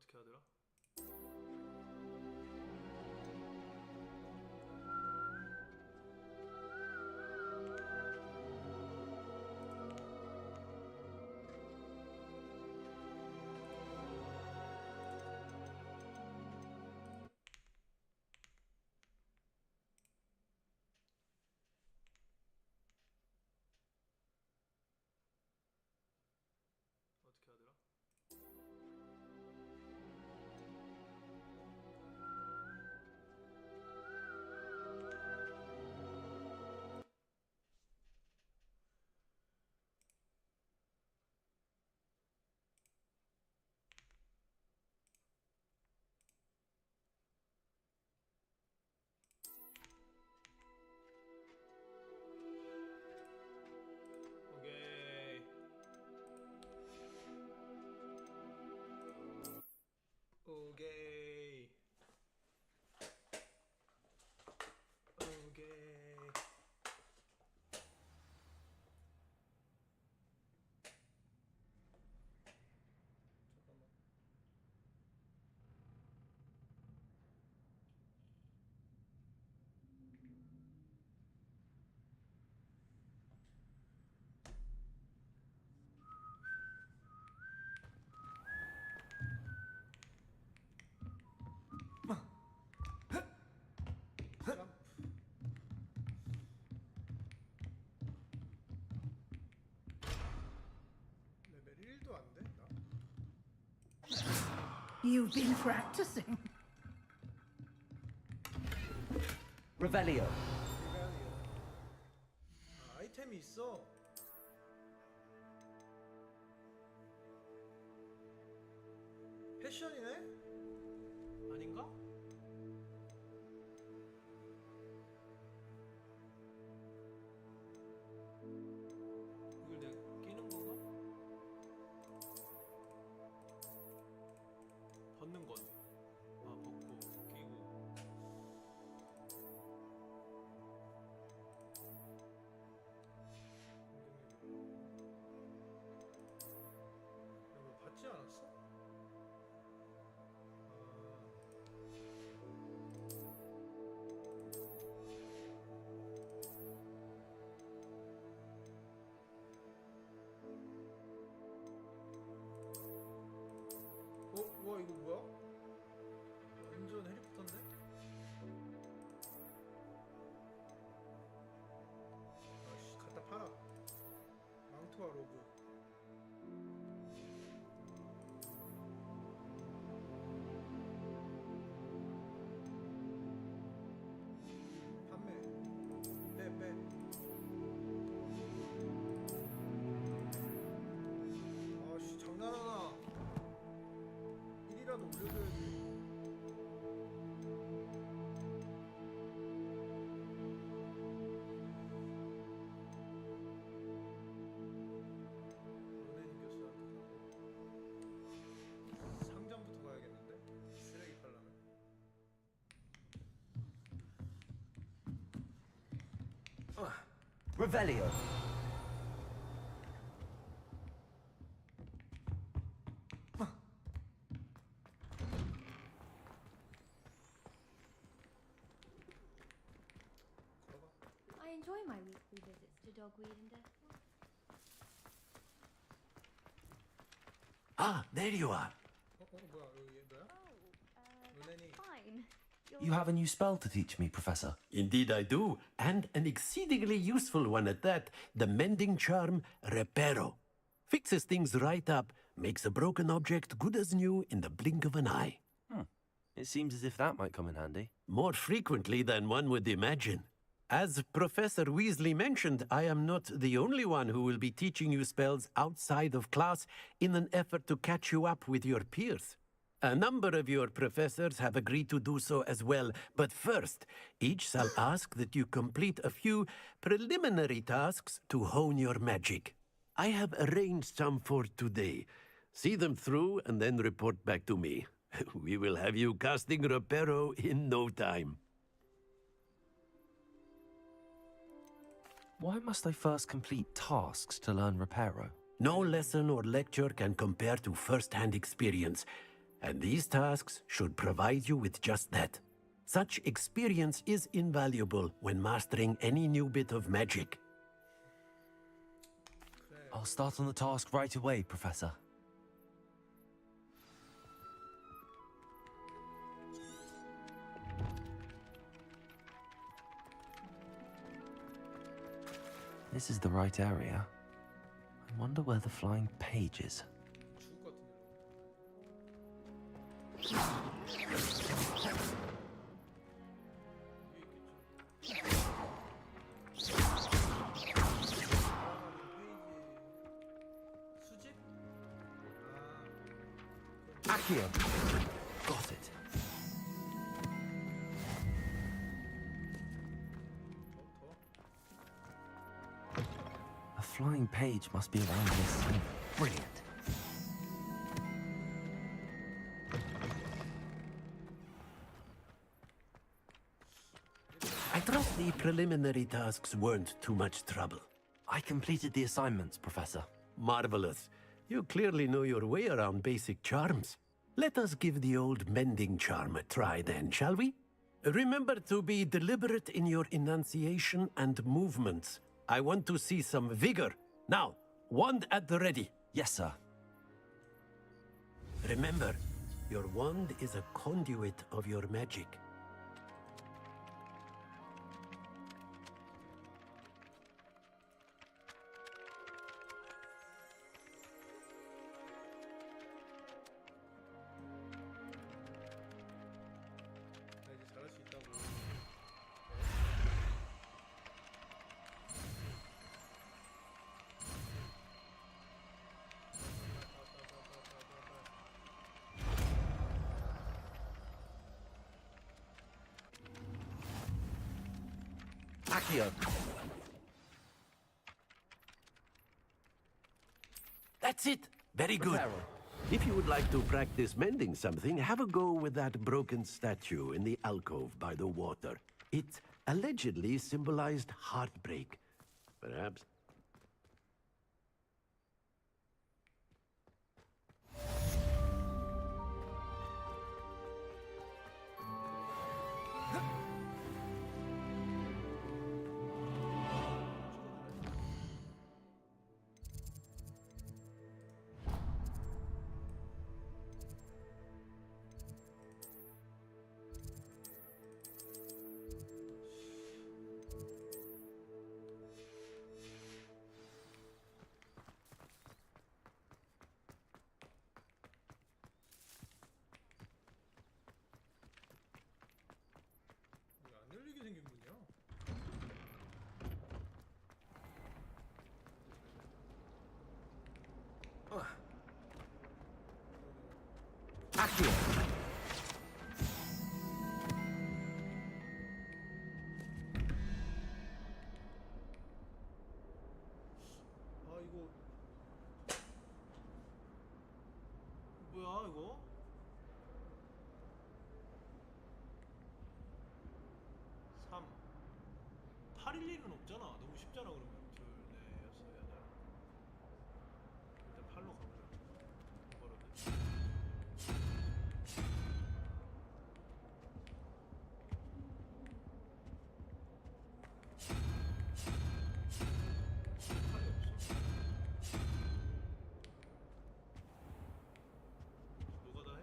어떻게 하더라? 어떻게 하더라? 오케이. 오케이. 오케이. 잠깐만. 레벨 1도 안 돼? 나? You've been practicing. Revelio. 리벨리오. 아, 아이템이 있어. 패션이네? 아닌가? 이걸 내가 끼는 건가? 벗는 건. 아, 벗고 끼고. 이거 받지 않았어? 와 이거 뭐야? 완전 해리포터인데? 아씨 갖다 팔아. 망토와 로브. 판매. 빼. 아씨 장난하나? 1이라도 올려줘야지. 연예인 교수한테 가고 상점부터 가야겠는데? 쓰레기 팔려면. Revelio. 걸어봐. I enjoy my weekly visits to Dogweed and Death. Ah, there you are. 뭐야 여기 얘 너야? 연예인이. Fine. You have a new spell to teach me, Professor. Indeed I do, and an exceedingly useful one at that. The mending charm, Reparo. Fixes things right up, makes a broken object good as new in the blink of an eye. It seems as if that might come in handy. More frequently than one would imagine. As Professor Weasley mentioned, I am not the only one who will be teaching you spells outside of class in an effort to catch you up with your peers. A number of your professors have agreed to do so as well, but first, each shall ask that you complete a few preliminary tasks to hone your magic. I have arranged some for today. See them through and then report back to me. We will have you casting Reparo in no time. Why must I first complete tasks to learn Reparo? No lesson or lecture can compare to first-hand experience. And these tasks should provide you with just that. Such experience is invaluable when mastering any new bit of magic. I'll start on the task right away, Professor. This is the right area. I wonder where the flying page is. 죽을 것 같은데. 수집? Accio! Got it. A flying page must be around this. Brilliant. I trust the preliminary tasks weren't too much trouble. I completed the assignments, Professor. Marvelous. You clearly know your way around basic charms. Let us give the old mending charm a try then, shall we? Remember to be deliberate in your enunciation and movements. I want to see some vigor. Now, wand at the ready. Yes, sir. Remember, your wand is a conduit of your magic. 나 이제 잘할 수 있다고. Accio! That's it. Very good. Reparo. If you would like to practice mending something, have a go with that broken statue in the alcove by the water. It allegedly symbolized heartbreak. Perhaps. 왜 안 열리게 생긴 문이야? Accio! 아 이거 뭐야 이거? 3 8일 일은 없잖아. 너무 쉽잖아 그러면. 둘, 넷, 여섯, 여덟. 일단 8로 가보자. 뭐라고? 팔이 없어. 누가 다 해?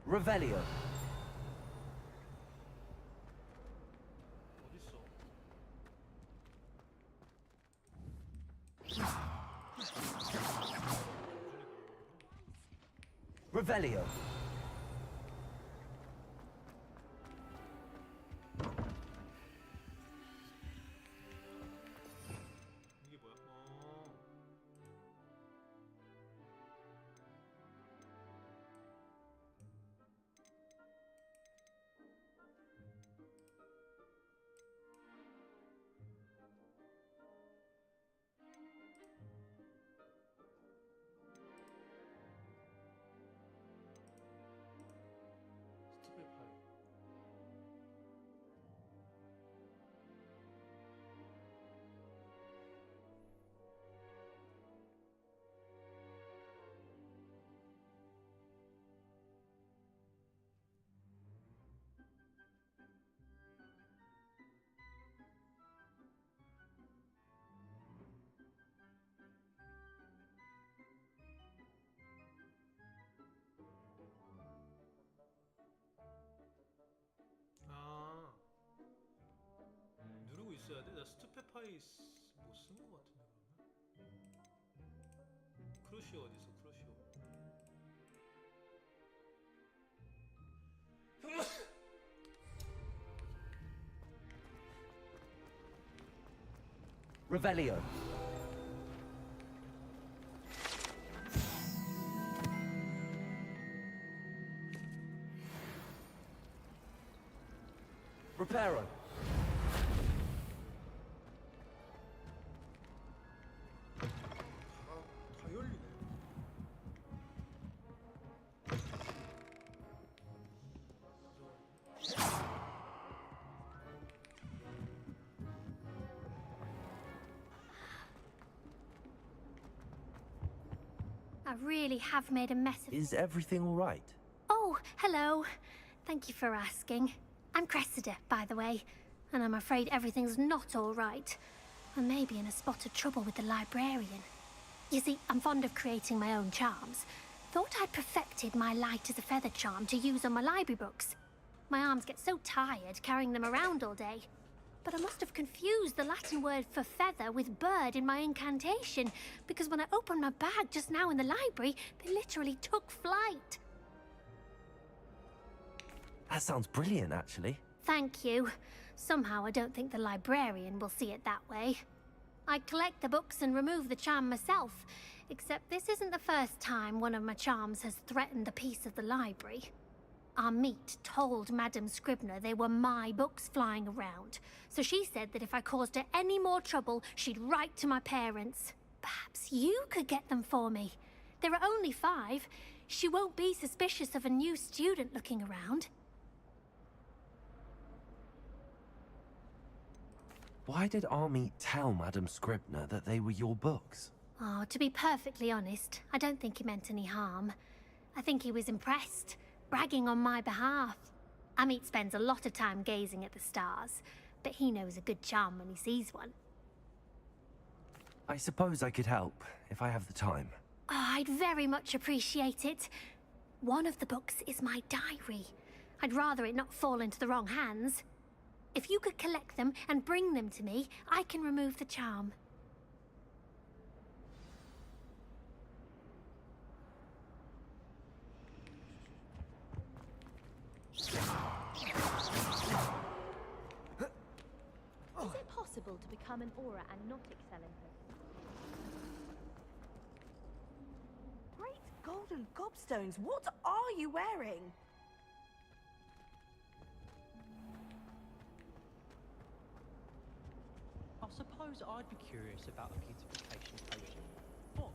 Revelio. 어딨어? Revelio. 이게 뭐야? 있어야 돼? 나 스투페파이스 못 쓴 거 같은데 그러면? 크루시오 어디 있어? 크루시오. Revelio. Reparo. 다 열리네. I really have made a mess of Is everything all right? Oh, hello. Thank you for asking. I'm Cressida, by the way, and I'm afraid everything's not all right. I may be in a spot of trouble with the librarian. You see, I'm fond of creating my own charms. Thought I'd perfected my light as a feather charm to use on my library books. My arms get so tired carrying them around all day. But I must have confused the Latin word for feather with bird in my incantation, because when I opened my bag just now in the library, they literally took flight. That sounds brilliant, actually. Thank you. Somehow I don't think the librarian will see it that way. I collect the books and remove the charm myself, except this isn't the first time one of my charms has threatened the peace of the library. Our meet told Madame Scribner they were my books flying around, so she said that if I caused her any more trouble, she'd write to my parents. Perhaps you could get them for me. There are only 5. She won't be suspicious of a new student looking around. Why did Army tell Madame Scribner that they were your books? Oh, to be perfectly honest, I don't think he meant any harm. I think he was impressed, bragging on my behalf. Amit spends a lot of time gazing at the stars, but he knows a good charm when he sees one. I suppose I could help, if I have the time. Oh, I'd very much appreciate it. One of the books is my diary. I'd rather it not fall into the wrong hands. If you could collect them and bring them to me, I can remove the charm. Is it possible to become an aura and not excel in person? Great golden gobstones, what are you wearing? I suppose I'd be curious about a beautification potion. What?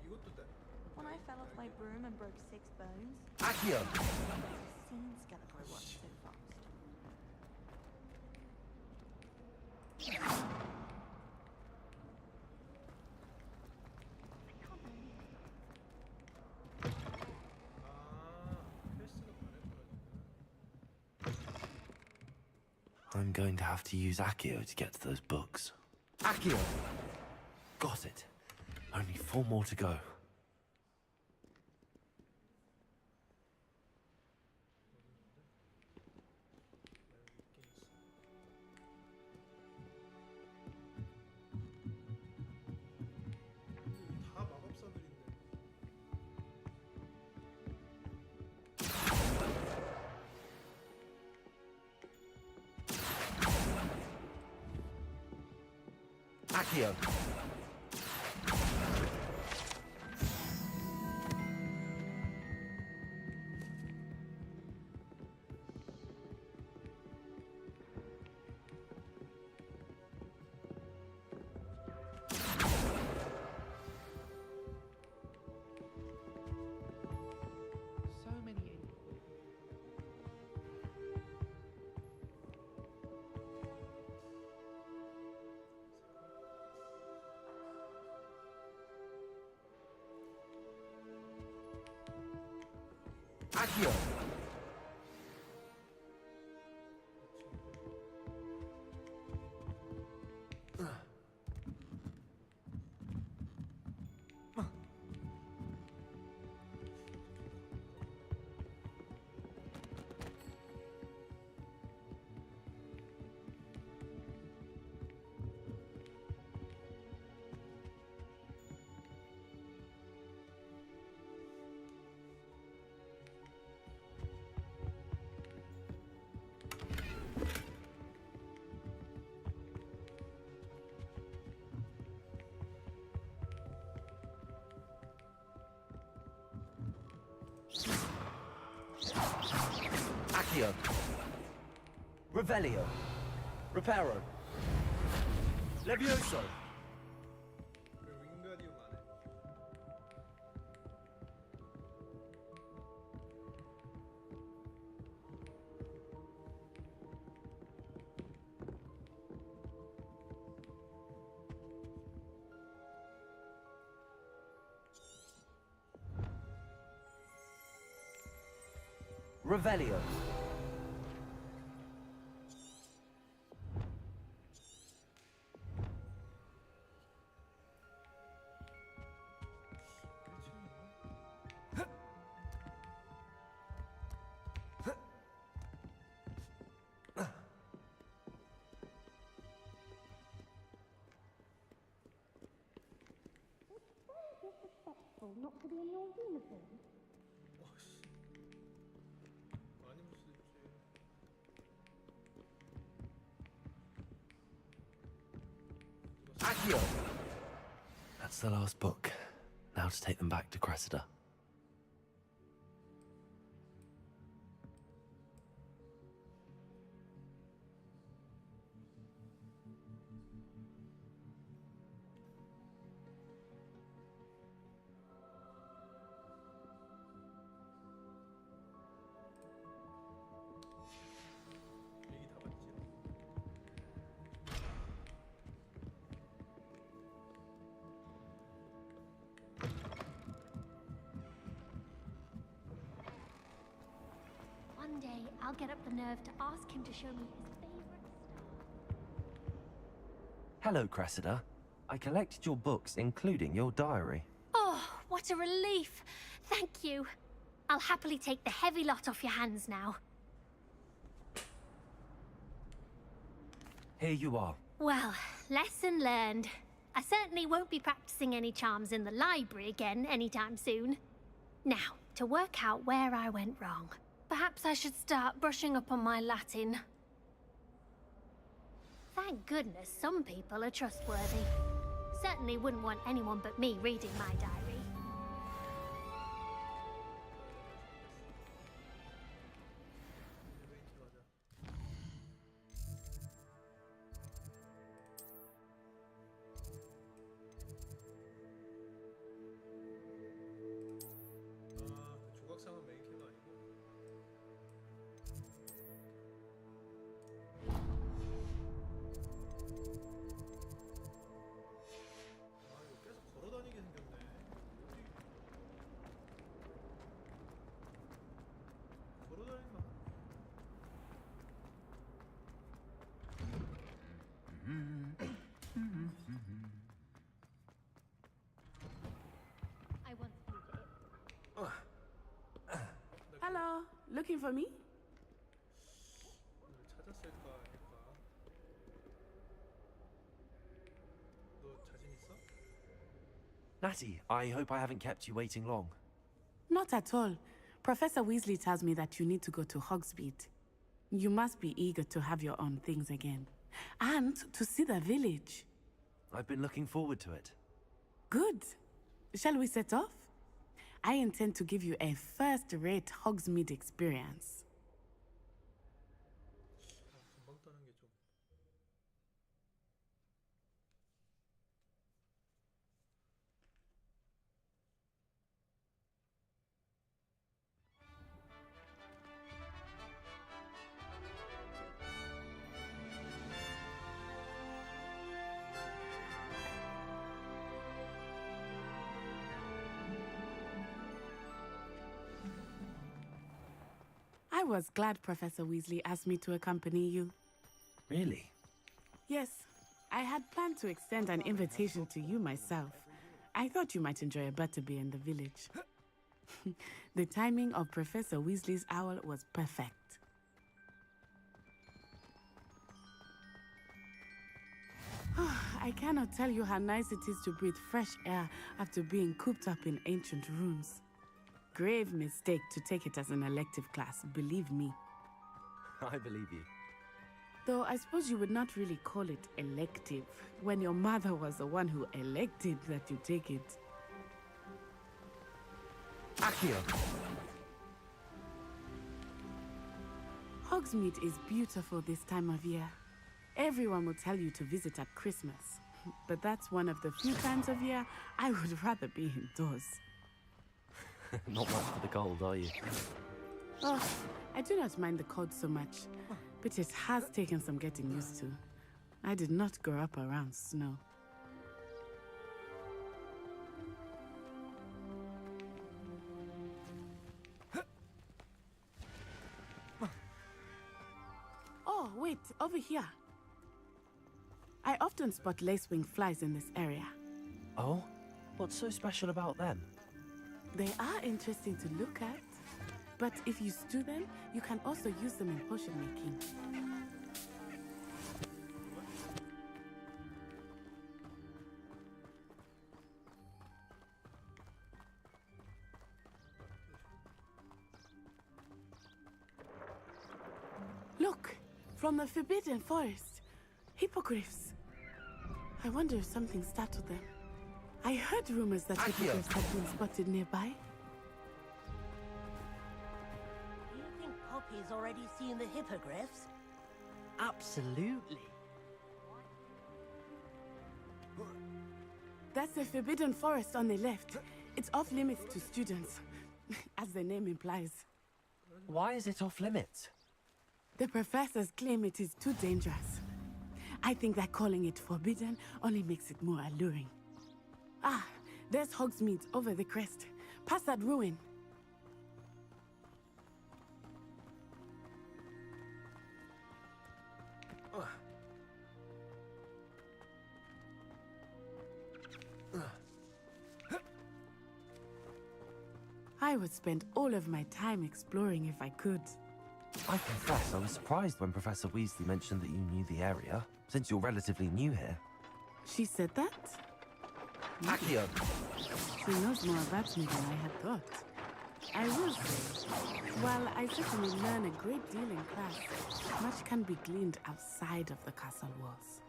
이것도 돼. When I fell off my broom and broke 6 bones, Accio. I've seen Skeletor work so fast. 퀘스트가 변했구나. I'm going to have to use Accio to get to those books. Accio. Got it. Only 4 more to go. 다 마법사들인데. Accio. So many. Accio. Accio. Revelio. Reparo. Levioso. 윙가디움 안에. Revelio. Not to be in your uniform. 와씨. 많이 무서웠지. Accio. That's the last book. Now to take them back to Cressida. 얘기 다 봤지. One day, I'll get up the nerve to ask him to show me his favorite star. Hello, Cressida. I collected your books, including your diary. Oh, what a relief. Thank you. I'll happily take the heavy lot off your hands now. Here you are. Well, lesson learned. I certainly won't be practicing any charms in the library again anytime soon. Now, to work out where I went wrong. Perhaps I should start brushing up on my Latin. Thank goodness some people are trustworthy. Certainly wouldn't want anyone but me reading my diary. 엘리베이터 가자. 아, 그 조각상은 메인캐가 아니고. 아, 이거 계속 걸어다니게 생겼네. 걸어다니면 I once viewed it. Hello, looking for me? 오늘 찾았을까 아닐까? 너 자신 있어? Natty, I hope I haven't kept you waiting long. Not at all. Professor Weasley tells me that you need to go to Hogsmeade. You must be eager to have your own things again. And to see the village. I've been looking forward to it. Good. Shall we set off? I intend to give you a first-rate Hogsmeade experience. 아, 금방 따는 게 좀. I was glad Professor Weasley asked me to accompany you. Really? Yes, I had planned to extend an invitation to you myself. I thought you might enjoy a butterbeer in the village. The timing of Professor Weasley's owl was perfect. I cannot tell you how nice it is to breathe fresh air after being cooped up in ancient rooms. Grave mistake to take it as an elective class, believe me. I believe you. Though I suppose you would not really call it elective when your mother was the one who elected that you take it. Accio. Hogsmeade is beautiful this time of year. Everyone will tell you to visit at Christmas. But that's one of the few times of year I would rather be indoors. Not much for the cold, are you? Oh, I do not mind the cold so much, but it has taken some getting used to. I did not grow up around snow. Oh, wait, over here. I often spot lacewing flies in this area. Oh? What's so special about them? They are interesting to look at, but if you stew them, you can also use them in potion making. Look, from the Forbidden Forest, hippogriffs. I wonder if something startled them. I heard rumors that hippogriffs had been spotted nearby. Do you think Poppy's already seen the hippogriffs? Absolutely. That's the Forbidden Forest on the left. It's off limits to students, as the name implies. Why is it off limits? The professors claim it is too dangerous. I think that calling it forbidden only makes it more alluring. Ah, there's Hogsmeade over the crest. Past that ruin. I would spend all of my time exploring if I could. I confess I was surprised when Professor Weasley mentioned that you knew the area, since you're relatively new here. She said that? Accio! She knows more about me than I had thought. I will say, while I certainly learn a great deal in class, much can be gleaned outside of the castle walls.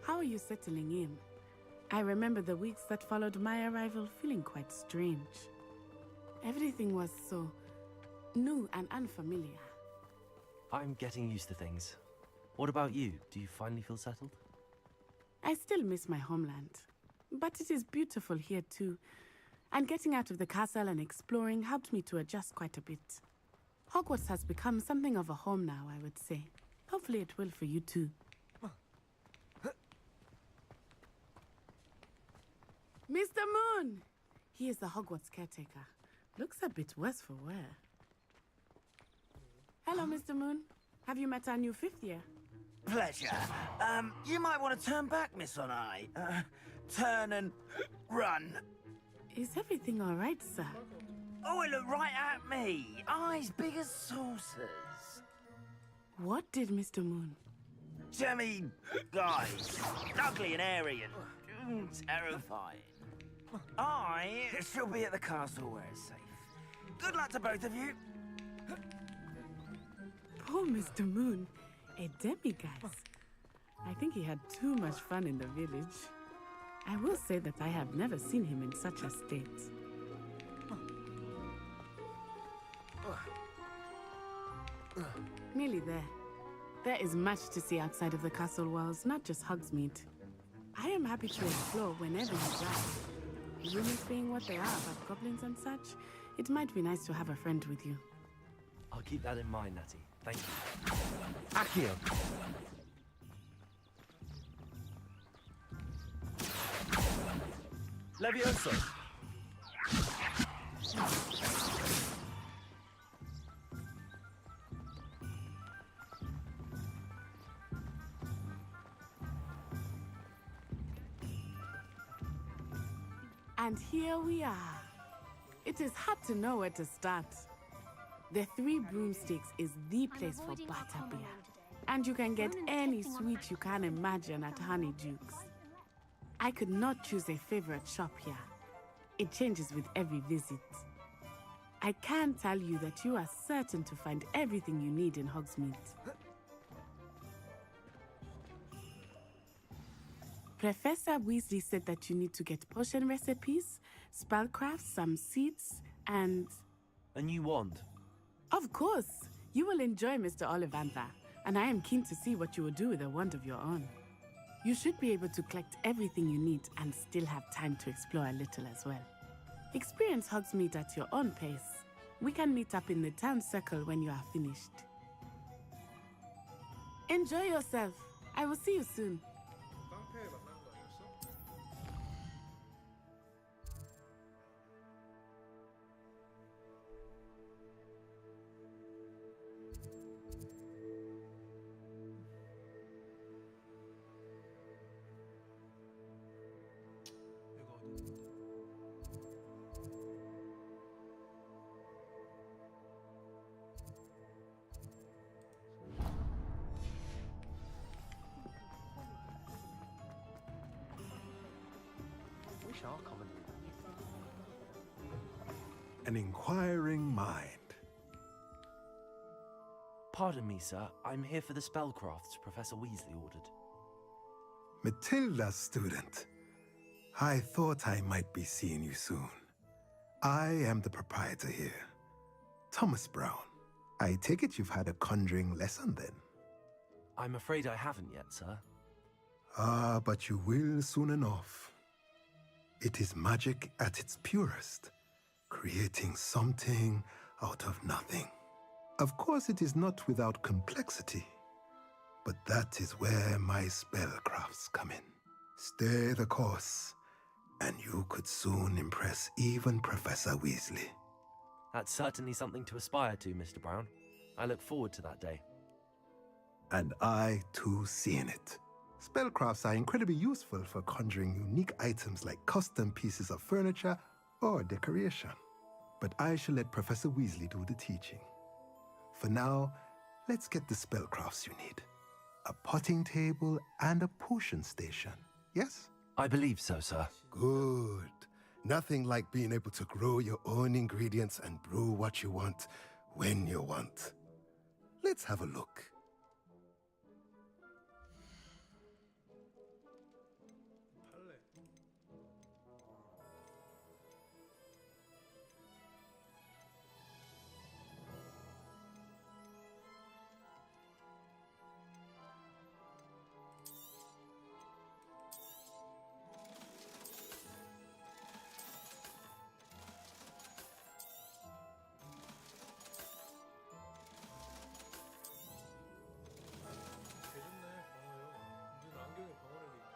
How are you settling in? I remember the weeks that followed my arrival feeling quite strange. Everything was so new and unfamiliar. I'm getting used to things. What about you? Do you finally feel settled? I still miss my homeland, but it is beautiful here too. And getting out of the castle and exploring helped me to adjust quite a bit. Hogwarts has become something of a home now, I would say. Hopefully it will for you too. Mr. Moon! He is the Hogwarts caretaker. Looks a bit worse for wear. Hello, Mr. Moon. Have you met our new fifth year? Pleasure. You might want to turn back, Miss On-Eye. Turn and run. Is everything all right, sir? Oh, it looked right at me. Eyes big as saucers. What did Mr. Moon? Jemmy, guys. Ugly and airy and terrifying. I shall be at the castle where it's safe. Good luck to both of you. Poor Mr. Moon. A demiguise. I think he had too much fun in the village. I will say that I have never seen him in such a state. Nearly there. There is much to see outside of the castle walls, not just Hogsmeade. I am happy to explore whenever you drive. Rumors being what they are about goblins and such, it might be nice to have a friend with you. I'll keep that in mind, Natty. Thank you. Accio! Levioso! And here we are. It is hard to know where to start. The Three Broomsticks is the place for butterbeer. And you can get any sweet you can imagine at Honeydukes. I could not choose a favorite shop here. It changes with every visit. I can tell you that you are certain to find everything you need in Hogsmeade. Professor Weasley said that you need to get potion recipes, spellcrafts, some seeds, and... A new wand. Of course! You will enjoy Mr. Ollivander, and I am keen to see what you will do with a wand of your own. You should be able to collect everything you need and still have time to explore a little as well. Experience Hogsmeade at your own pace. We can meet up in the town circle when you are finished. Enjoy yourself. I will see you soon. 깡패 만나는 거 아니었어? 얘가 어디 있는데? Wish our common. An inquiring mind. Pardon me, sir. I'm here for the spellcrafts Professor Weasley ordered. Matilda, student. I thought I might be seeing you soon. I am the proprietor here, Thomas Brown. I take it you've had a conjuring lesson then? I'm afraid I haven't yet, sir. Ah, but you will soon enough. It is magic at its purest, creating something out of nothing. Of course, it is not without complexity, but that is where my spellcrafts come in. Stay the course, and you could soon impress even Professor Weasley. That's certainly something to aspire to, Mr. Brown. I look forward to that day. And I, too, see in it. Spellcrafts are incredibly useful for conjuring unique items like custom pieces of furniture or decoration. But I shall let Professor Weasley do the teaching. For now, let's get the spellcrafts you need. A potting table and a potion station, yes? I believe so, sir. Good. Nothing like being able to grow your own ingredients and brew what you want when you want. Let's have a look. 팔레. 개좋네 방어력. 무슨 안경에 방어력이 있네.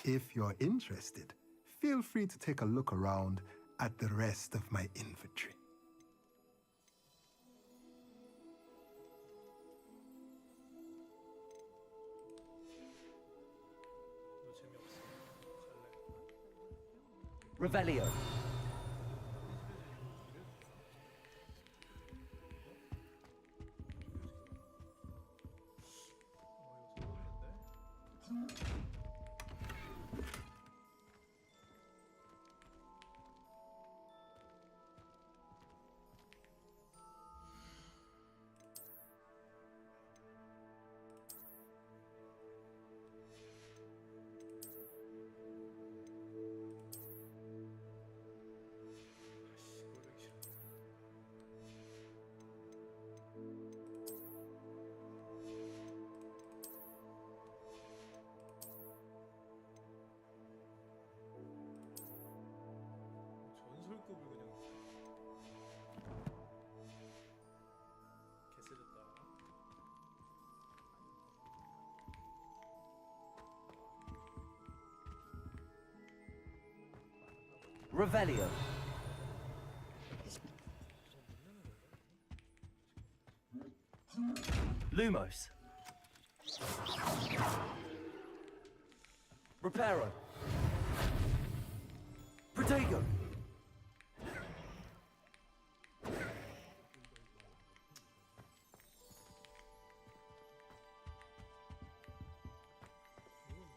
If you're interested, feel free to take a look around at the rest of my inventory. 너 재미없어. 갈래. Revelio. 이거 써버리는데? 아씨, 이거 왜 이렇게 싫어. 전설급을 그냥 개쎄졌다. Revelio. Lumos. Reparo. Protego. 이건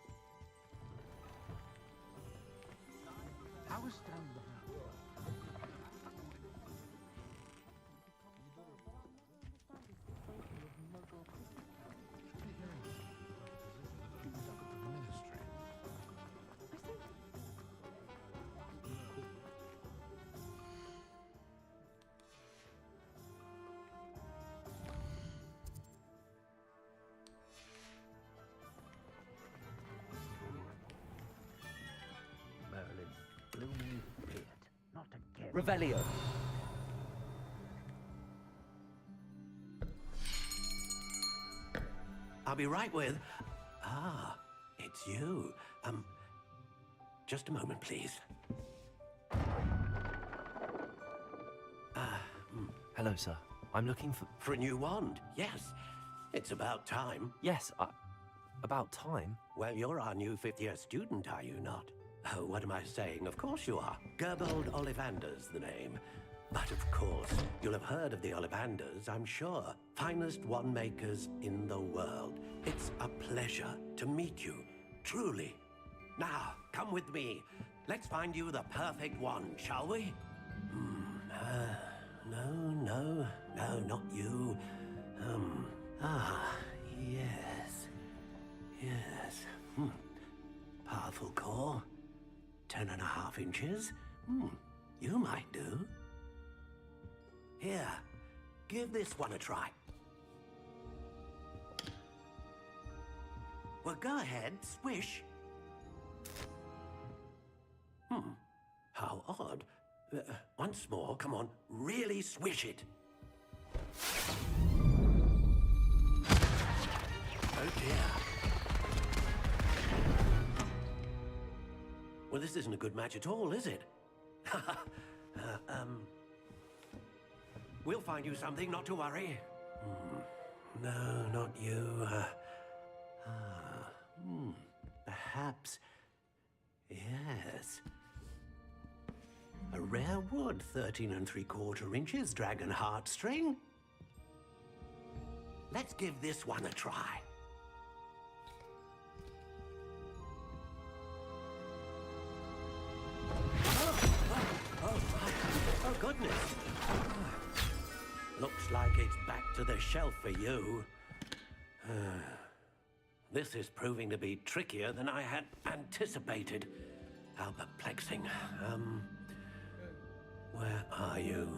Revelio. I'll be right with... Ah, it's you. Just a moment, please. Hello, sir. I'm looking for... For a new wand, yes. It's about time. Yes, about time? Well, you're our new fifth-year student, are you not? Oh, what am I saying? Of course you are. Gerbold Ollivander's the name. But of course, you'll have heard of the Ollivanders, I'm sure. Finest wand makers in the world. It's a pleasure to meet you, truly. Now, come with me. Let's find you the perfect wand, shall we? No, not you. Yes. Powerful core. 10.5 inches. You might do. Here, give this one a try. Well, go ahead, swish. How odd. Once more, come on, really swish it. Oh dear. Well, this isn't a good match at all, is it? We'll find you something, not to worry. No, not you. Perhaps... Yes. A rare wood, 13 3/4 inches, dragon heartstring. Let's give this one a try. Oh, goodness. Looks like it's back to the shelf for you. This is proving to be trickier than I had anticipated. How perplexing. Where are you?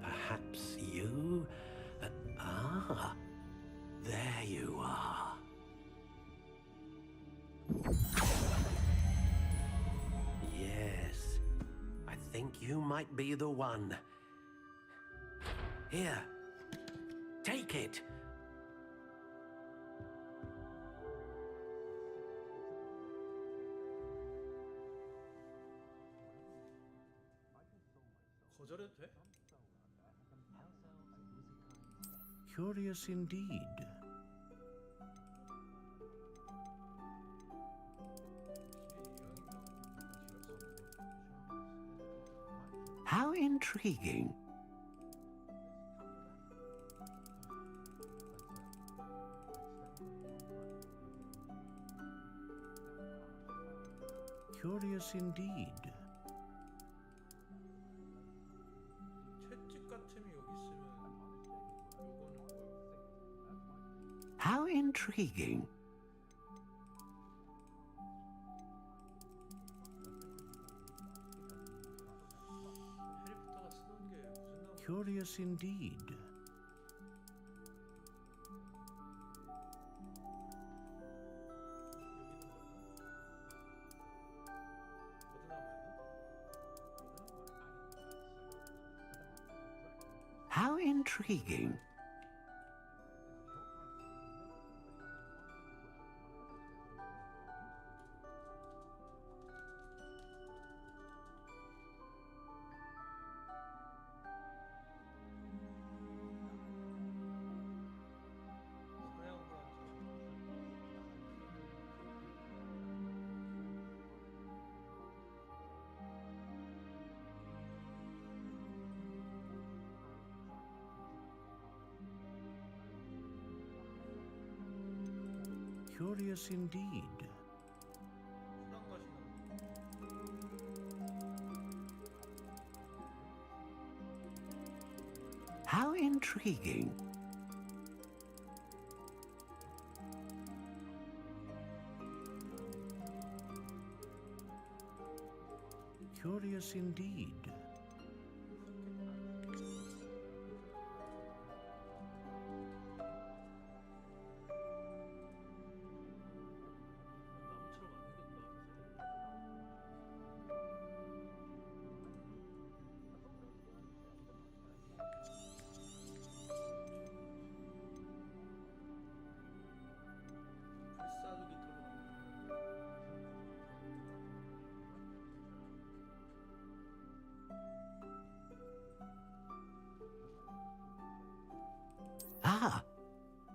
Perhaps you? There you are. Yes, I think you might be the one. Here, take it. 거절해도 돼? Curious indeed. How intriguing. Curious indeed. 채찍 같음이 여기 있으면 요거는 뭐? How intriguing. 해리포터가 쓰던 게 무슨 나무? Curious indeed. How intriguing. Curious indeed. How intriguing. Curious indeed.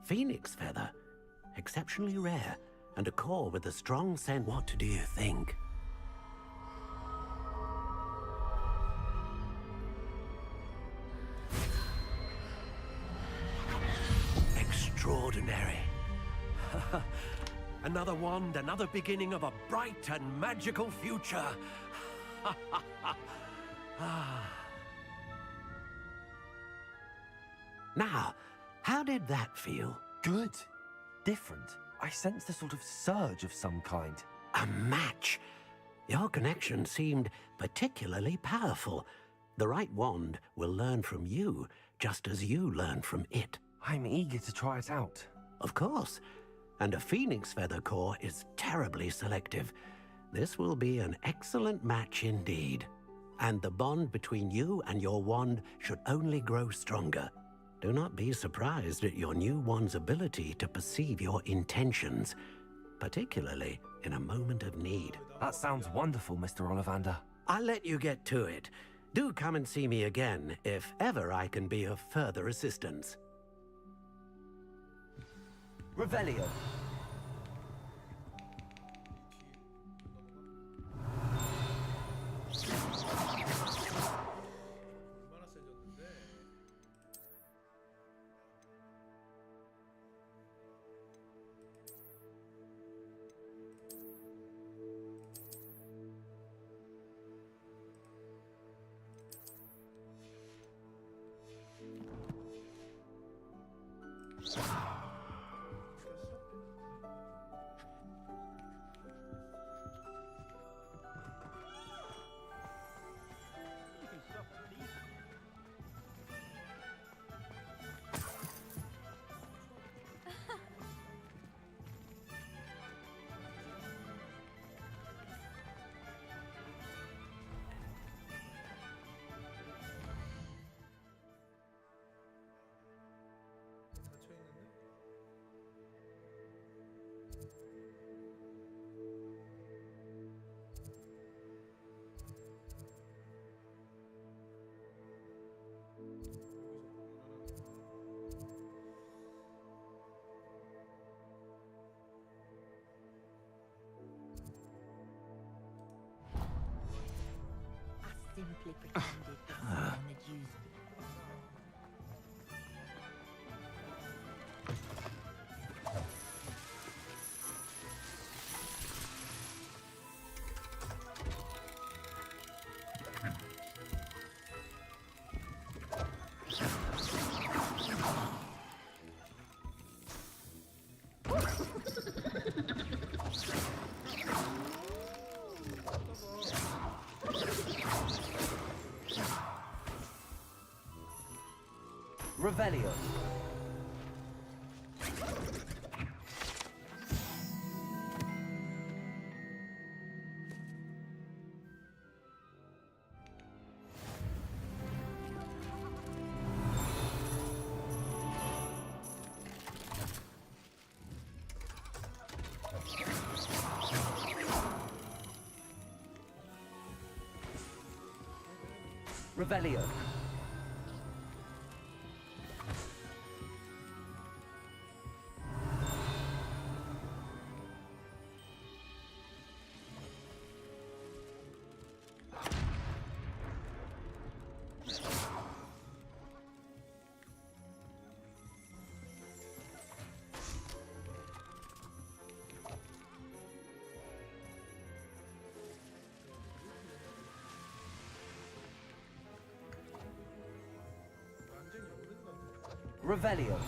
Phoenix feather. Exceptionally rare, and a core with a strong scent. What do you think? Extraordinary. Another wand, another beginning of a bright and magical future. Now, how did that feel? Good. Different. I sensed a sort of surge of some kind. A match. Your connection seemed particularly powerful. The right wand will learn from you, just as you learn from it. I'm eager to try it out. Of course. And a phoenix feather core is terribly selective. This will be an excellent match indeed. And the bond between you and your wand should only grow stronger. Do not be surprised at your new wand's ability to perceive your intentions, particularly in a moment of need. That sounds wonderful, Mr. Ollivander. I'll let you get to it. Do come and see me again if ever I can be of further assistance. Revelio. Simply pretended this on the juice. Revelio. Revelio. Revelio.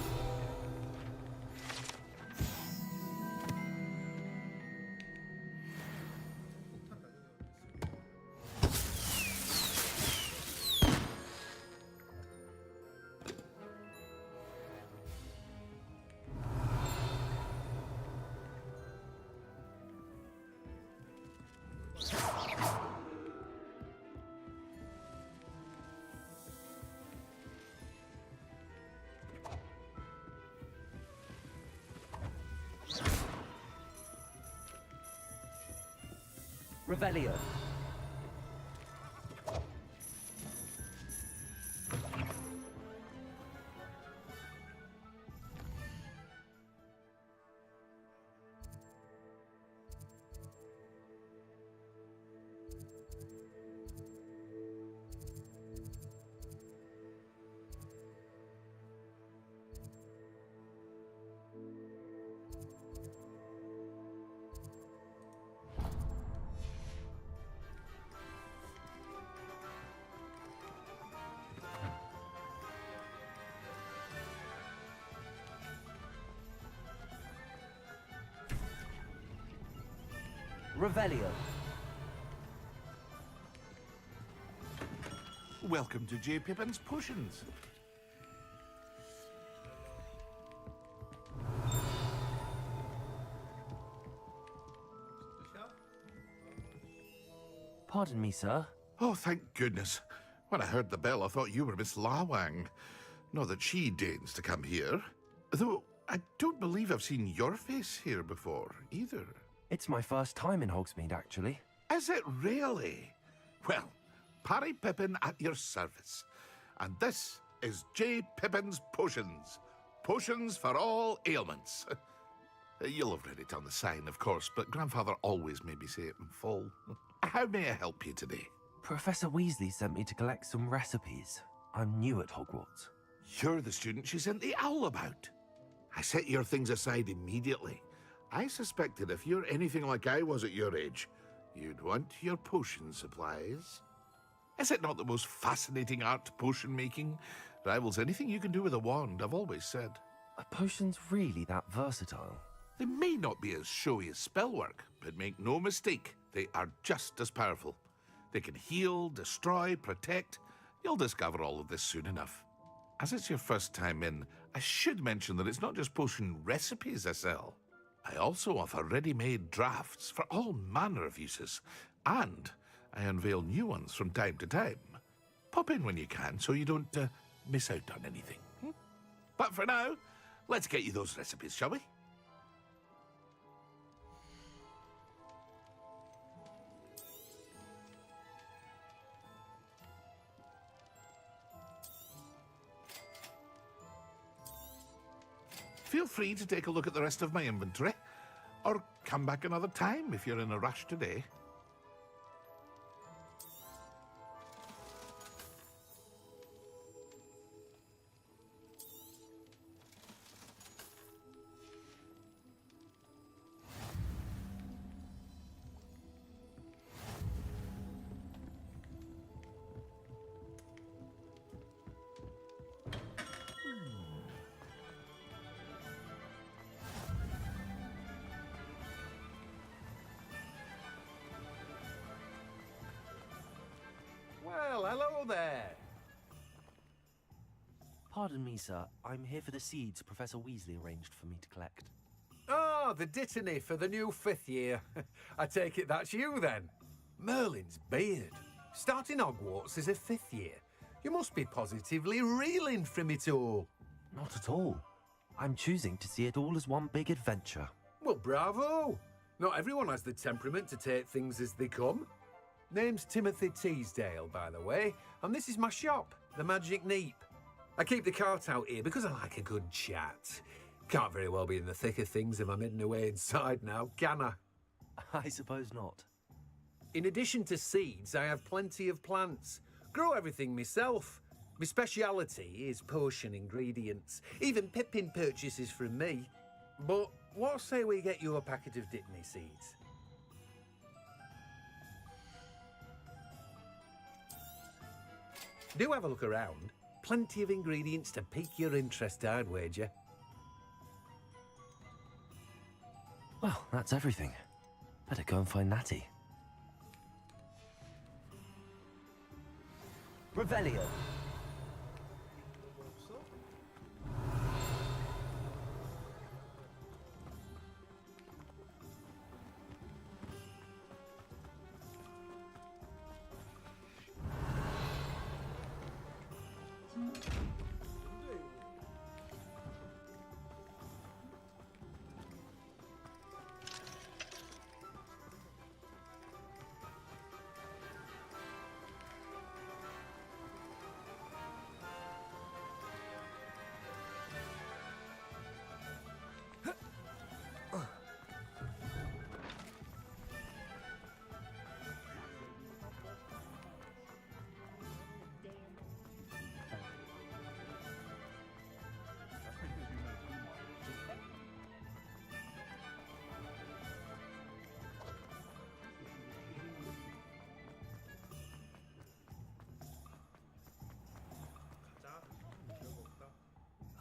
Revelio. Revelio. Welcome to J. Pippin's Potions. Pardon me, sir. Oh, thank goodness. When I heard the bell, I thought you were Miss Lawang. Not that she deigns to come here. Though I don't believe I've seen your face here before, either. It's my first time in Hogsmeade, actually. Is it really? Well, Parry Pippin at your service. And this is J. Pippin's Potions. Potions for all ailments. You'll have read it on the sign, of course, but Grandfather always made me say it in full. How may I help you today? Professor Weasley sent me to collect some recipes. I'm new at Hogwarts. You're the student she sent the owl about. I set your things aside immediately. I suspected if you're anything like I was at your age, you'd want your potion supplies. Is it not the most fascinating art, potion making? Rivals anything you can do with a wand, I've always said. Are potions really that versatile? They may not be as showy as spellwork, but make no mistake, they are just as powerful. They can heal, destroy, protect. You'll discover all of this soon enough. As it's your first time in, I should mention that it's not just potion recipes I sell. I also offer ready-made drafts for all manner of uses, and I unveil new ones from time to time. Pop in when you can so you don't miss out on anything. But for now, let's get you those recipes, shall we? Feel free to take a look at the rest of my inventory, or come back another time if you're in a rush today. Well, hello there. Pardon me, sir. I'm here for the seeds Professor Weasley arranged for me to collect. Oh, the dittany for the new 5th year. I take it that's you, then. Merlin's beard. Starting Hogwarts as a 5th year. You must be positively reeling from it all. Not at all. I'm choosing to see it all as one big adventure. Well, bravo. Not everyone has the temperament to take things as they come. Name's Timothy Teasdale, by the way, and this is my shop, the Magic Neep. I keep the cart out here because I like a good chat. Can't very well be in the thick of things if I'm hidden away inside now, can I? I suppose not. In addition to seeds, I have plenty of plants. Grow everything myself. My speciality is potion ingredients. Even Pippin purchases from me. But what say we get you a packet of Dittany seeds? Do have a look around. Plenty of ingredients to pique your interest, I'd wager. Well, that's everything. Better go and find Natty. Revelio.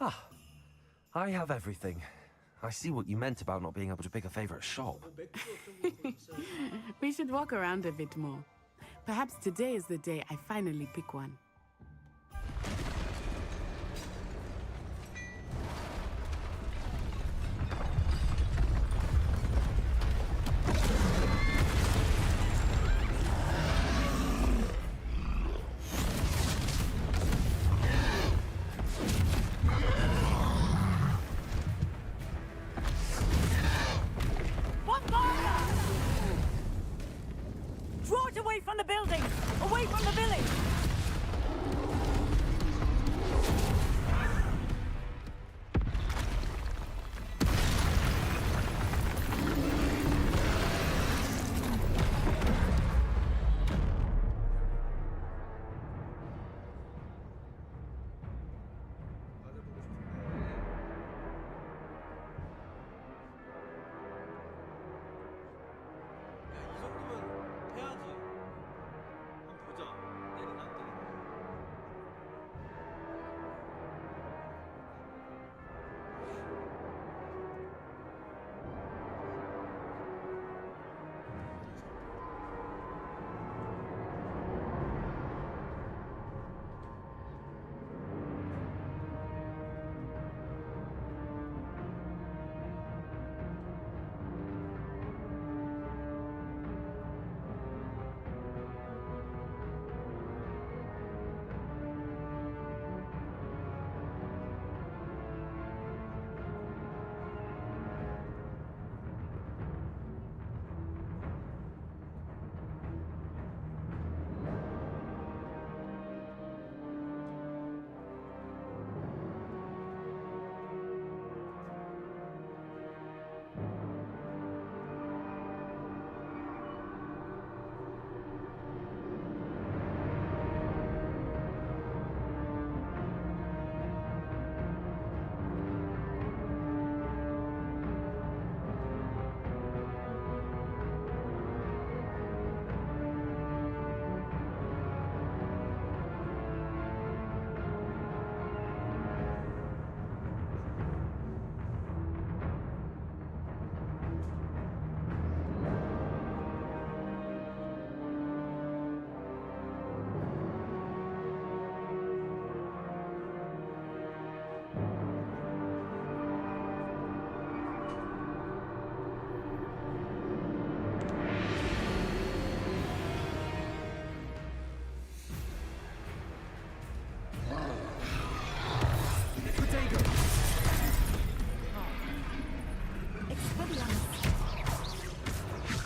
Ah, I have everything. I see what you meant about not being able to pick a favorite shop. We should walk around a bit more. Perhaps today is the day I finally pick one. Draw it away from the building! Away from the village!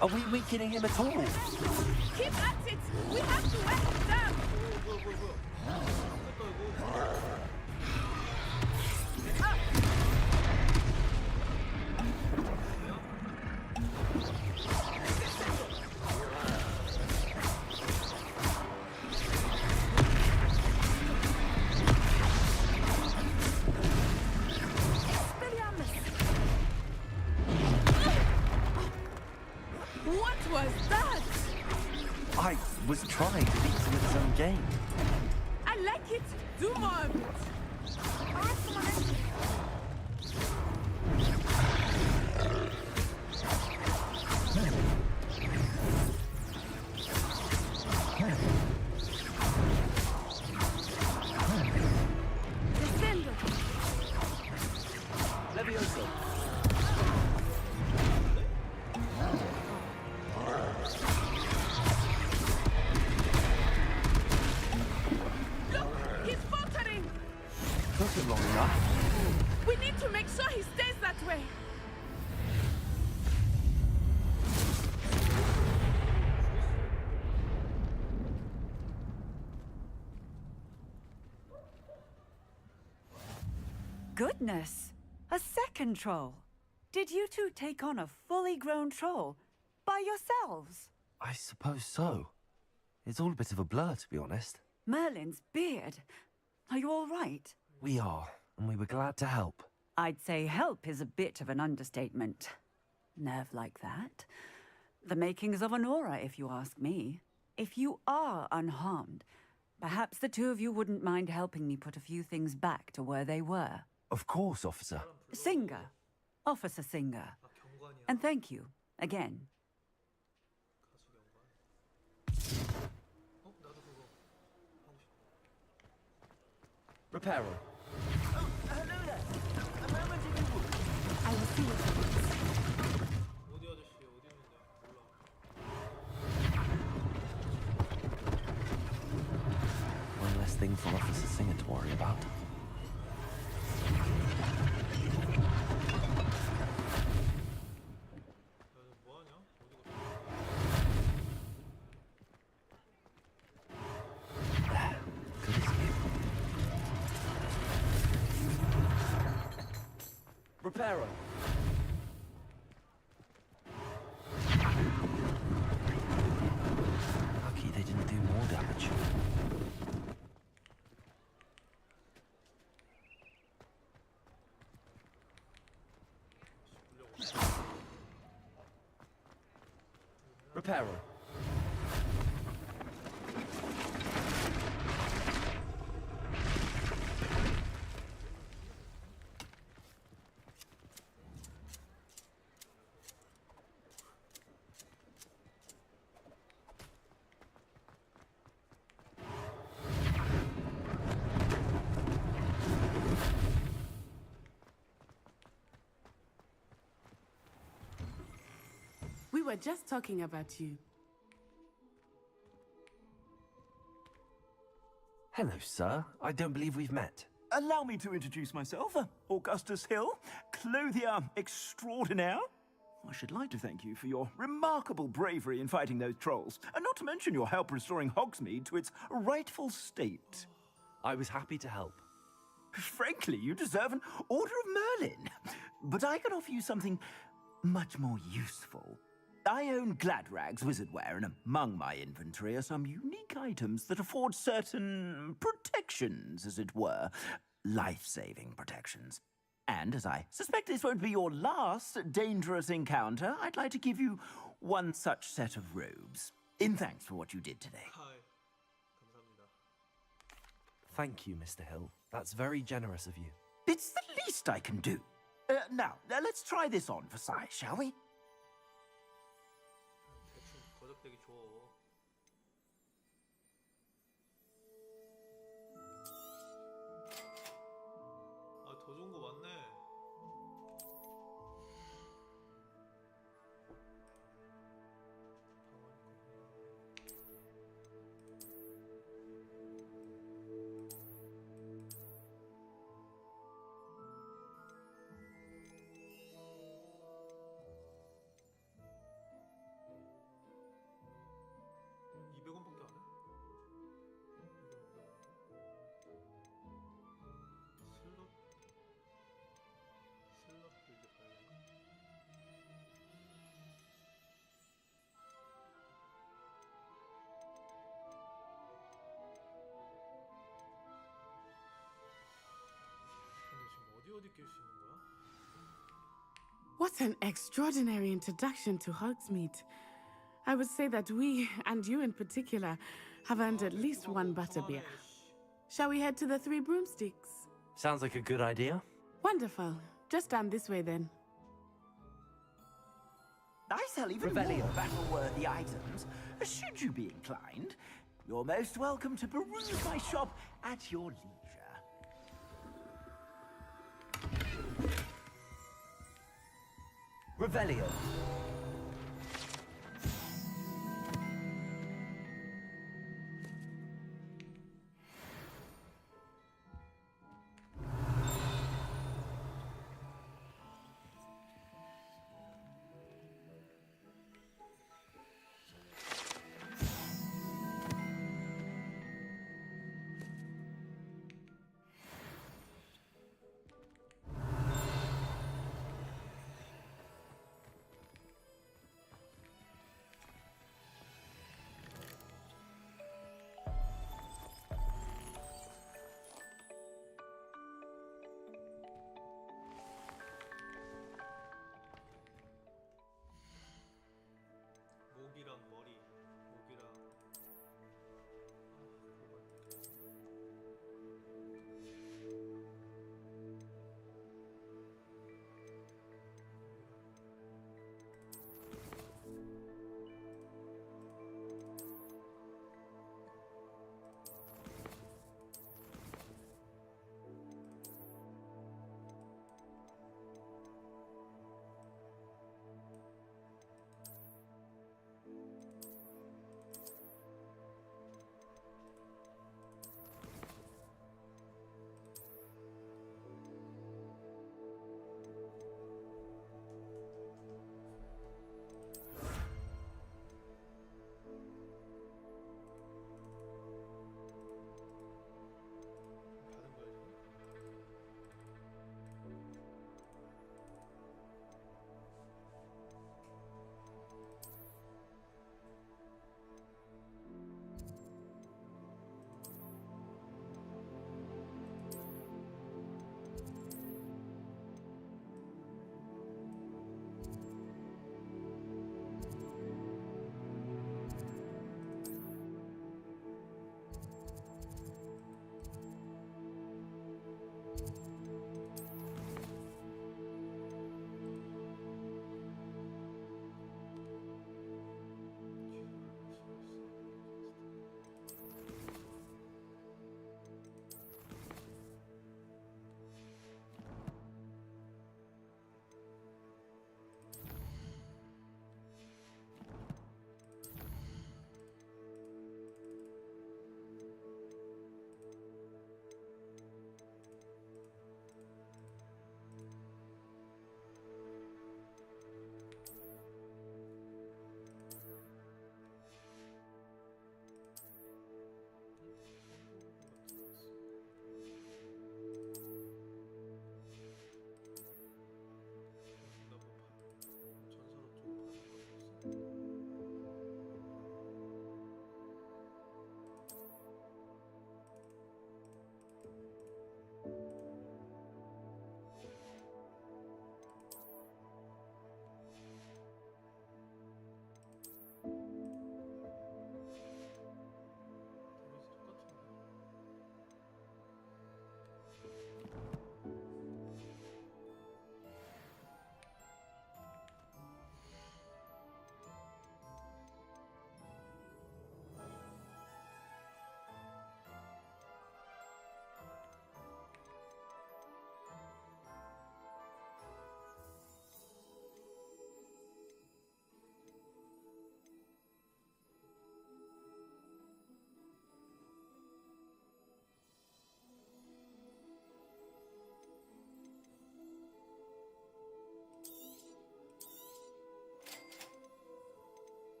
Are we weakening him at all? Keep at it! We have to wear him down! What was that? I was trying to beat him at his own game. I like it. Do more of it. Took long enough. We need to make sure he stays that way. Goodness! A second troll! Did you two take on a fully grown troll by yourselves? I suppose so. It's all a bit of a blur, to be honest. Merlin's beard. Are you all right? We are, and we were glad to help. I'd say help is a bit of an understatement. Nerve like that. The makings of an aura, if you ask me. If you are unharmed, perhaps the two of you wouldn't mind helping me put a few things back to where they were. Of course, officer. Singer, Officer Singer. 아 경관이야. And thank you, again. 가수 경관. 어 나도 그거 하고 싶어. Reparo. Oh, hello there. A moment if you would. I will see what happens. 어디 아저씨 어디 있는데 몰라. One less thing for Officer Singer to worry about. 야, 너 뭐하냐? 어디 가? Good as new. Reparo. Lucky they didn't do more damage. Reparo. We were just talking about you. Hello, sir. I don't believe we've met. Allow me to introduce myself. Augustus Hill, clothier extraordinaire. I should like to thank you for your remarkable bravery in fighting those trolls, and not to mention your help restoring Hogsmeade to its rightful state. I was happy to help. Frankly, you deserve an Order of Merlin. But I can offer you something much more useful. I own Gladrag's wizardware, and among my inventory are some unique items that afford certain protections, as it were. Life-saving protections. And as I suspect this won't be your last dangerous encounter, I'd like to give you one such set of robes. In thanks for what you did today. 하이. 감사합니다. Thank you, Mr. Hill. That's very generous of you. It's the least I can do. Now, let's try this on for size, shall we? 대충 거적대기 줘. 아, 더 좋은 거 많네. 어디 낄 수 있는 거야? What an extraordinary introduction to Hogsmeade. I would say that we, and you in particular, have earned at least one butterbeer. Shall we head to the Three Broomsticks? Sounds like a good idea. Wonderful. Just down this way then. I sell even more battle-worthy items. Should you be inclined, you're most welcome to peruse my shop at your leisure. Revelio.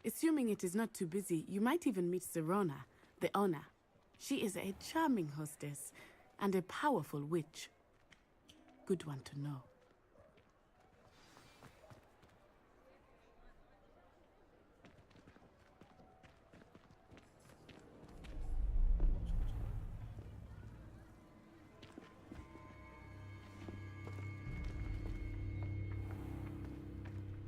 Assuming it is not too busy, you might even meet Sirona, the owner. She is a charming hostess and a powerful witch. Good one to know.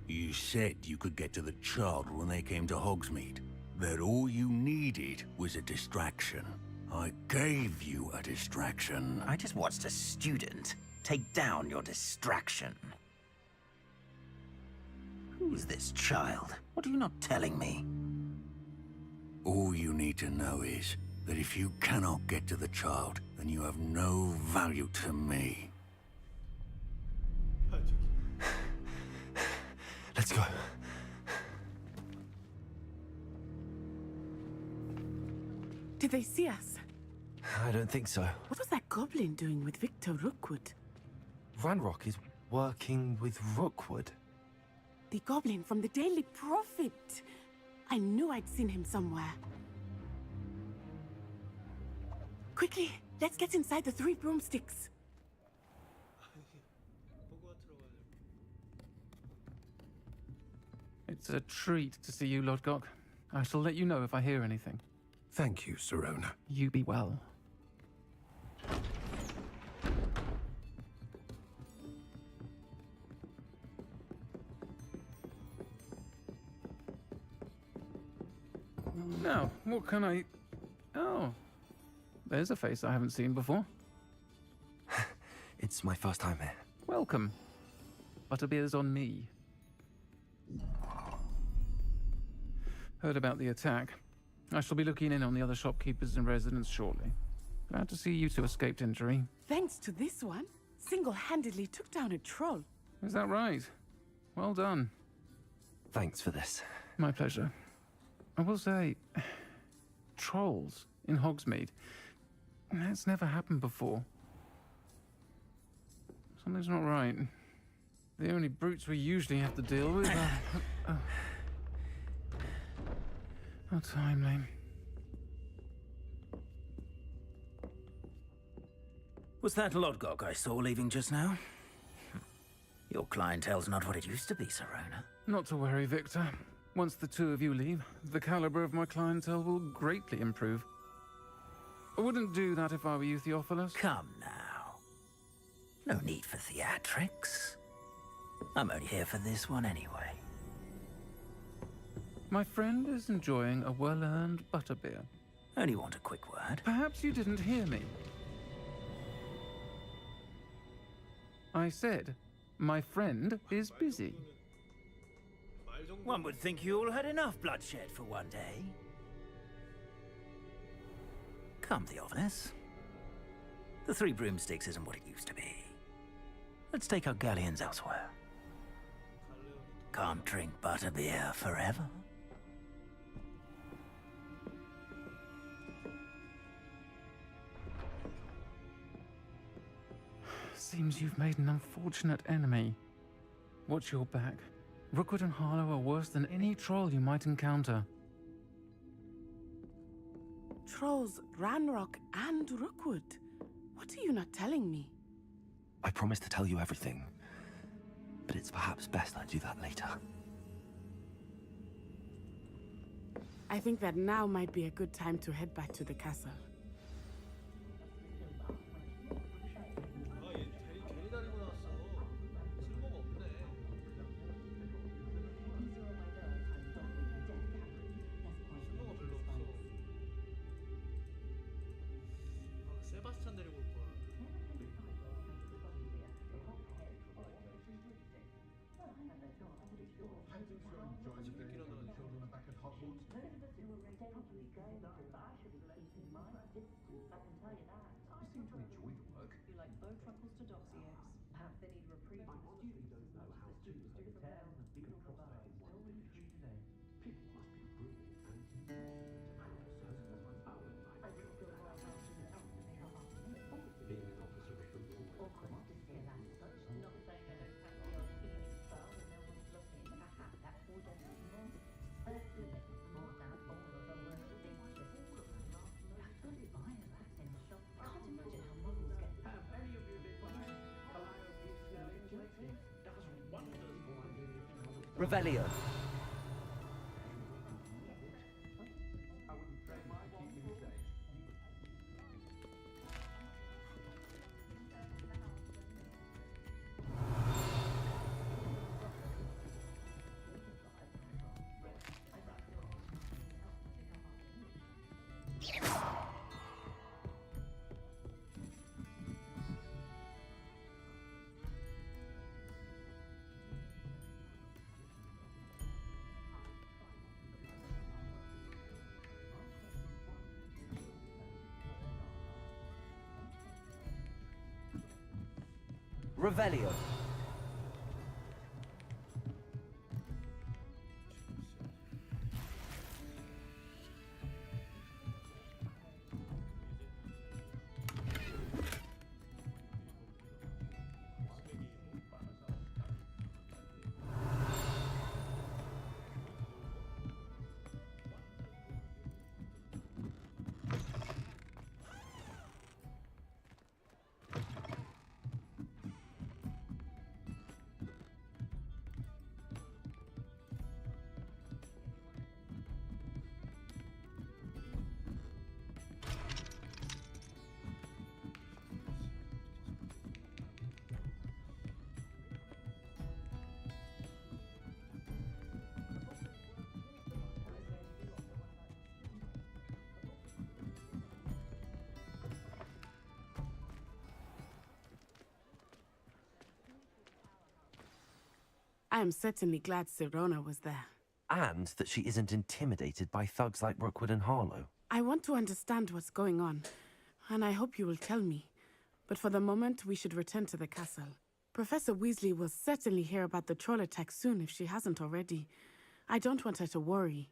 You said you could get to the child when they came to Hogsmeade. That all you needed was a distraction. I gave you a distraction. I just watched a student take down your distraction. Who is this child? What are you not telling me? All you need to know is that if you cannot get to the child, then you have no value to me. Let's go. Did they see us? I don't think so. What was that goblin doing with Victor Rookwood? Ranrock is working with Rookwood. The goblin from the Daily Prophet. I knew I'd seen him somewhere. Quickly, let's get inside the 3 broomsticks. It's a treat to see you, Lodgok. I shall let you know if I hear anything. Thank you, Sirona. You be well. Now, what can I... Oh, there's a face I haven't seen before. It's my first time here. Welcome. Butterbeer's on me. Heard about the attack. I shall be looking in on the other shopkeepers and residents shortly. Glad to see you two escaped injury. Thanks to this one, single-handedly took down a troll. Is that right? Well done. Thanks for this. My pleasure. I will say, trolls in Hogsmeade. That's never happened before. Something's not right. The only brutes we usually have to deal with are... How timely. Was that Lodgok I saw leaving just now? Your clientele's not what it used to be, Sirona. Not to worry, Victor. Once the two of you leave, the caliber of my clientele will greatly improve. I wouldn't do that if I were you, Theophilus. Come now. No need for theatrics. I'm only here for this one anyway. My friend is enjoying a well-earned butterbeer. Only want a quick word. Perhaps you didn't hear me. I said, my friend is busy. One would think you all had enough bloodshed for one day. Come, Theophilus. The 3 broomsticks isn't what it used to be. Let's take our galleons elsewhere. Can't drink butterbeer forever. Seems you've made an unfortunate enemy. Watch your back. Rookwood and Harlow are worse than any troll you might encounter. Trolls, Ranrock, and Rookwood. What are you not telling me? I promise to tell you everything, but it's perhaps best I do that later. I think that now might be a good time to head back to the castle. Those of us who were regularly going to the bar should keep in mind Revelio. Revelio. I am certainly glad Sirona was there. And that she isn't intimidated by thugs like Rookwood and Harlow. I want to understand what's going on, and I hope you will tell me. But for the moment, we should return to the castle. Professor Weasley will certainly hear about the troll attack soon if she hasn't already. I don't want her to worry.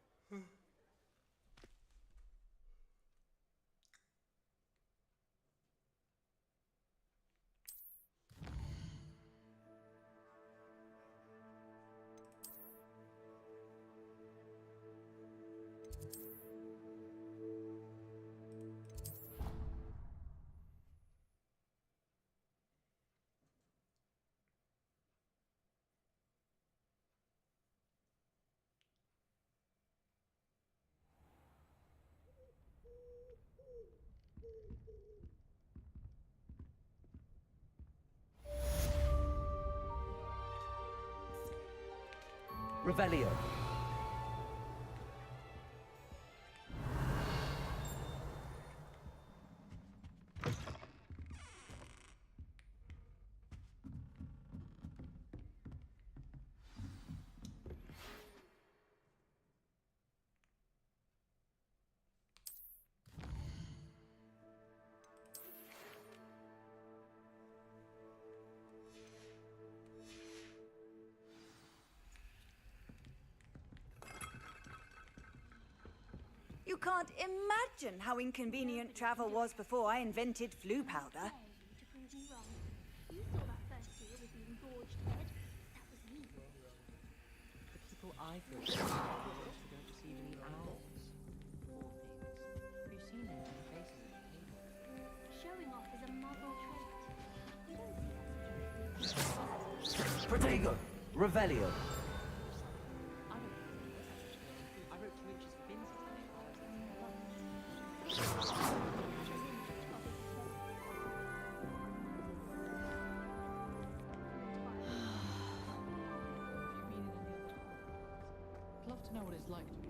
Revelio. You can't imagine how inconvenient travel was before I invented flu powder. The people I feel sorry for don't just even eat owls. Poor things. You've seen their faces in the paper. Showing off is a muggle trait. You don't see that sort of Protego. Revelio. I wrote 2 inches for bins today. I'd love to know what it's like to be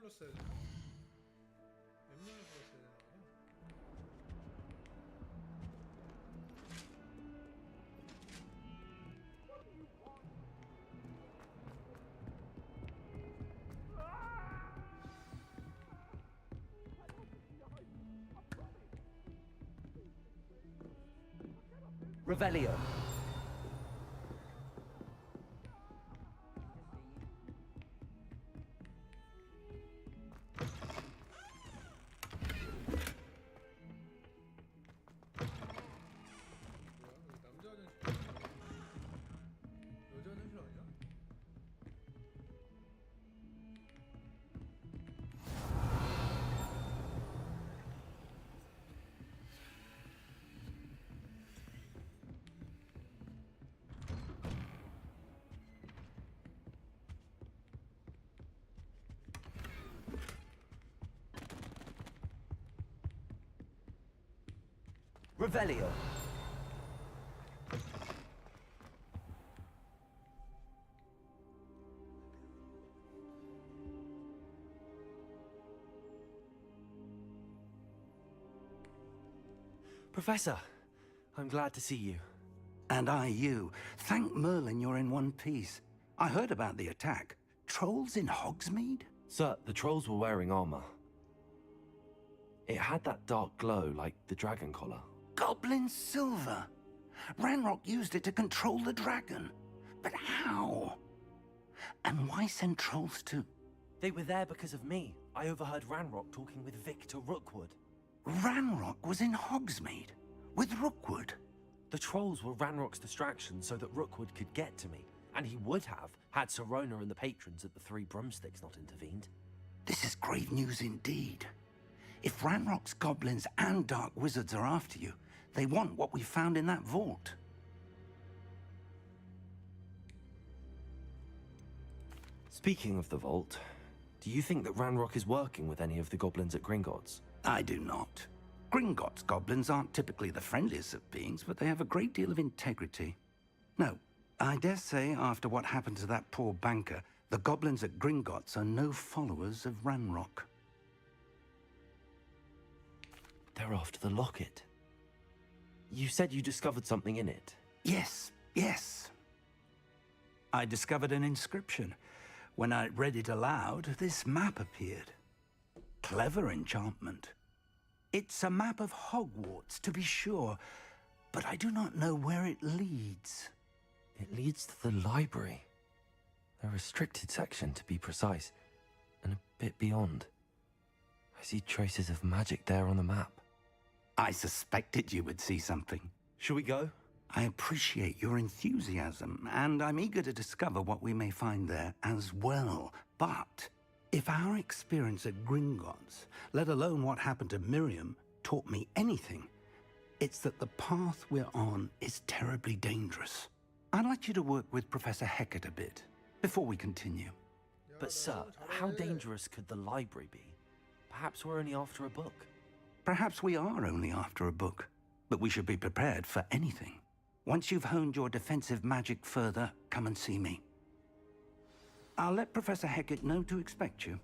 불렀어야 되나? 엠명을 불렀어야 되나? Revelio. 남자 화장실 여자 화장실 아니야? Revelio. Professor, I'm glad to see you. And I you. Thank Merlin you're in one piece. I heard about the attack. Trolls in Hogsmeade? Sir, the trolls were wearing armor. It had that dark glow like the dragon collar. Goblin silver. Ranrock used it to control the dragon. But how? And why send trolls too? They were there because of me. I overheard Ranrock talking with Victor Rookwood. Ranrock was in Hogsmeade? With Rookwood? The trolls were Ranrock's distraction so that Rookwood could get to me. And he would have, had Sirona and the patrons at the Three Broomsticks not intervened. This is grave news indeed. If Ranrock's goblins and dark wizards are after you, they want what we found in that vault. Speaking of the vault, do you think that Ranrock is working with any of the goblins at Gringotts? I do not. Gringotts goblins aren't typically the friendliest of beings, but they have a great deal of integrity. No, I dare say after what happened to that poor banker, the goblins at Gringotts are no followers of Ranrock. They're after the locket. You said you discovered something in it. Yes, yes. I discovered an inscription. When I read it aloud, this map appeared. Clever enchantment. It's a map of Hogwarts, to be sure, but I do not know where it leads. It leads to the library. A restricted section, to be precise, and a bit beyond. I see traces of magic there on the map. I suspected you would see something. Shall we go? I appreciate your enthusiasm, and I'm eager to discover what we may find there as well. But if our experience at Gringotts, let alone what happened to Miriam, taught me anything, it's that the path we're on is terribly dangerous. I'd like you to work with Professor Hecat a bit, before we continue. But sir, how dangerous could the library be? Perhaps we're only after a book. Perhaps we are only after a book, but we should be prepared for anything. Once you've honed your defensive magic further, come and see me. I'll let Professor Hecat know to expect you.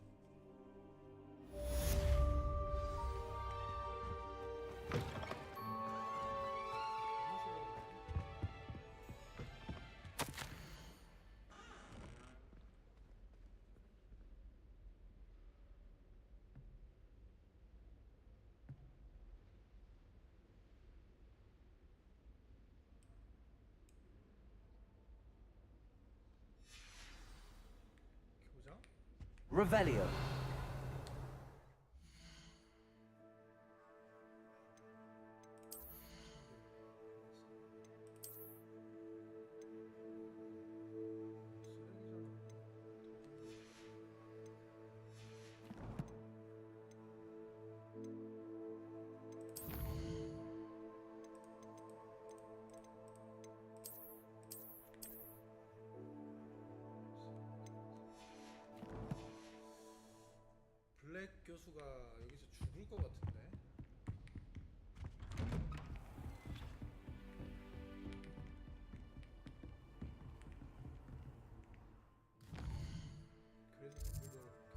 Revelio. 블랙 교수가 여기서 죽을 것 같은데. 그래서 죽을 것 같은데.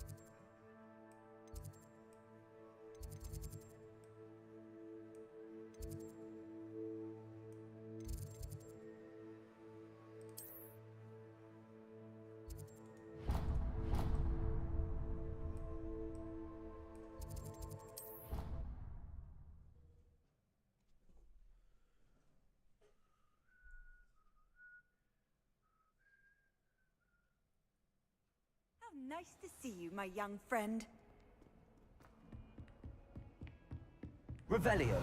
Nice to see you, my young friend. Revelio.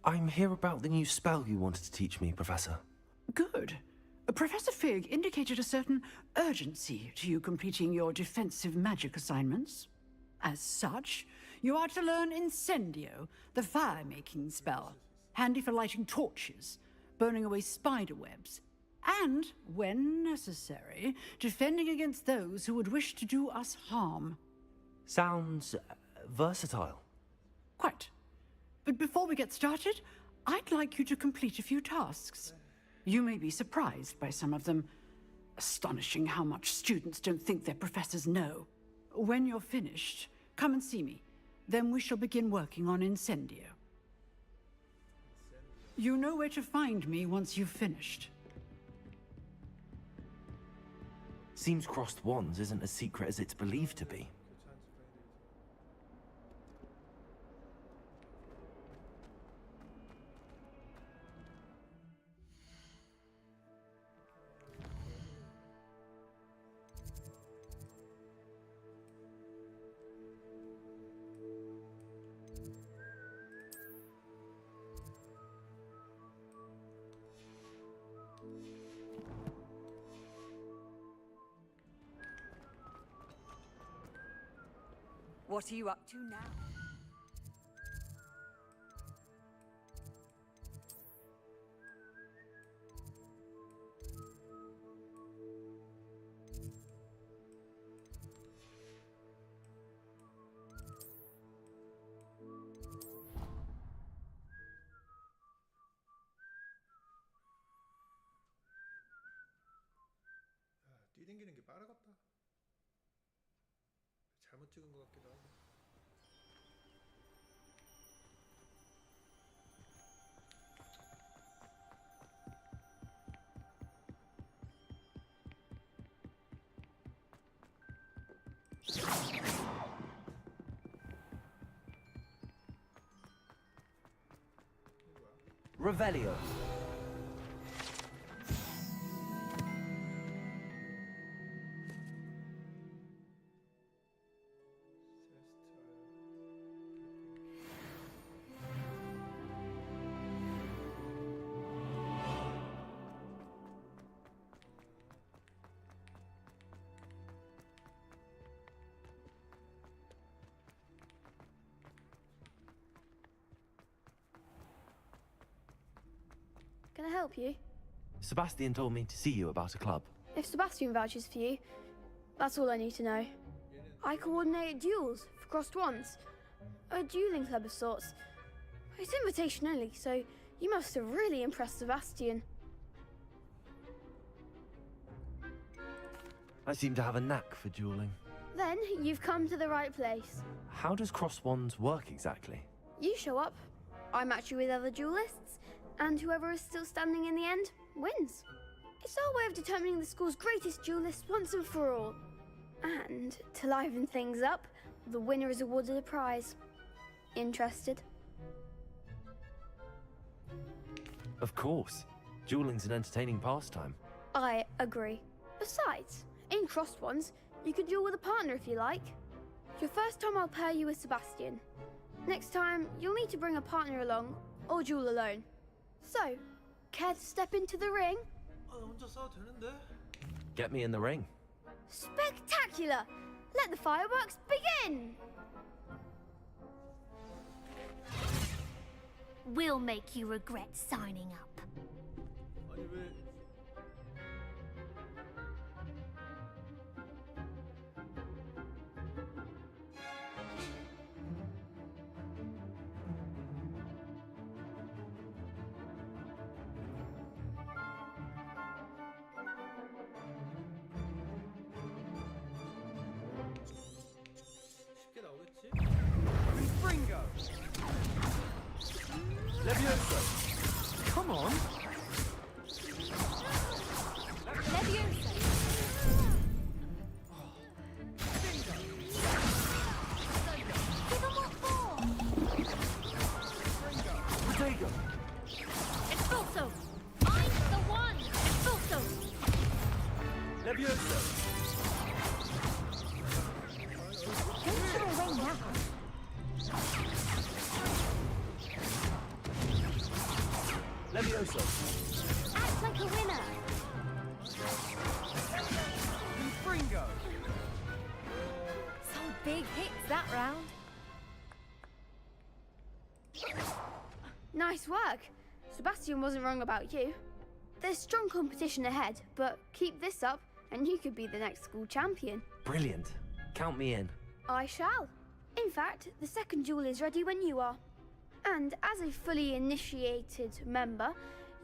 I'm here about the new spell you wanted to teach me, Professor. Good. Professor Fig indicated a certain urgency to you completing your defensive magic assignments. As such, you are to learn Incendio, the fire-making spell, handy for lighting torches, burning away spider webs, and, when necessary, defending against those who would wish to do us harm. Sounds versatile. Quite. But before we get started, I'd like you to complete a few tasks. You may be surprised by some of them. Astonishing how much students don't think their professors know. When you're finished, come and see me. Then we shall begin working on Incendio. You know where to find me once you've finished. Seems crossed wands isn't as secret as it's believed to be. What are you up to now? 뛰댕기는 게 빠르겠다. 잘못 찍은 것 같기도 하고. Revelio. Can I help you? Sebastian told me to see you about a club. If Sebastian vouches for you, that's all I need to know. I coordinate duels for crossed wands. A dueling club of sorts. It's invitation only, so you must have really impressed Sebastian. I seem to have a knack for dueling. Then you've come to the right place. How does cross wands work exactly? You show up, I match you with other duelists, and whoever is still standing in the end wins. It's our way of determining the school's greatest duelist once and for all. And to liven things up, the winner is awarded a prize. Interested? Of course. Dueling's an entertaining pastime. I agree. Besides, in crossed ones, you can duel with a partner if you like. Your first time I'll pair you with Sebastian. Next time, you'll need to bring a partner along, or duel alone. So, care to step into the ring? 혼자 싸워도 되는데? Get me in the ring. Spectacular! Let the fireworks begin! We'll make you regret signing up. 아니 왜? 쉽게 나오겠지? Fringo! Levioso! Come on! Leviosa! Give them what for! Protego! Expulso! I'm the one! Levioso. Don't throw away now. Levioso. Act like a winner. Fringo. Some big hits that round. Nice work. Sebastian wasn't wrong about you. There's strong competition ahead, but keep this up and you could be the next school champion. Brilliant. Count me in. I shall. In fact, the second duel is ready when you are. And as a fully initiated member,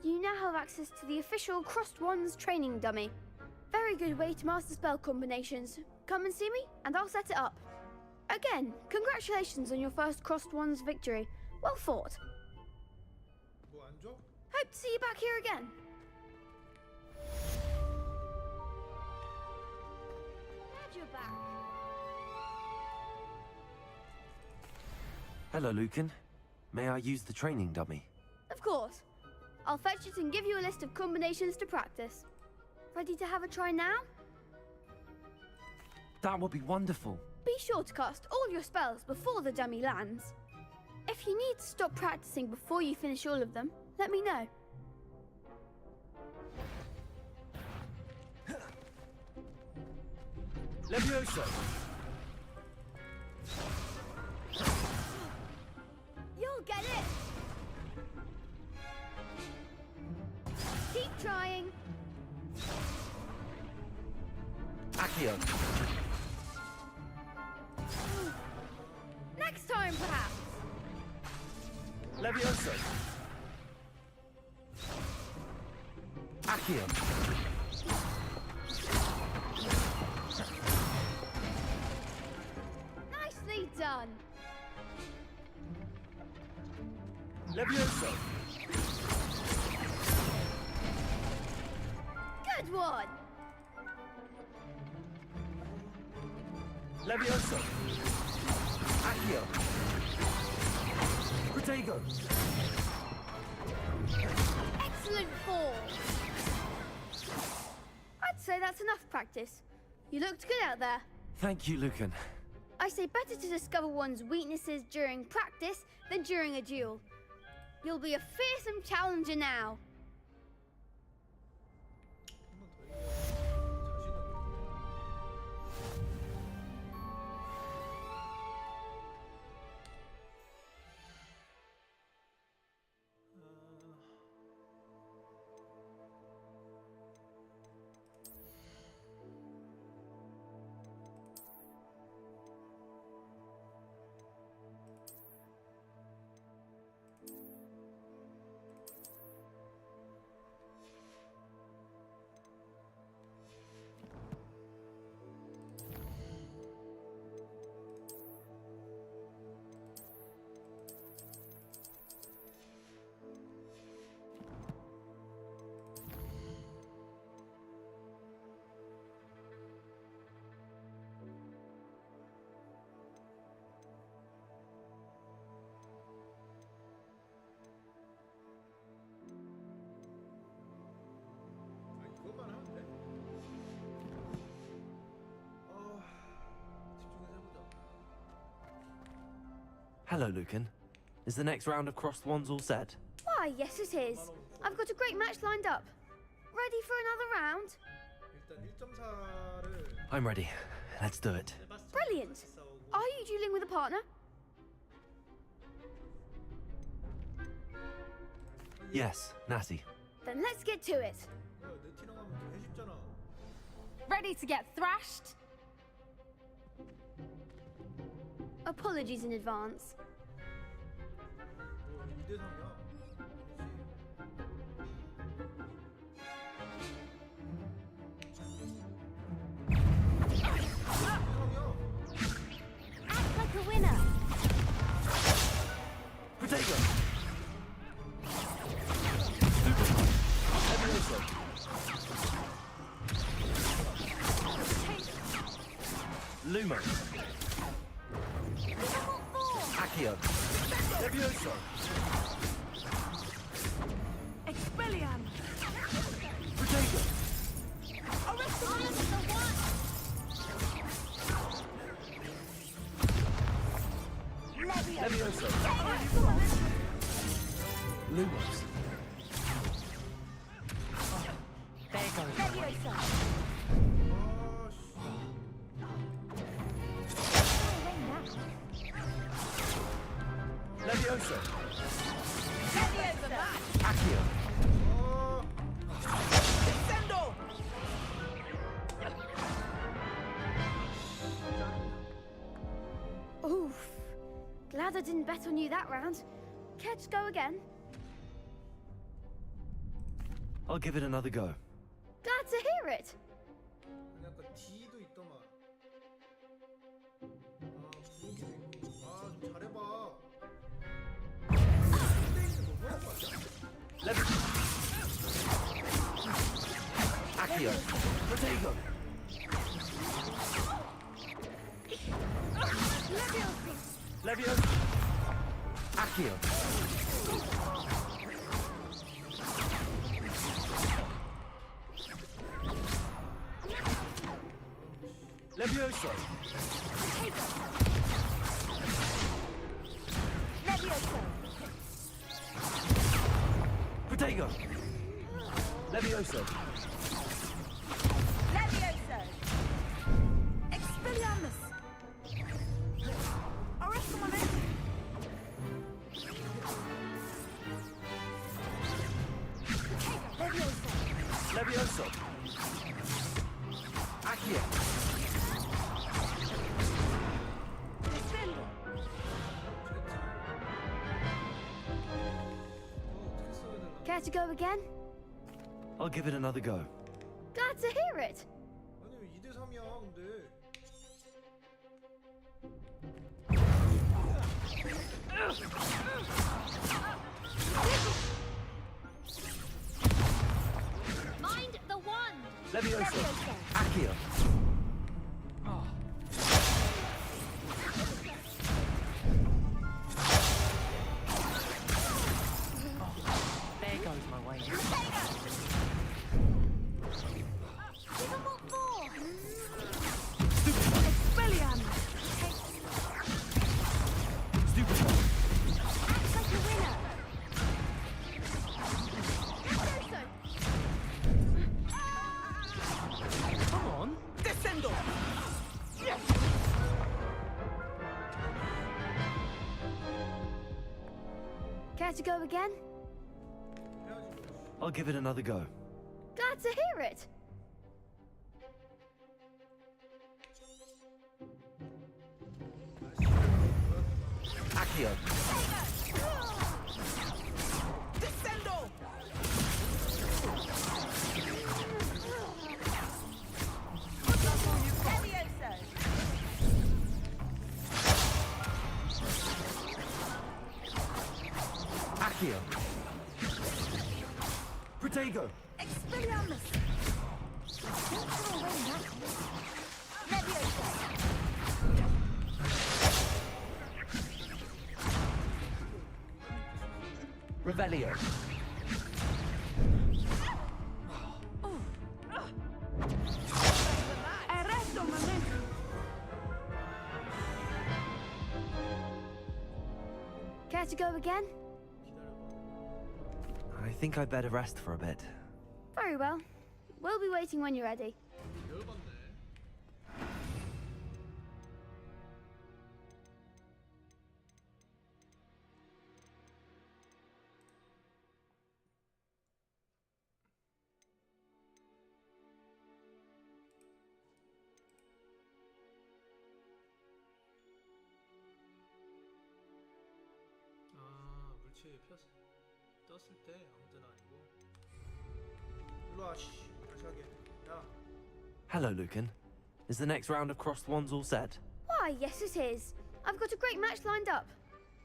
you now have access to the official Crossed Wands training dummy. Very good way to master spell combinations. Come and see me, and I'll set it up. Again, congratulations on your first Crossed Wands victory. Well fought. Hope to see you back here again. Glad you're back. Hello, Lucan. May I use the training dummy? Of course. I'll fetch it and give you a list of combinations to practice. Ready to have a try now? That would be wonderful. Be sure to cast all your spells before the dummy lands. If you need to stop practicing before you finish all of them, let me know. Levioso. You'll get it! Keep trying. Accio. Next time, perhaps. Levioso. Accio. Nicely done. Levioso. Good one. Levioso. Accio. Protego. Excellent fall. I'd say that's enough practice. You looked good out there. Thank you, Lucan. I say better to discover one's weaknesses during practice than during a duel. You'll be a fearsome challenger now. 이것만 하면 돼? 집중해서 해보자. Hello, Lucan. Is the next round of Crossed Wands all set? Why, yes it is. I've got a great match lined up. Ready for another round? 일단 1.4를 I'm ready. Let's do it. Brilliant. Are you dueling with a partner? Yes, Natty. Then let's get to it. 내 티랑 하면 개 쉽잖아. Ready to get thrashed? Apologies in advance. 2대 3이야. Act like a winner. Protego. Lumos. Accio. Levioso. Expelliarm. Protego. Arrest Levioso. Accio. Descendo. Oof. Glad I didn't bet on you that round. Care to go again? I'll give it another go. Glad to hear it. 약간 D도 있더만. 분위기도 있고. 좀 잘해봐. 스테이지 너무 하는 거 아니야? Accio. Protego. Levioso. Accio. Levioso. Protego. Levioso. Expelliarmus! Arresto momento! Levioso. Accio. Care to go again? I'll give it another go. Glad to hear it. 아니 왜 2대 3이야 근데? Mind the wand! Levioso. Accio. There goes my way. Expelliarmus! Act like a winner. Come on. Descendo. Care to go again? I'll give it another go. Glad to hear it. Accio. Accio. Protego. Expelliarmus! Don't throw away that. Revelio. Arresto momento! Care to go again? I think I'd better rest for a bit. Very well. We'll be waiting when you're ready. 열받네. 물체에 떴을 때 아무 데나 아니고. 일로 와, 씨. 다시 하게. 야. Hello, Lucan. Is the next round of Crossed Wands all set? Why, yes it is. I've got a great match lined up.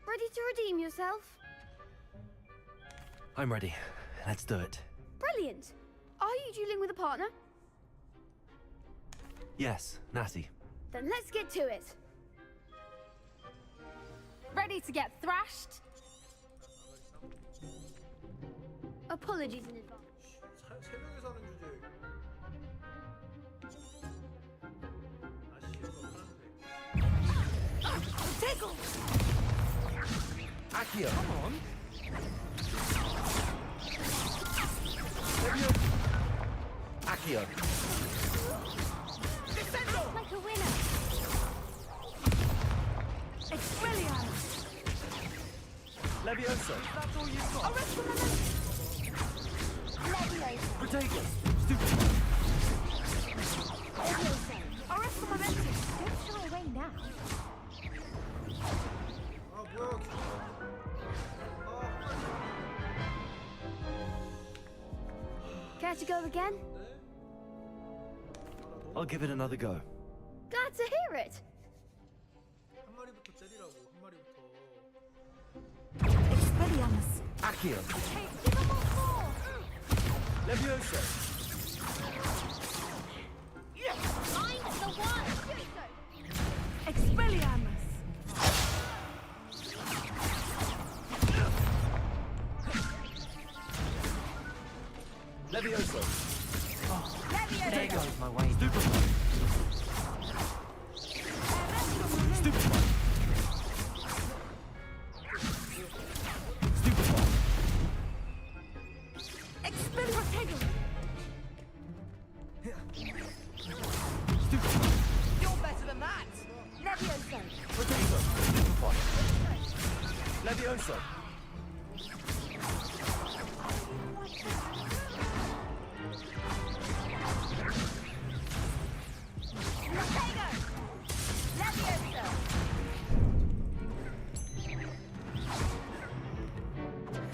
Ready to redeem yourself? I'm ready. Let's do it. Brilliant. Are you dueling with a partner? Yes, Natty. Then let's get to it. Ready to get thrashed? Apologies in advance. 세 명이서 하는 주제. Tickle! Accio. Come on. Accio. Descendo! Like a winner. Expelliarmus! Levioso. That's all you've got. Levioso. Protego. Levioso. Arrest the momentum. Don't shy away now. Care to go again? I'll give it another go. Glad to hear it. 한 마리부터 때리라고. 한 마리부터. Expelliarmus. Accio. Hey, give them all four. Levioso. Find the one. Expelliarmus. Levioso. There goes my way. You're better than that. Levioso. Protego. Levioso. Protego. Levioso.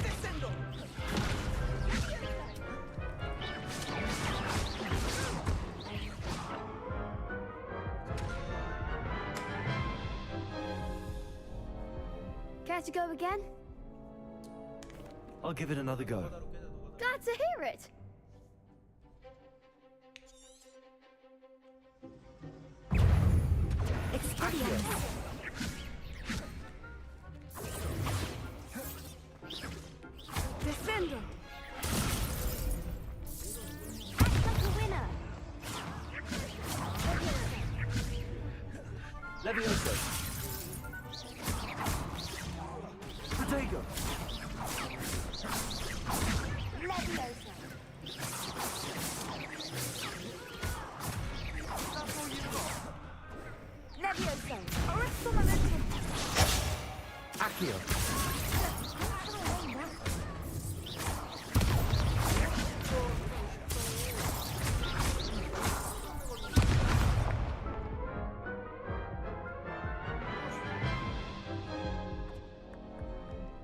Descendo. Care to go again? I'll give it another go. Glad to hear it. Expelliarmus. Defender. Act like a winner. Levioso. Protego. Levioso. That's all you've got. Levioso. Arrest the momentum. Accio.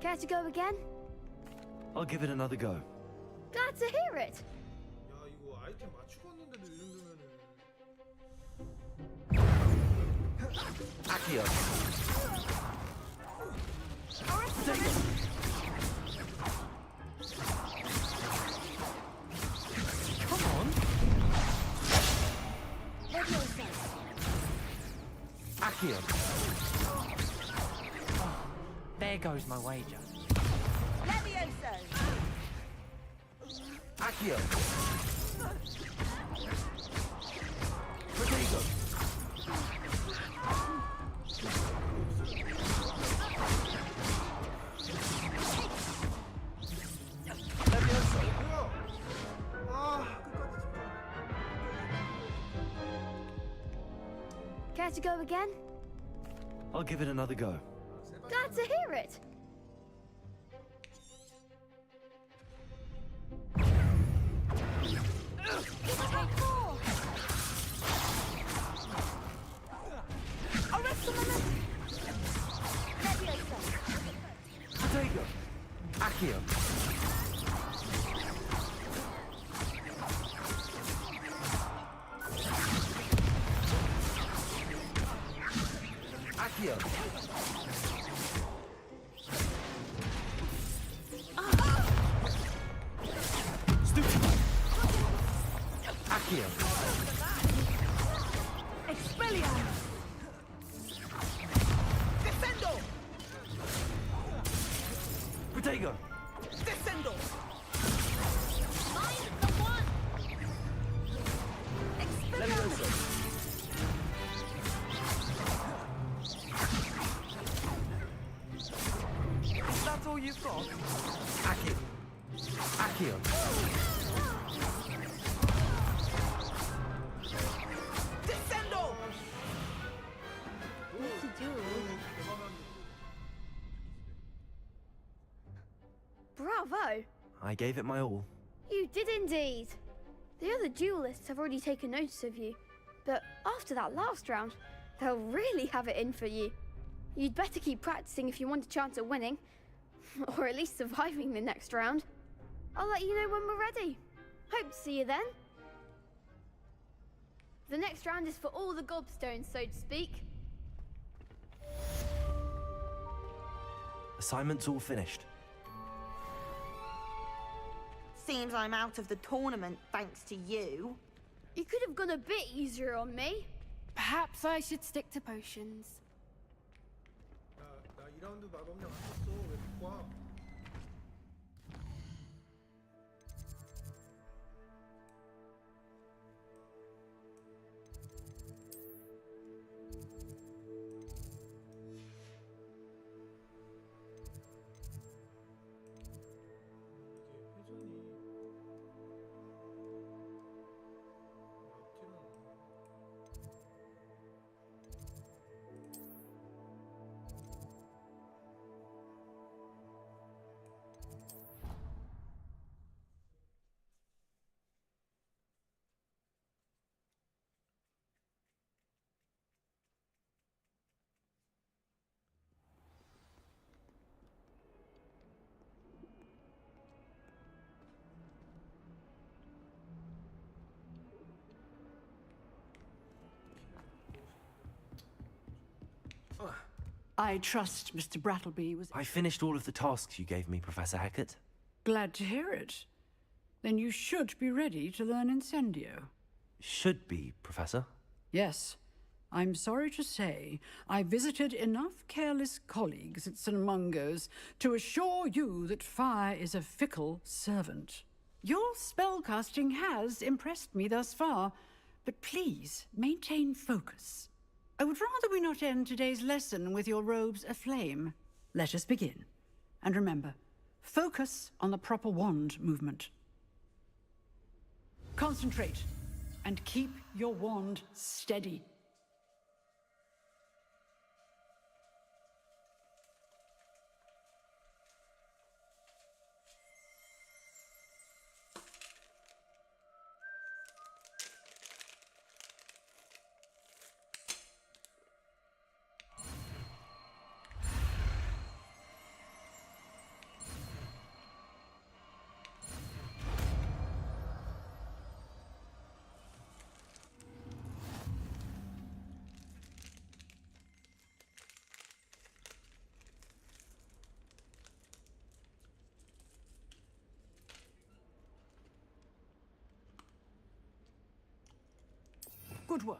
Care to go again? I'll give it another go. Glad to hear it. 야 이거 아이템 맞추고 왔는데도 이 정도면은. Accio. Come on. Levioso. Accio. There goes my wager. Levioso. Accio. Protego. Levioso. Care to go again? I'll give it another go. Glad to hear it. Arrest the momentum. Levioso. Protego. Accio. Accio. Accio. Expelliarmus. Descendo. Protego. Descendo. Find the one. Levioso. That's all you've got. Accio. Accio. Descendo. What to do? Bravo! I gave it my all. You did indeed. The other duelists have already taken notice of you, but after that last round, they'll really have it in for you. You'd better keep practicing if you want a chance at winning, or at least surviving the next round. I'll let you know when we're ready. Hope to see you then. The next round is for all the gobstones, so to speak. Assignment's all finished. Seems I'm out of the tournament thanks to you. You could have gone a bit easier on me. Perhaps I should stick to potions. 나 2라운드 마법력 안 썼어. 왜 갖고 와? I trust Mr. Brattleby was... I finished all of the tasks you gave me, Professor Hackett. Glad to hear it. Then you should be ready to learn Incendio. Should be, Professor. Yes. I'm sorry to say, I visited enough careless colleagues at St. Mungo's to assure you that fire is a fickle servant. Your spellcasting has impressed me thus far, but please maintain focus. I would rather we not end today's lesson with your robes aflame. Let us begin. And remember, focus on the proper wand movement. Concentrate, and keep your wand steady. Good work.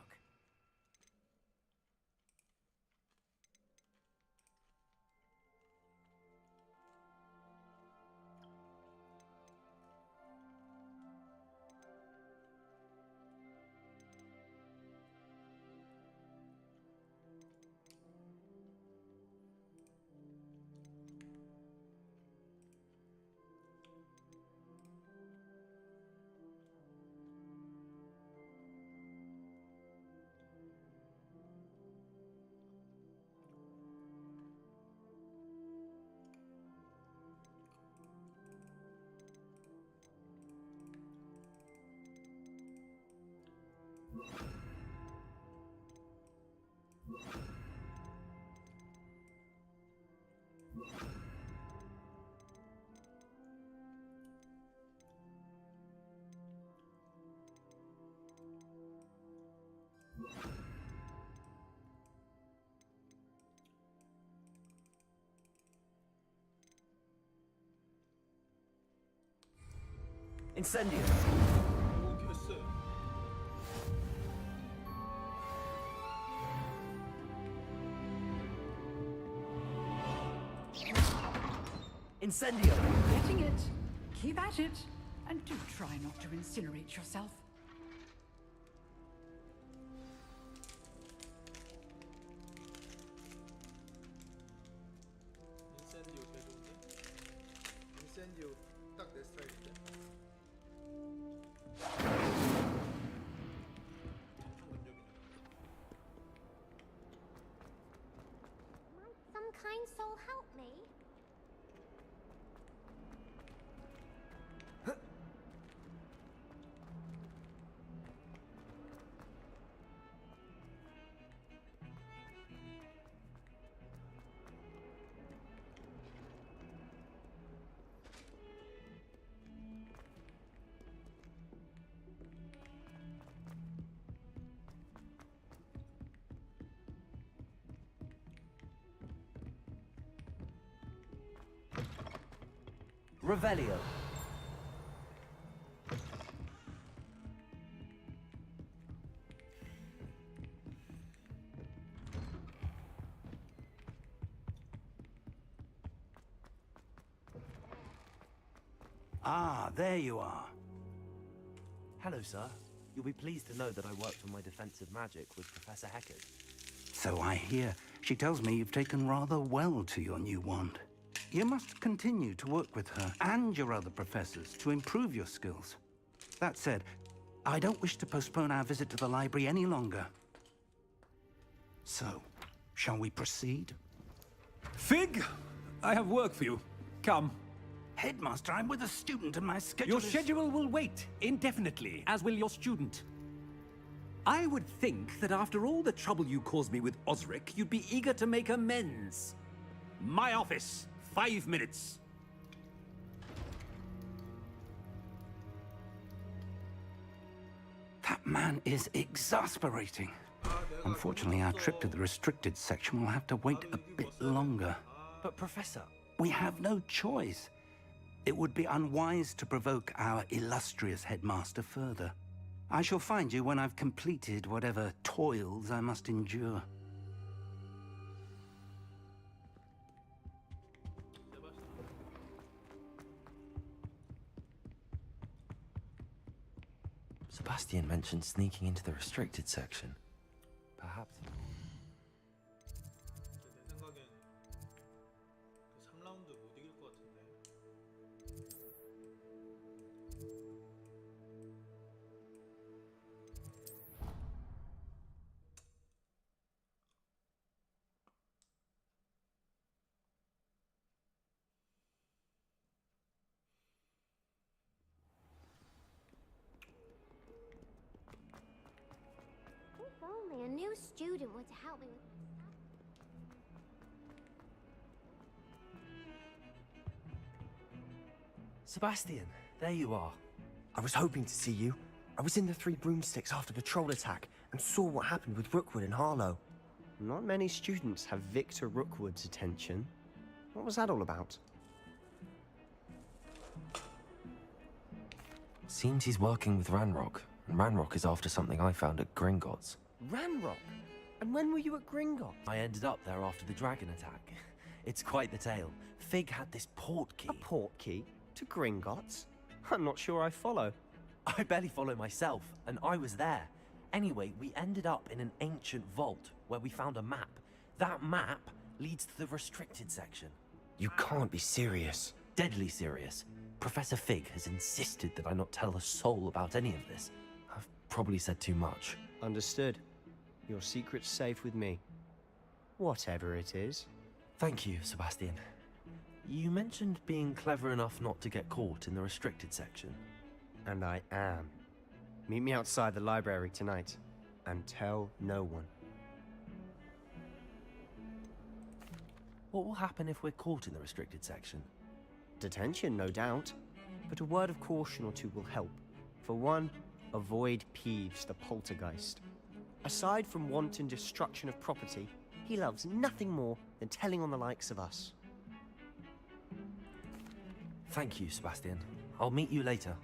Incendio. Incendio. Getting it. Keep at it. And do try not to incinerate yourself. 인센디오 개 좋은데? 인센디오 딱 내 스타일인데? Might some kind soul help me? Revelio. Ah, there you are. Hello, sir. You'll be pleased to know that I worked on my defensive magic with Professor Heckard. So I hear. She tells me you've taken rather well to your new wand. You must continue to work with her and your other professors to improve your skills. That said, I don't wish to postpone our visit to the library any longer. So, shall we proceed? Fig, I have work for you. Come. Headmaster, I'm with a student and my schedule Your schedule will wait indefinitely, as will your student. I would think that after all the trouble you caused me with Osric, you'd be eager to make amends. My office, 5 minutes. That man is exasperating. Unfortunately, our trip to the restricted section will have to wait a bit longer. But, Professor... We have no choice. It would be unwise to provoke our illustrious headmaster further. I shall find you when I've completed whatever toils I must endure. Sebastian mentioned sneaking into the restricted section. Perhaps... 내 생각엔 그 3라운드 못 이길 것 같은데. If only a new student were to help me with... Sebastian, there you are. I was hoping to see you. I was in the Three Broomsticks after the troll attack and saw what happened with Rookwood and Harlow. Not many students have Victor Rookwood's attention. What was that all about? Seems he's working with Ranrock, and Ranrock is after something I found at Gringotts. Ranrock? And when were you at Gringotts? I ended up there after the dragon attack. It's quite the tale. Fig had this port key. A port key? To Gringotts? I'm not sure I follow. I barely follow myself, and I was there. Anyway, we ended up in an ancient vault where we found a map. That map leads to the restricted section. You can't be serious. Deadly serious. Professor Fig has insisted that I not tell a soul about any of this. I've probably said too much. Understood. Your secret's safe with me. Whatever it is. Thank you, Sebastian. You mentioned being clever enough not to get caught in the restricted section. And I am. Meet me outside the library tonight, and tell no one. What will happen if we're caught in the restricted section? Detention, no doubt. But a word of caution or two will help. For one, avoid Peeves the poltergeist. Aside from wanton destruction of property, he loves nothing more than telling on the likes of us. Thank you, Sebastian. I'll meet you later.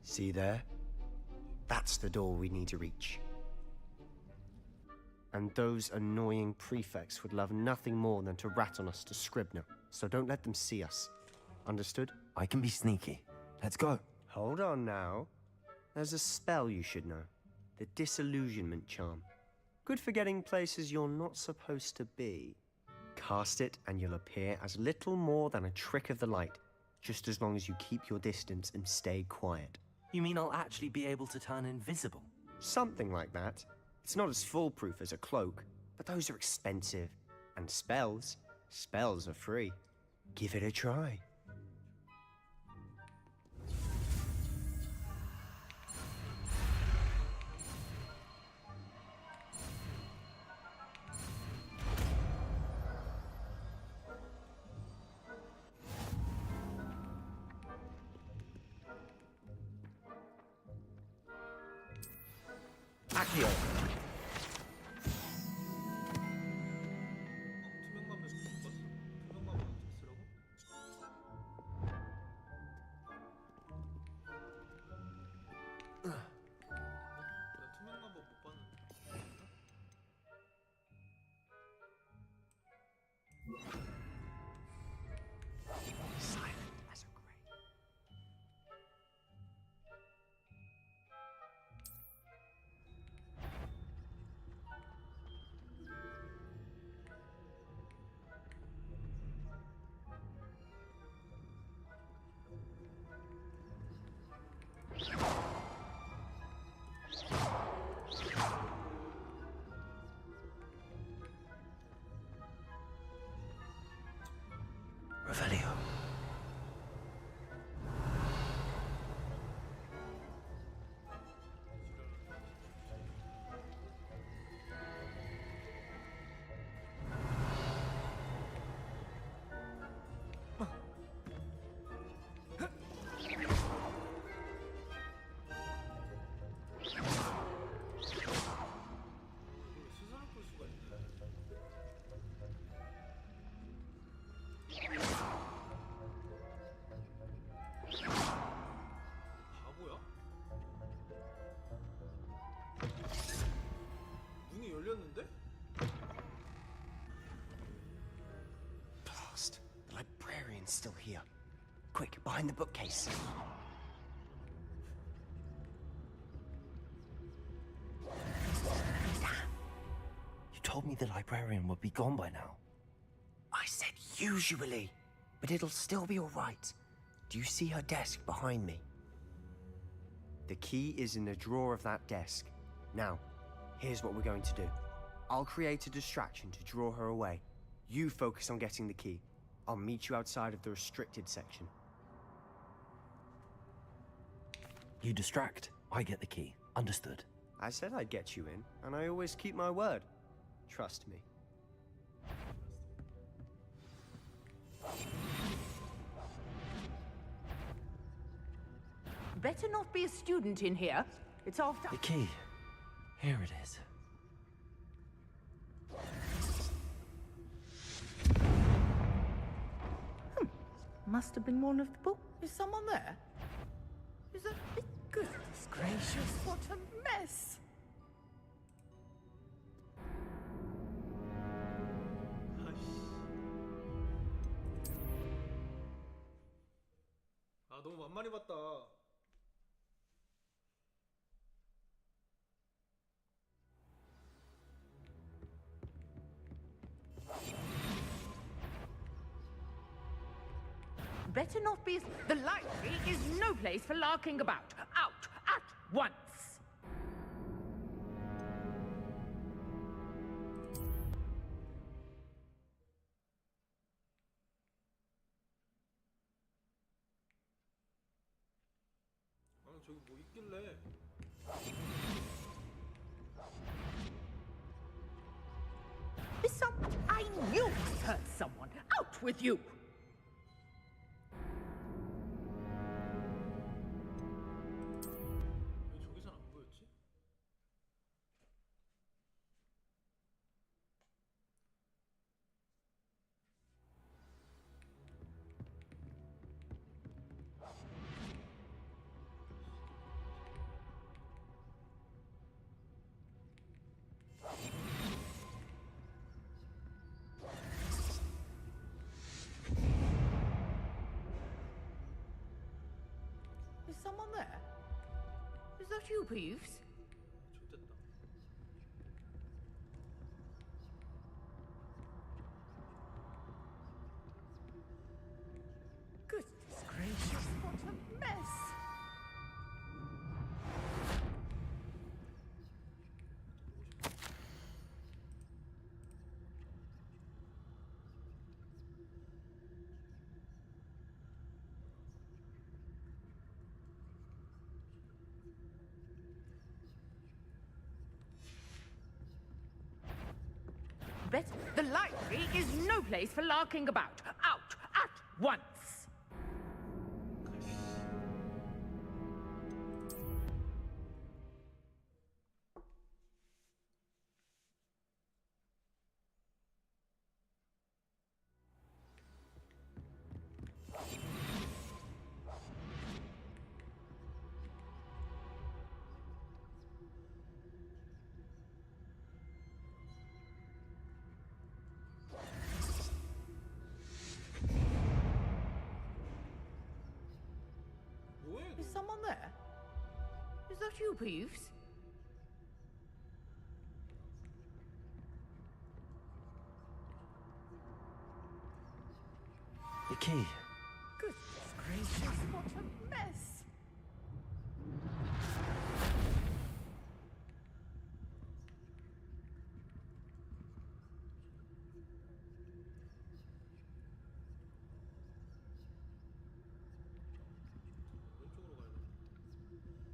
See there? That's the door we need to reach. And those annoying prefects would love nothing more than to rat on us to Scribner, so don't let them see us. Understood? I can be sneaky. Let's go. Hold on now. There's a spell you should know. The Disillusionment Charm. Good for getting places you're not supposed to be. Cast it and you'll appear as little more than a trick of the light, just as long as you keep your distance and stay quiet. You mean I'll actually be able to turn invisible? Something like that. It's not as foolproof as a cloak, but those are expensive. And spells are free. Give it a try. Accio. Revelio. 바보야? 문이 열렸는데? Blast. The librarian's still here. Quick, behind the bookcase. You told me the librarian would be gone by now. I said usually, but it'll still be all right. Do you see her desk behind me? The key is in the drawer of that desk. Now, here's what we're going to do. I'll create a distraction to draw her away. You focus on getting the key. I'll meet you outside of the restricted section. You distract, I get the key. Understood. I said I'd get you in, and I always keep my word. Trust me. Better not be a student in here. It's after. The key. Here it is. Must have been one of the book. Is someone there? Is that. Goodness gracious, what a mess! 아 너무 만만히 봤다. Better not be. The library is no place for larking about. Out at once! 아니 저기 뭐 있길래? I knew I heard someone. Out with you! 왜 저기선 안 보였지? Is someone there? Is that you, Peeves? 좋됐다. Goodness gracious, what a mess! The library is no place for larking about. Out at once! Is that you, Peeves? The key. Goodness gracious, what a mess! 왼쪽으로 가야 돼.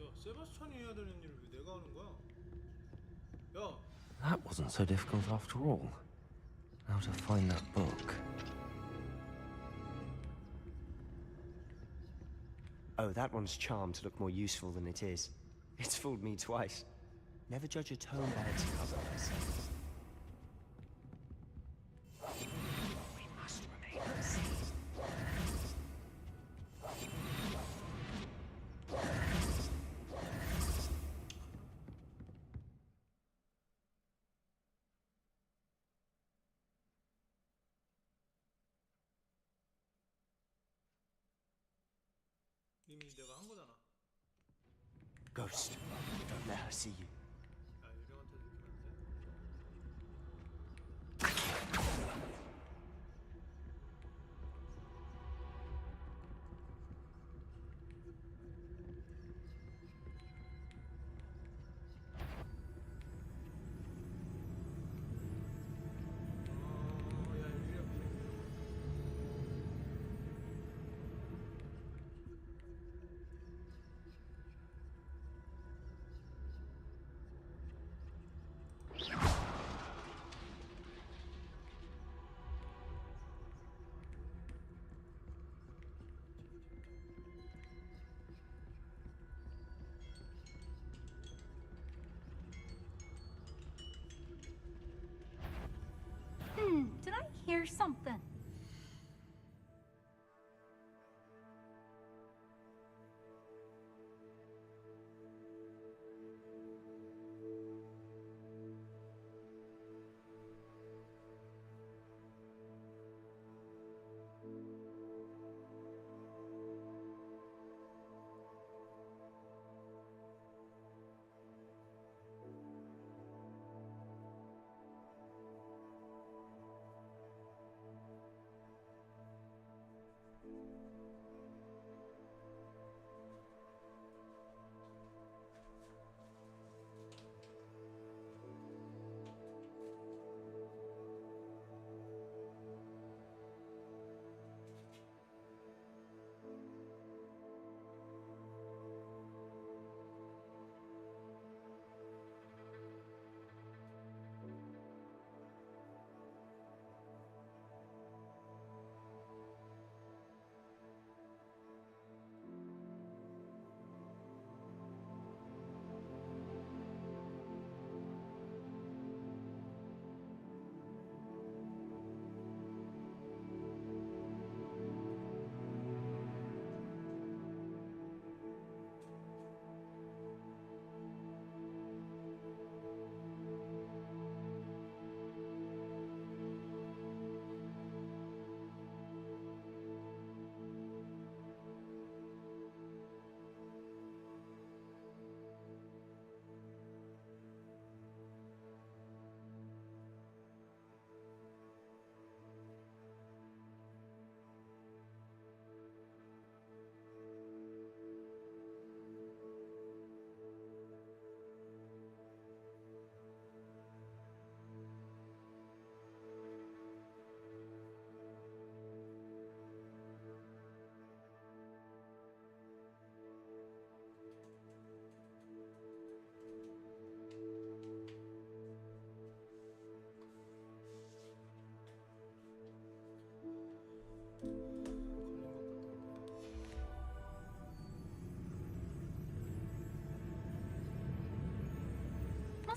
야, 세바스찬이 해야 되는 일을 왜 내가 하는 거야? 야, That wasn't so difficult after all. Now to find that book. Oh, that one's charmed to look more useful than it is. It's fooled me twice. Never judge a tome by its cover, I say. We must remain unseen. 이미 내가 한 거잖아. Ghost, don't let her see you. 야, 유령한테 느끼면 안 돼? 야, 유령. Did I hear something?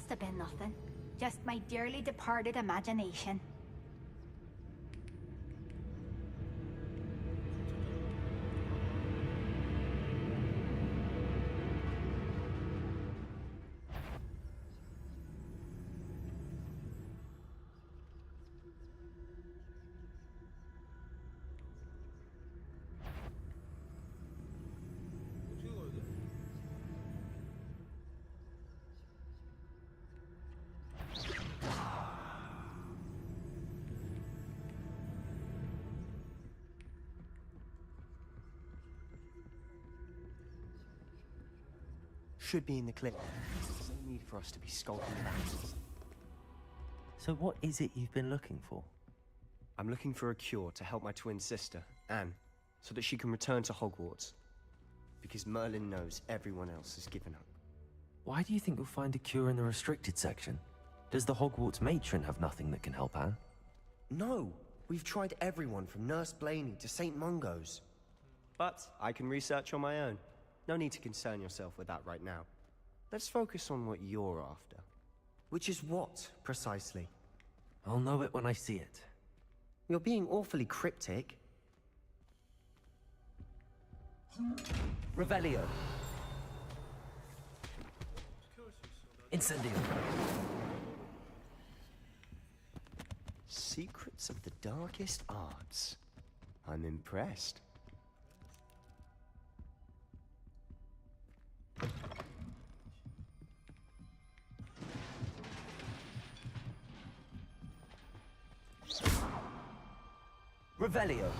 Must have been nothing. Just my dearly departed imagination. Should be in the clip. There's no need for us to be skulking around. So what is it you've been looking for? I'm looking for a cure to help my twin sister, Anne, so that she can return to Hogwarts. Because Merlin knows everyone else has given up. Why do you think you'll find a cure in the restricted section? Does the Hogwarts matron have nothing that can help Anne? No! We've tried everyone from Nurse Blaney to St. Mungo's. But I can research on my own. No need to concern yourself with that right now. Let's focus on what you're after. Which is what, precisely? I'll know it when I see it. You're being awfully cryptic. Revelio. Incendio. Secrets of the darkest arts. I'm impressed. Revelio.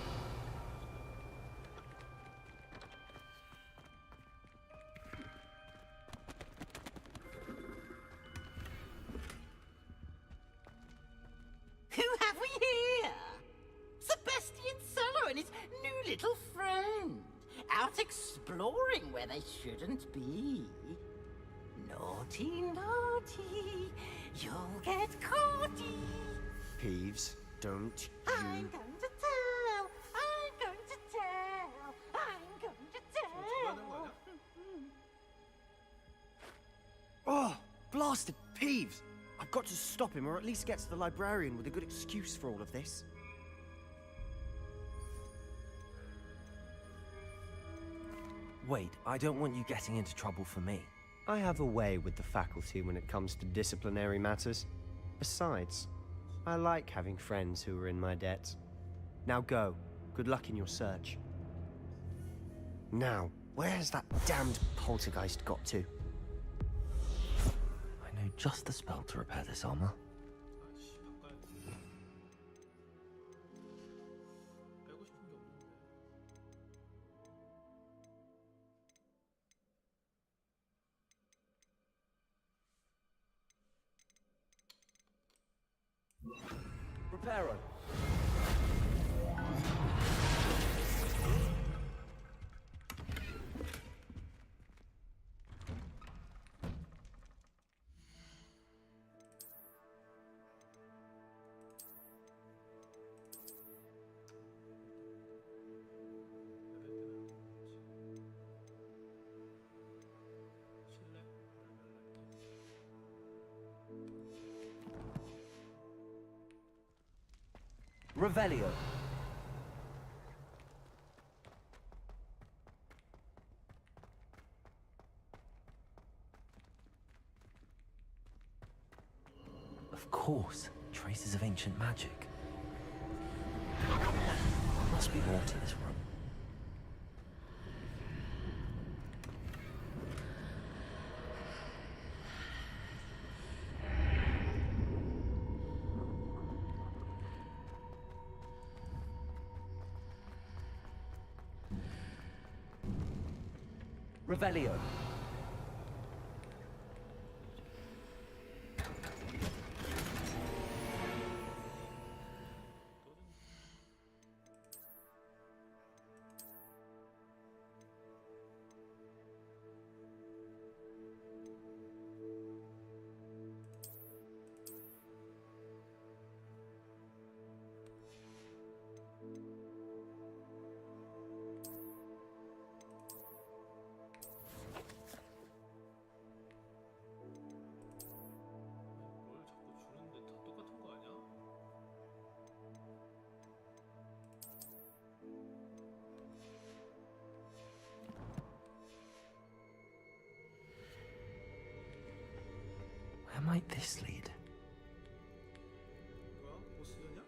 Who have we here? Sebastian Cello and his new little friend. Out exploring where they shouldn't be. Naughty, naughty, you'll get caughty. Peeves, don't I'm you... going to tell, I'm going to tell, I'm going to tell. Oh, blasted Peeves! I've got to stop him, or at least get to the librarian with a good excuse for all of this. Wait, I don't want you getting into trouble for me. I have a way with the faculty when it comes to disciplinary matters. Besides, I like having friends who are in my debt. Now go. Good luck in your search. Now, where's that damned poltergeist got to? I know just the spell to repair this armor. Reparo. Revelio. Of course, traces of ancient magic. There must be more to this room. Revelio. Where might this lead? 뭐야? 보스전이야?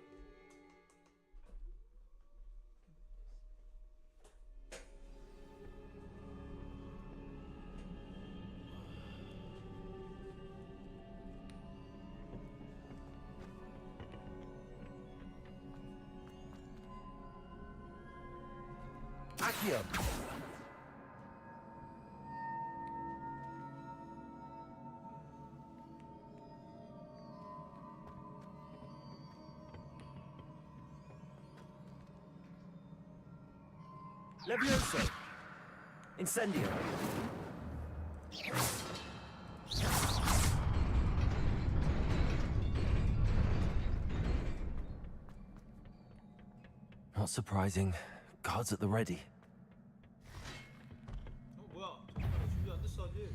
Accio! Levioso! Incendio! Not surprising. Guards at the ready. 뭐야? 잠깐만 준비 안 됐어 아직.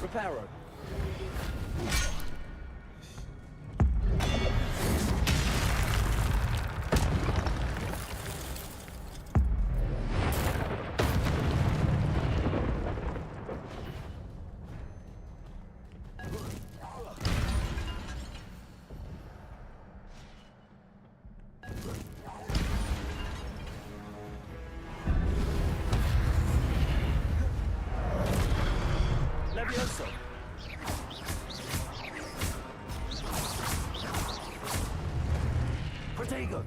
Reparo! Levioso! Protego!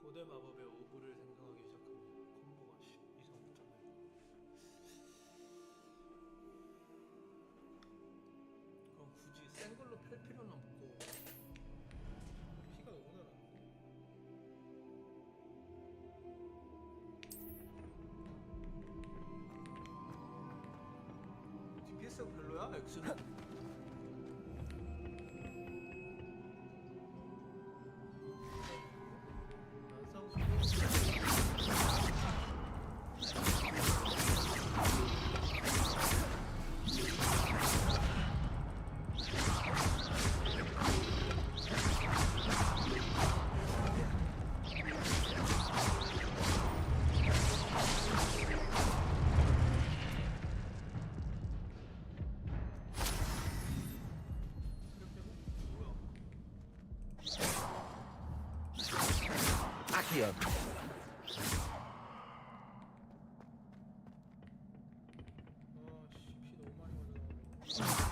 고대 마법의 오브를 생성하기 시작합니다. 콤보가 이상 붙잖아요. 그럼 굳이 센 걸로 펼 필요는 없고 피가 너무 나는데. DPS가 별로야? 엑스는? Accio! 피 너무 많이 맞아.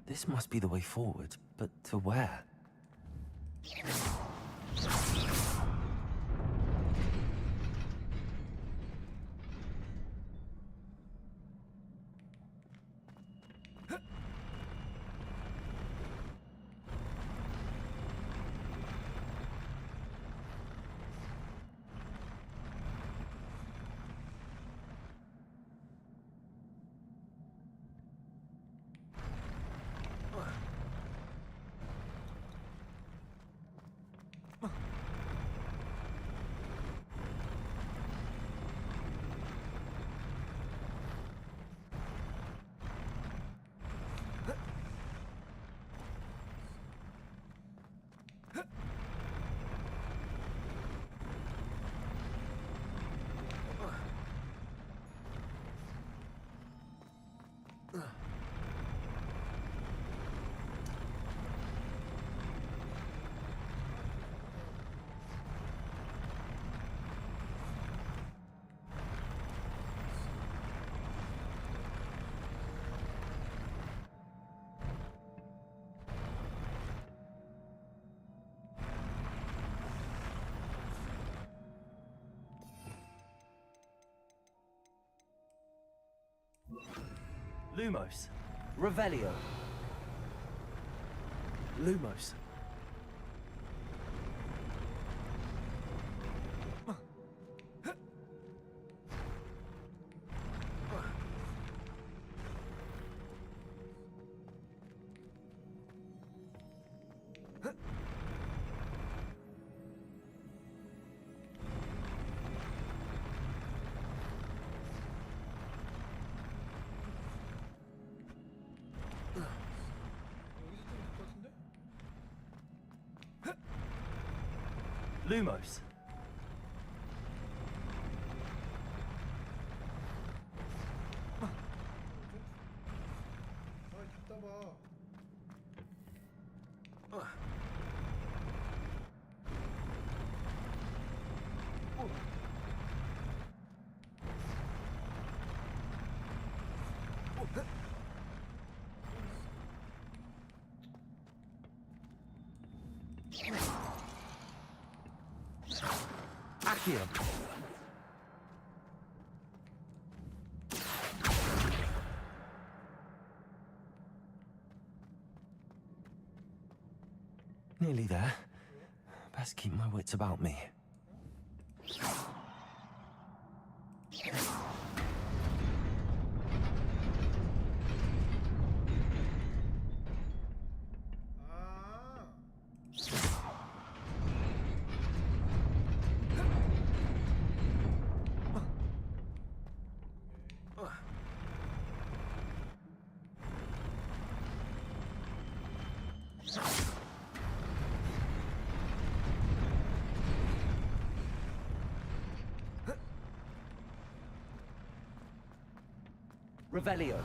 This must be the way forward, but to where? Lumos. Revelio. Lumos. Lumos. Accio. Nearly there. Best keep my wits about me. Revelio.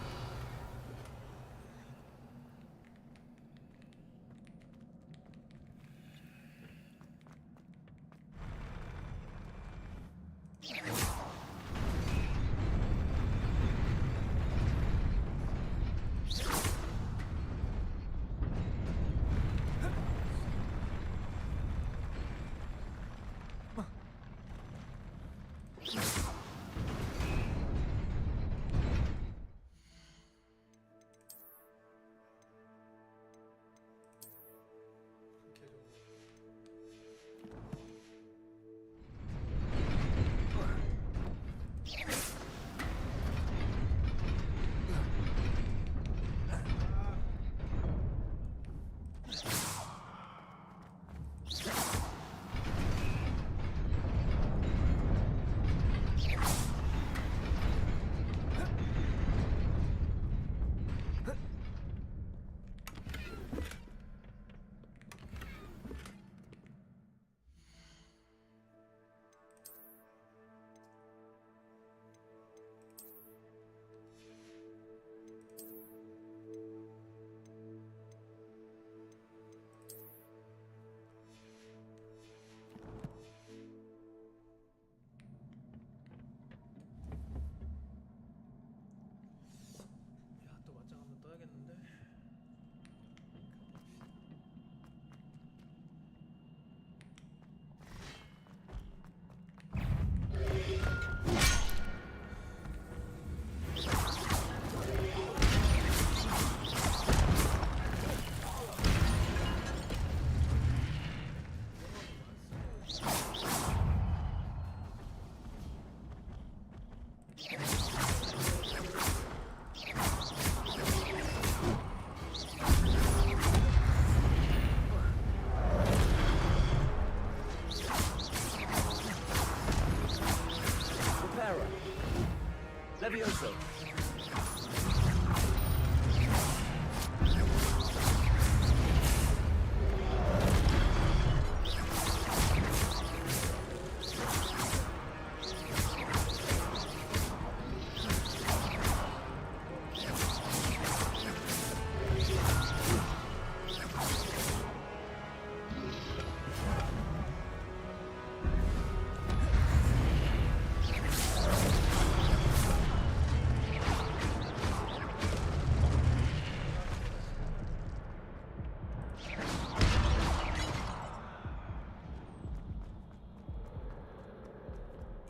Levioso.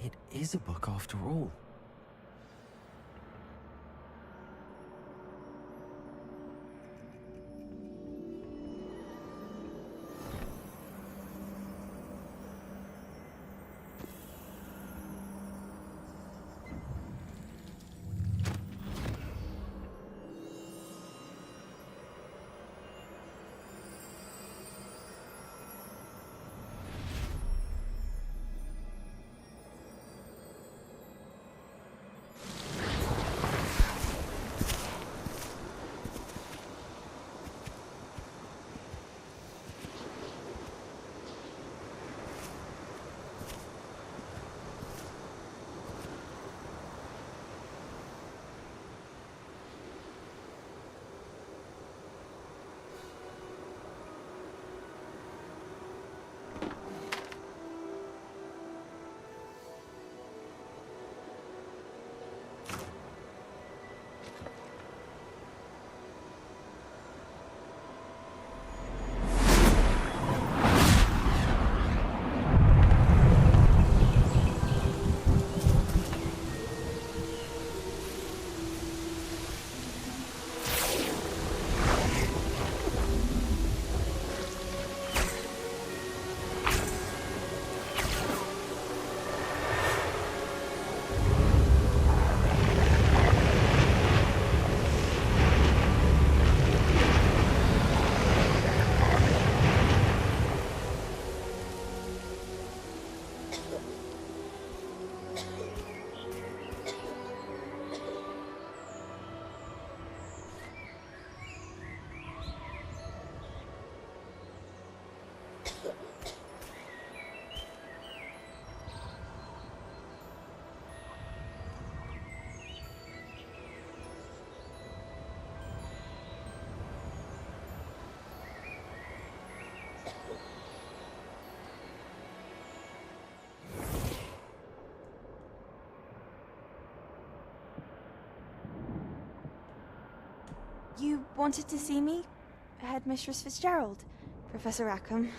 It is a book after all. You wanted to see me? Headmistress Fitzgerald, Professor Rackham.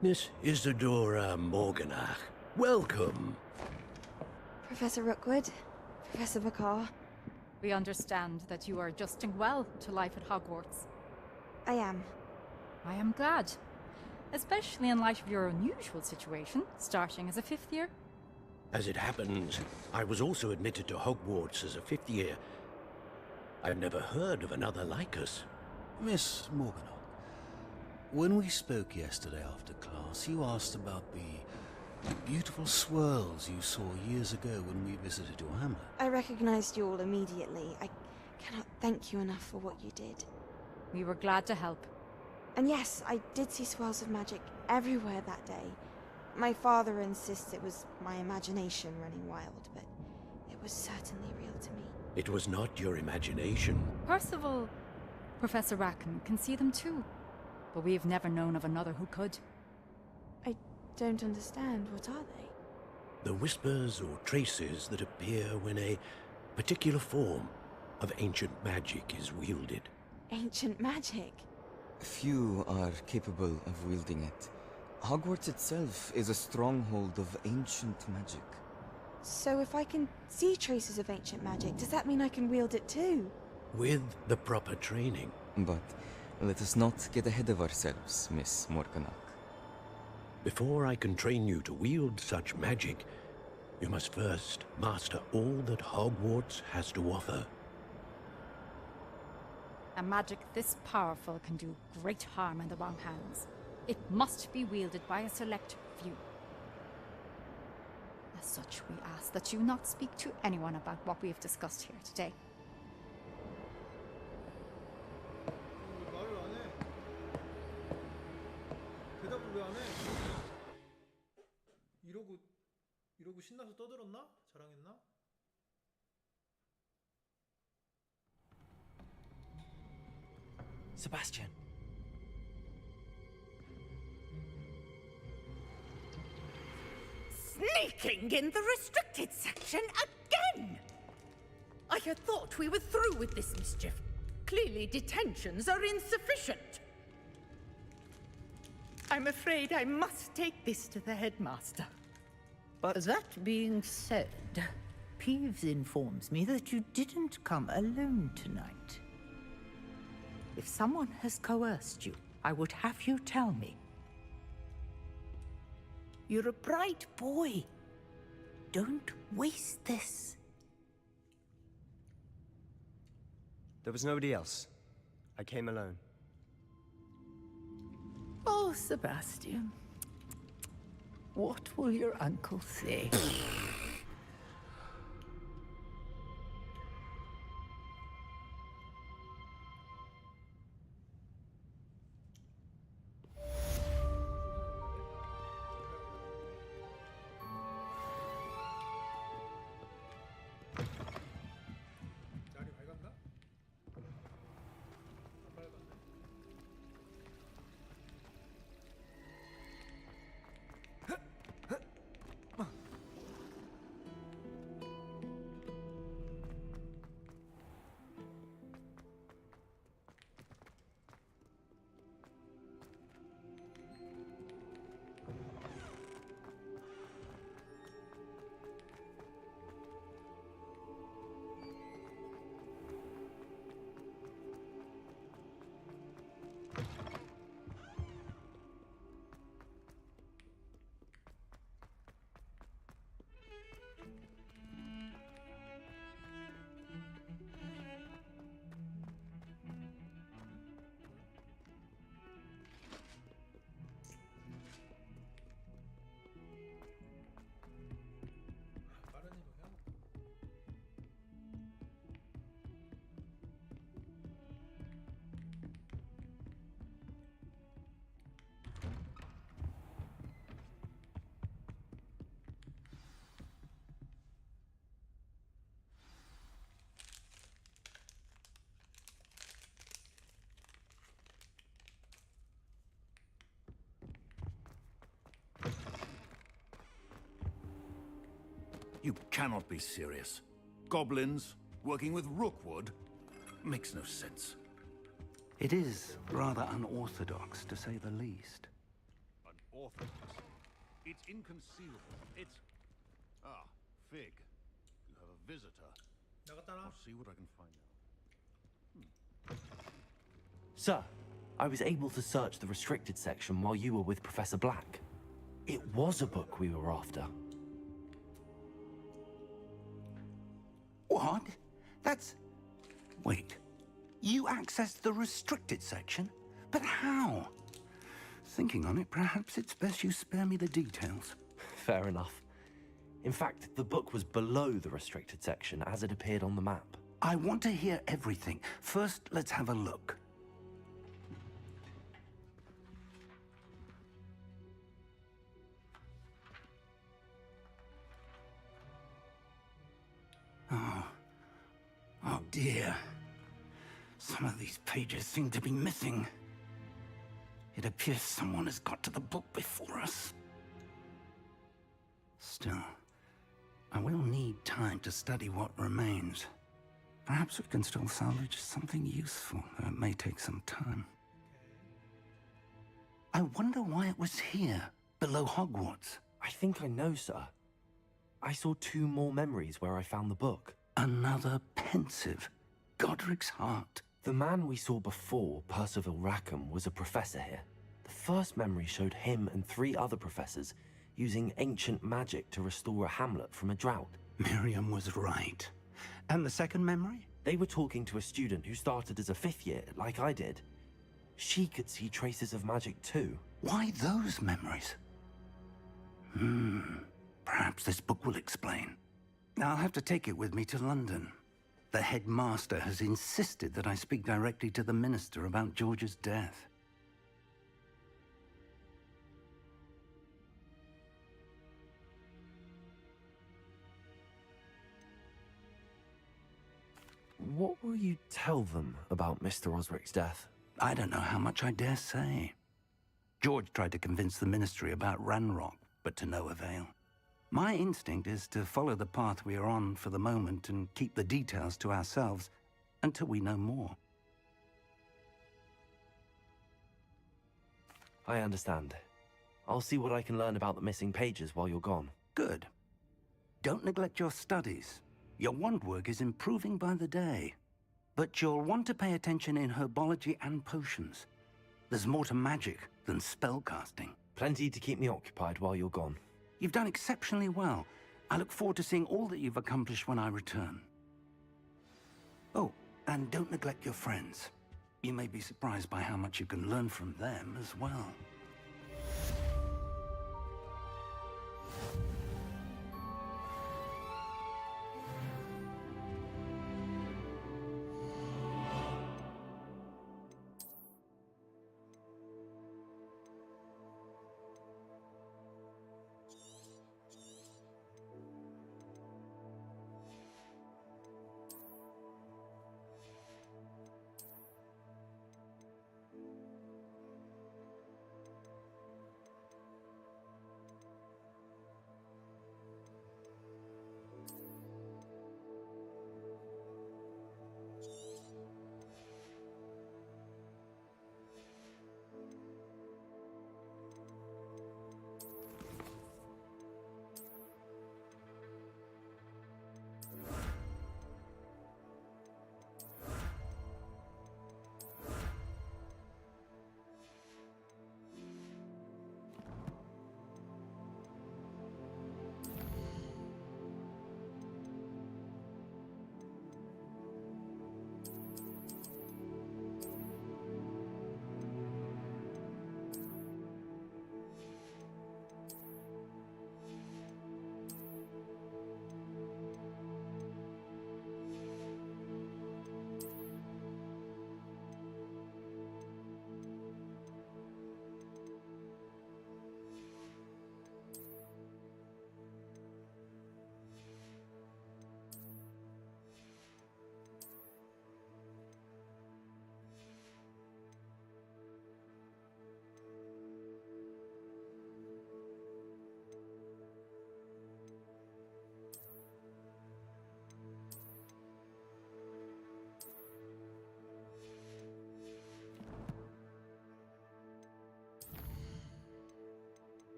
Miss Isadora Morganach, welcome. Professor Rookwood, Professor Bakar. We understand that you are adjusting well to life at Hogwarts. I am. I am glad. Especially in light of your unusual situation, starting as a 5th year. As it happens, I was also admitted to Hogwarts as a 5th year. I've never heard of another like us. Miss Morganach, when we spoke yesterday after class, you asked about the beautiful swirls you saw years ago when we visited your hamlet. I recognized you all immediately. I cannot thank you enough for what you did. We were glad to help. And yes, I did see swirls of magic everywhere that day. My father insists it was my imagination running wild, but it was certainly real to me. It was not your imagination. Percival, Professor Rackham can see them too. But we have never known of another who could. I don't understand. What are they? The whispers or traces that appear when a particular form of ancient magic is wielded. Ancient magic? Few are capable of wielding it. Hogwarts itself is a stronghold of ancient magic. So if I can see traces of ancient magic, does that mean I can wield it too? With the proper training. But let us not get ahead of ourselves, Miss Morganach. Before I can train you to wield such magic, you must first master all that Hogwarts has to offer. A magic this powerful can do great harm in the wrong hands. It must be wielded by a select few. As such, we ask that you not speak to anyone about what we have discussed here today. 대답을 왜 안 해? 이러고 신나서 떠들었나? 자랑했나? Sebastian. Sneaking in the restricted section again! I had thought we were through with this mischief. Clearly detentions are insufficient. I'm afraid I must take this to the headmaster. But that being said, Peeves informs me that you didn't come alone tonight. If someone has coerced you, I would have you tell me. You're a bright boy. Don't waste this. There was nobody else. I came alone. Oh, Sebastian. What will your uncle say? You cannot be serious. Goblins working with Rookwood makes no sense. It is rather unorthodox, to say the least. Unorthodox? It's inconceivable. It's... Ah, Fig. You have a visitor. I'll see what I can find out. Sir, I was able to search the restricted section while you were with Professor Black. It was a book we were after. What? That's... Wait. You accessed the restricted section? But how? Thinking on it, perhaps it's best you spare me the details. Fair enough. In fact, the book was below the restricted section as it appeared on the map. I want to hear everything. First, let's have a look. Oh dear. Some of these pages seem to be missing. It appears someone has got to the book before us. Still, I will need time to study what remains. Perhaps we can still salvage something useful, though it may take some time. I wonder why it was here, below Hogwarts. I think I know, sir. I saw 2 more memories where I found the book. Another pensive. Godric's heart. The man we saw before, Percival Rackham, was a professor here. The first memory showed him and 3 other professors using ancient magic to restore a hamlet from a drought. Miriam was right. And the second memory? They were talking to a student who started as a 5th year, like I did. She could see traces of magic too. Why those memories? Perhaps this book will explain. I'll have to take it with me to London. The headmaster has insisted that I speak directly to the minister about George's death. What will you tell them about Mr. Osric's death? I don't know how much I dare say. George tried to convince the ministry about Ranrock, but to no avail. My instinct is to follow the path we are on for the moment and keep the details to ourselves until we know more. I understand. I'll see what I can learn about the missing pages while you're gone. Good. Don't neglect your studies. Your wand work is improving by the day. But you'll want to pay attention in herbology and potions. There's more to magic than spellcasting. Plenty to keep me occupied while you're gone. You've done exceptionally well. I look forward to seeing all that you've accomplished when I return. Oh, and don't neglect your friends. You may be surprised by how much you can learn from them as well.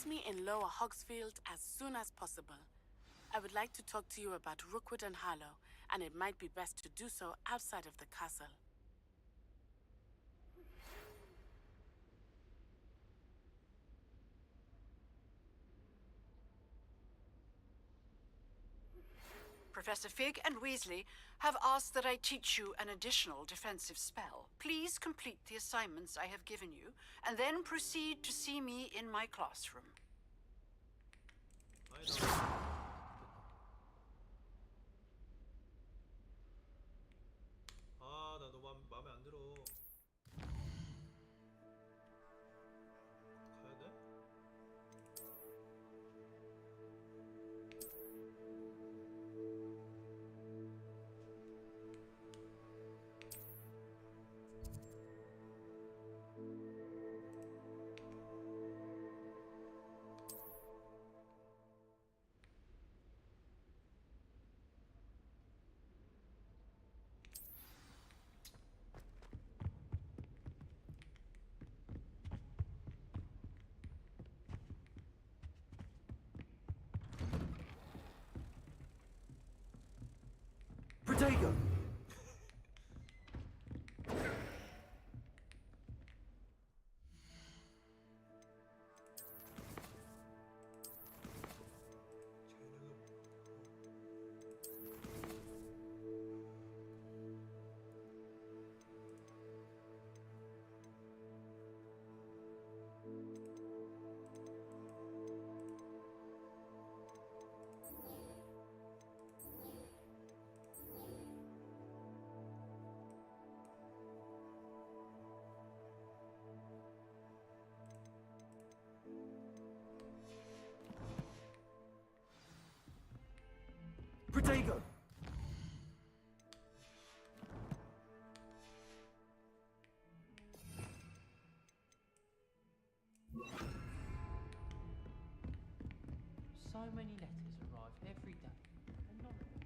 Meet me in Lower Hogsfield as soon as possible. I would like to talk to you about Rookwood and Harlow, and it might be best to do so outside of the castle. Professor Fig and Weasley have asked that I teach you an additional defensive spell. Please complete the assignments I have given you, and then proceed to see me in my classroom. 아, 나 너 마음에 안 들어. 가야 돼? Protego! Protego! So many letters arrive every day, and none of them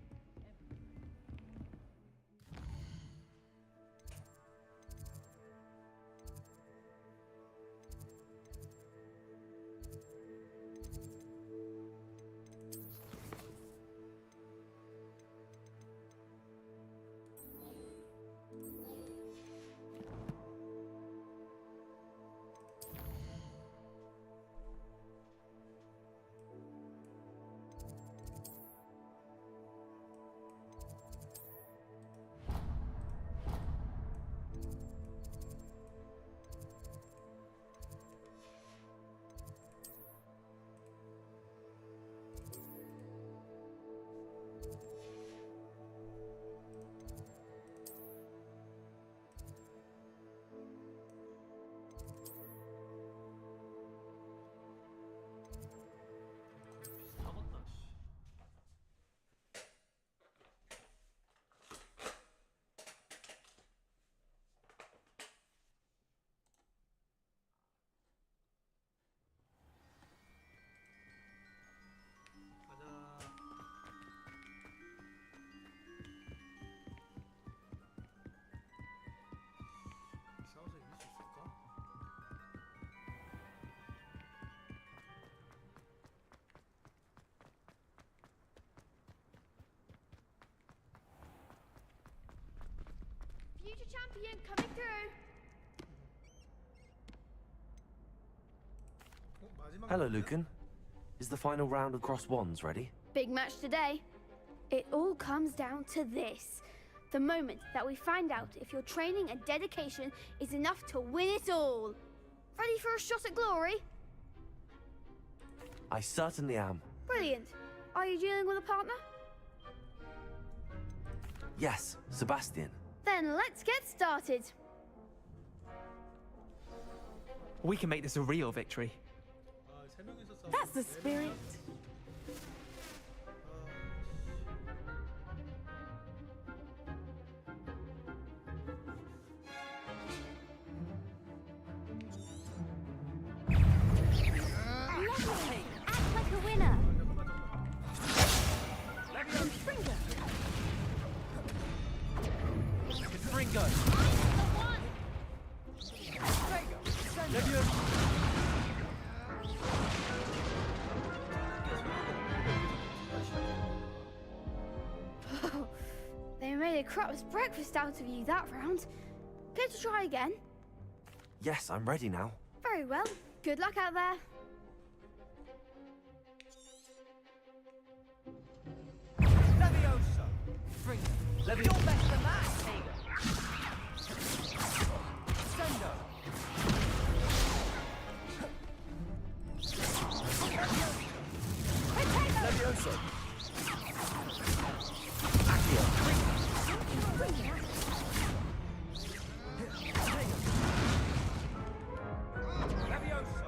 Future champion coming through. Hello, Lucan. Is the final round of Cross Wands ready? Big match today. It all comes down to this. The moment that we find out if your training and dedication is enough to win it all. Ready for a shot at glory? I certainly am. Brilliant. Are you dealing with a partner? Yes, Sebastian. Then let's get started. We can make this a real victory. That's the spirit. Lovely. Act like a winner. Ringo! crap's breakfast out of you that round. Care to try again? Yes, I'm ready now. Very well. Good luck out there. Levioso! Bring it. Levioso. You're better than that, Taylor. Sendo. Levioso. Accio. Levioso.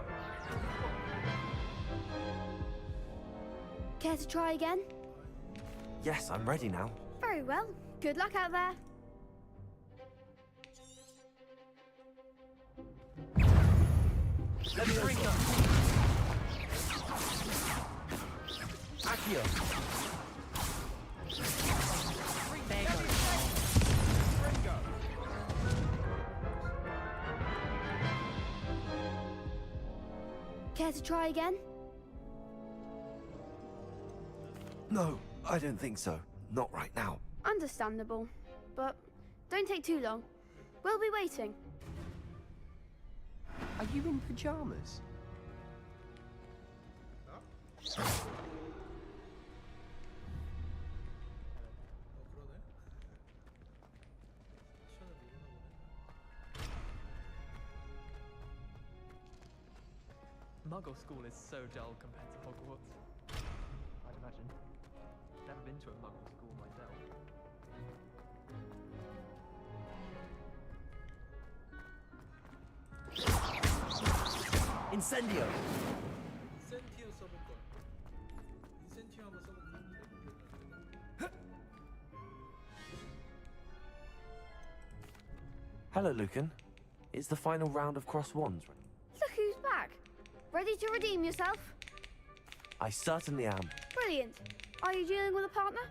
Care to try again? Yes, I'm ready now. Very well. Good luck out there. Levioso. Accio. Care to try again? No, I don't think so. Not right now. Understandable. But don't take too long. We'll be waiting. Are you in pajamas? Muggle school is so dull compared to Hogwarts. I'd imagine. Never been to a Muggle school myself. Incendio. 인센티어 써볼 걸. 인센티어 한번 써볼까? Hello, Lucan. It's the final round of Cross Wands. Look who's back. Ready to redeem yourself? I certainly am. Brilliant. Are you dealing with a partner?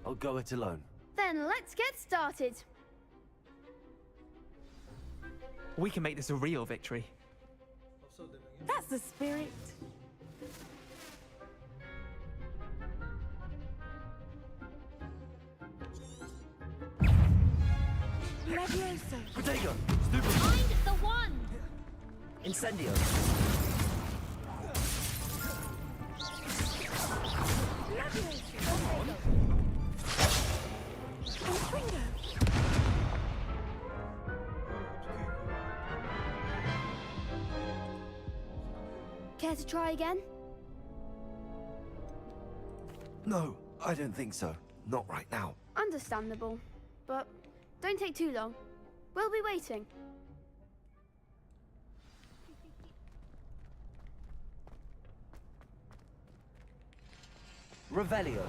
I'll go it alone. Then let's get started. We can make this a real victory. That's the spirit. Levioso. Protego. Stupid. Find the one! Incendio. Care to try again? No, I don't think so. Not right now. Understandable. But don't take too long. We'll be waiting. Revelio.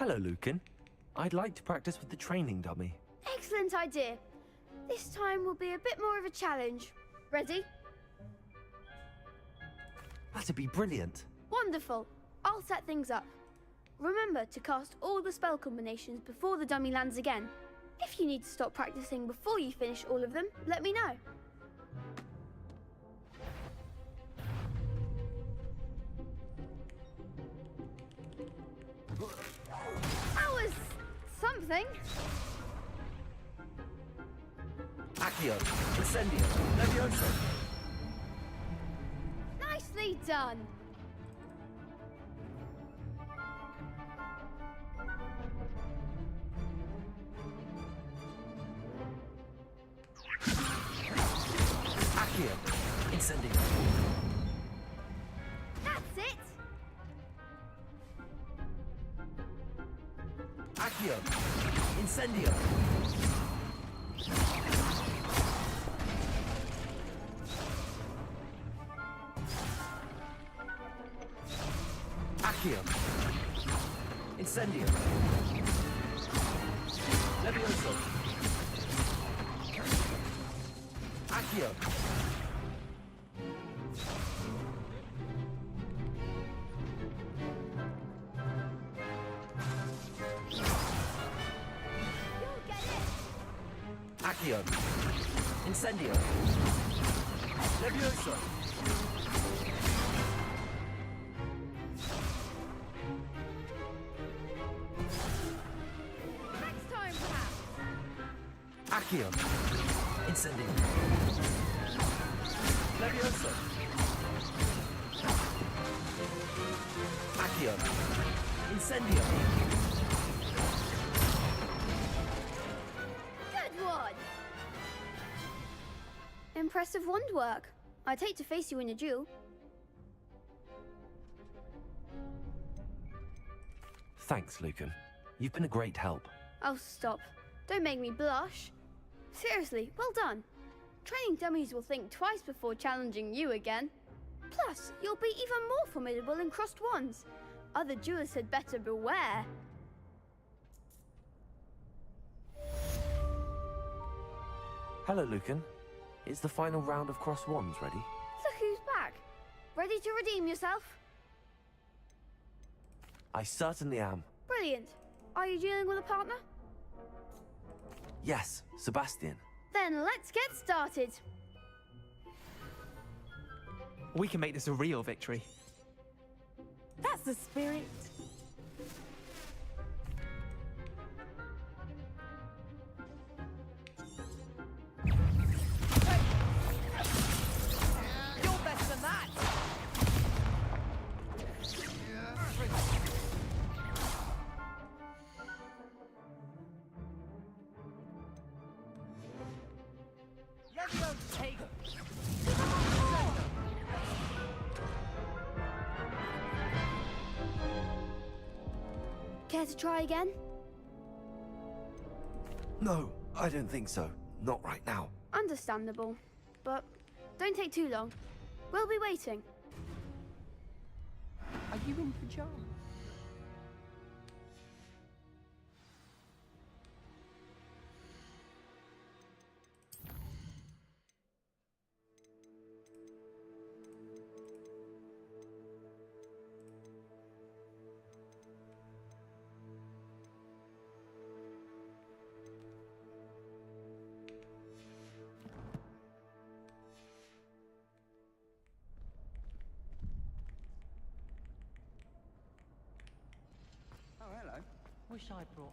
Hello, Lucan. I'd like to practice with the training dummy. Excellent idea. This time will be a bit more of a challenge. Ready? That'd be brilliant. Wonderful. I'll set things up. Remember to cast all the spell combinations before the dummy lands again. If you need to stop practicing before you finish all of them, let me know. That was something. Accio, Incendio, Levioso. Nicely done. Accio, Incendio. That's it. Accio, Incendio. Accio, Incendio. Levioso. Accio. Accio. Incendio. Levioso. Next time, perhaps. Accio. Incendio. Levioso. Accio. Incendio. Good one. Impressive wand work. I'd hate to face you in a duel. Thanks, Lucan. You've been a great help. Oh, stop. Don't make me blush. Seriously, well done. Training dummies will think twice before challenging you again. Plus, you'll be even more formidable in crossed wands. Other duelists had better beware. Hello, Lucan. Is the final round of cross wands ready? Look who's back. Ready to redeem yourself? I certainly am. Brilliant. Are you dealing with a partner? Yes, Sebastian. Then let's get started. We can make this a real victory. That's the spirit. You're better than that! Levioso, take. Care to try again? No, I don't think so. Not right now. Understandable. But don't take too long. We'll be waiting. Are you in pajamas? Wish I brought.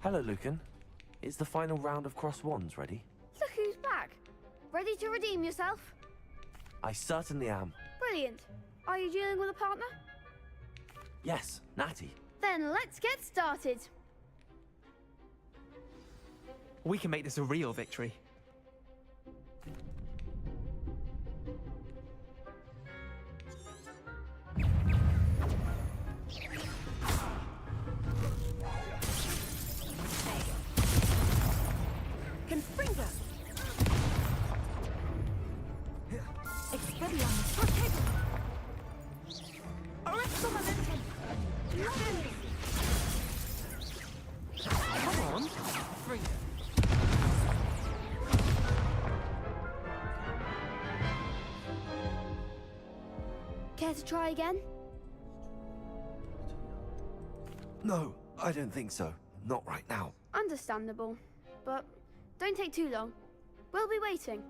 Hello, Lucan. Is the final round of cross wands ready? Look who's back. Ready to redeem yourself? I certainly am. Brilliant. Are you dealing with a partner? Yes, Natty. Then let's get started. We can make this a real victory. Confringo. Expelliarmus. Protego. Orecto Momentum. Care to try again? No, I don't think so. Not right now. Understandable. But don't take too long. We'll be waiting.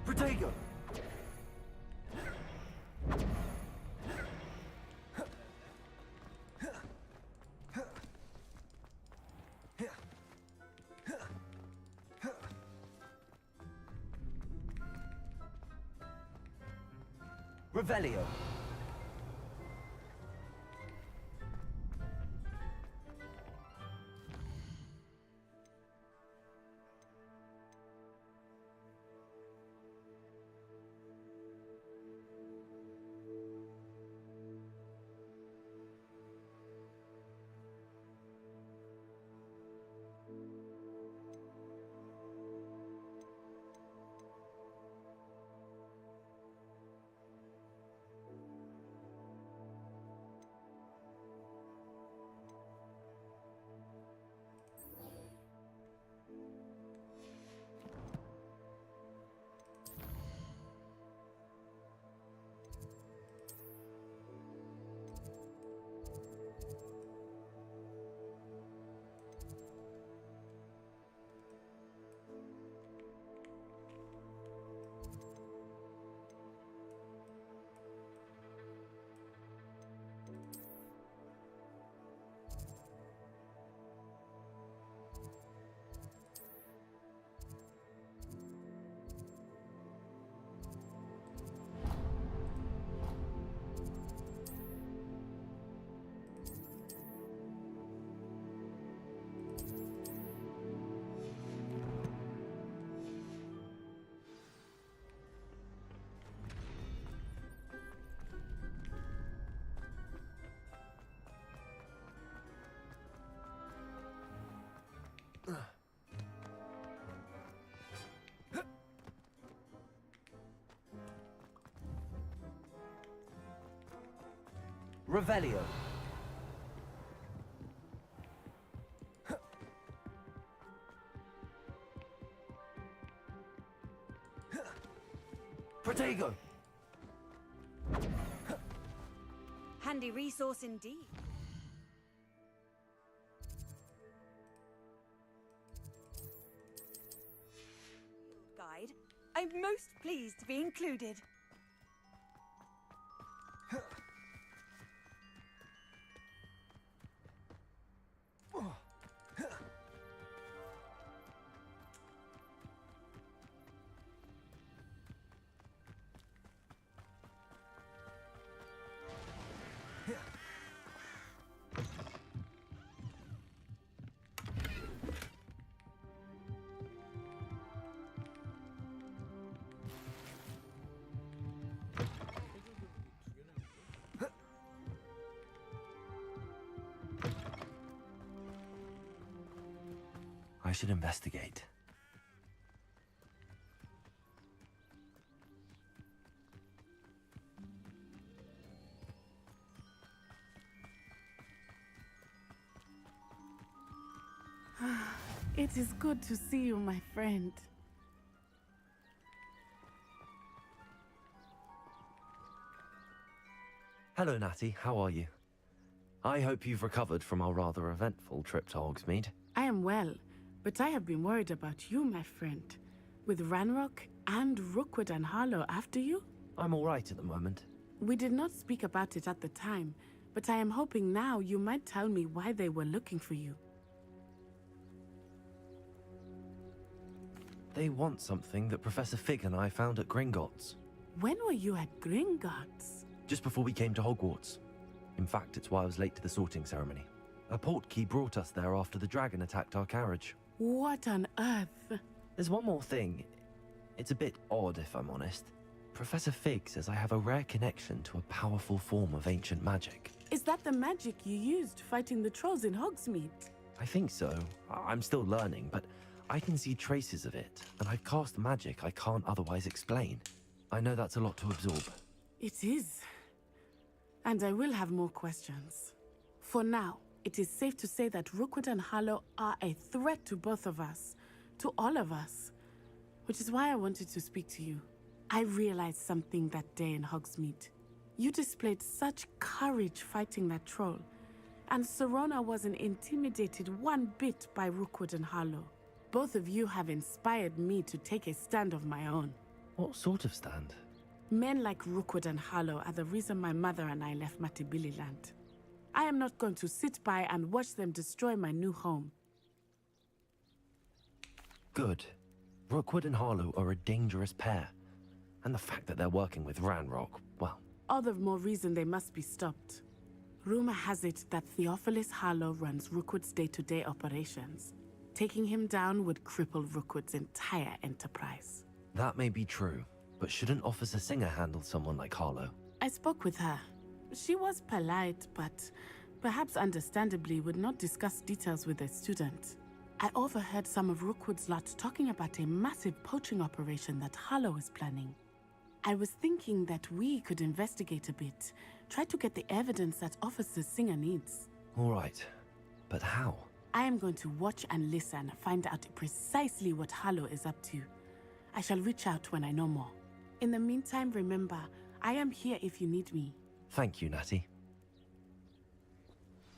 Protego! Revelio. Revelio. Protego. Handy resource indeed. Guide. I'm most pleased to be included. I should investigate. It is good to see you, my friend. Hello, Natty. How are you? I hope you've recovered from our rather eventful trip to Hogsmeade. I am well, but I have been worried about you, my friend. With Ranrock and Rookwood and Harlow after you? I'm all right at the moment. We did not speak about it at the time, but I am hoping now you might tell me why they were looking for you. They want something that Professor Fig and I found at Gringotts. When were you at Gringotts? Just before we came to Hogwarts. In fact, it's why I was late to the sorting ceremony. A portkey brought us there after the dragon attacked our carriage. What on earth? There's one more thing. It's a bit odd, if I'm honest. Professor Fig says I have a rare connection to a powerful form of ancient magic. Is that the magic you used fighting the trolls in Hogsmeade? I think so. I'm still learning, but I can see traces of it, and I've cast magic I can't otherwise explain. I know that's a lot to absorb. It is. And I will have more questions. For now, it is safe to say that Rookwood and Harlow are a threat to both of us, to all of us, which is why I wanted to speak to you. I realized something that day in Hogsmeade. You displayed such courage fighting that troll, and Serona wasn't intimidated one bit by Rookwood and Harlow. Both of you have inspired me to take a stand of my own. What sort of stand? Men like Rookwood and Harlow are the reason my mother and I left Matibili land. I am not going to sit by and watch them destroy my new home. Good. Rookwood and Harlow are a dangerous pair. And the fact that they're working with Ranrock, well... All the more reason they must be stopped. Rumor has it that Theophilus Harlow runs Rookwood's day-to-day operations. Taking him down would cripple Rookwood's entire enterprise. That may be true, but shouldn't Officer Singer handle someone like Harlow? I spoke with her. She was polite, but perhaps understandably would not discuss details with a student. I overheard some of Rookwood's lot talking about a massive poaching operation that Harlow is planning. I was thinking that we could investigate a bit, try to get the evidence that Officer Singer needs. All right, but how? I am going to watch and listen, find out precisely what Harlow is up to. I shall reach out when I know more. In the meantime, remember, I am here if you need me. Thank you, Natty.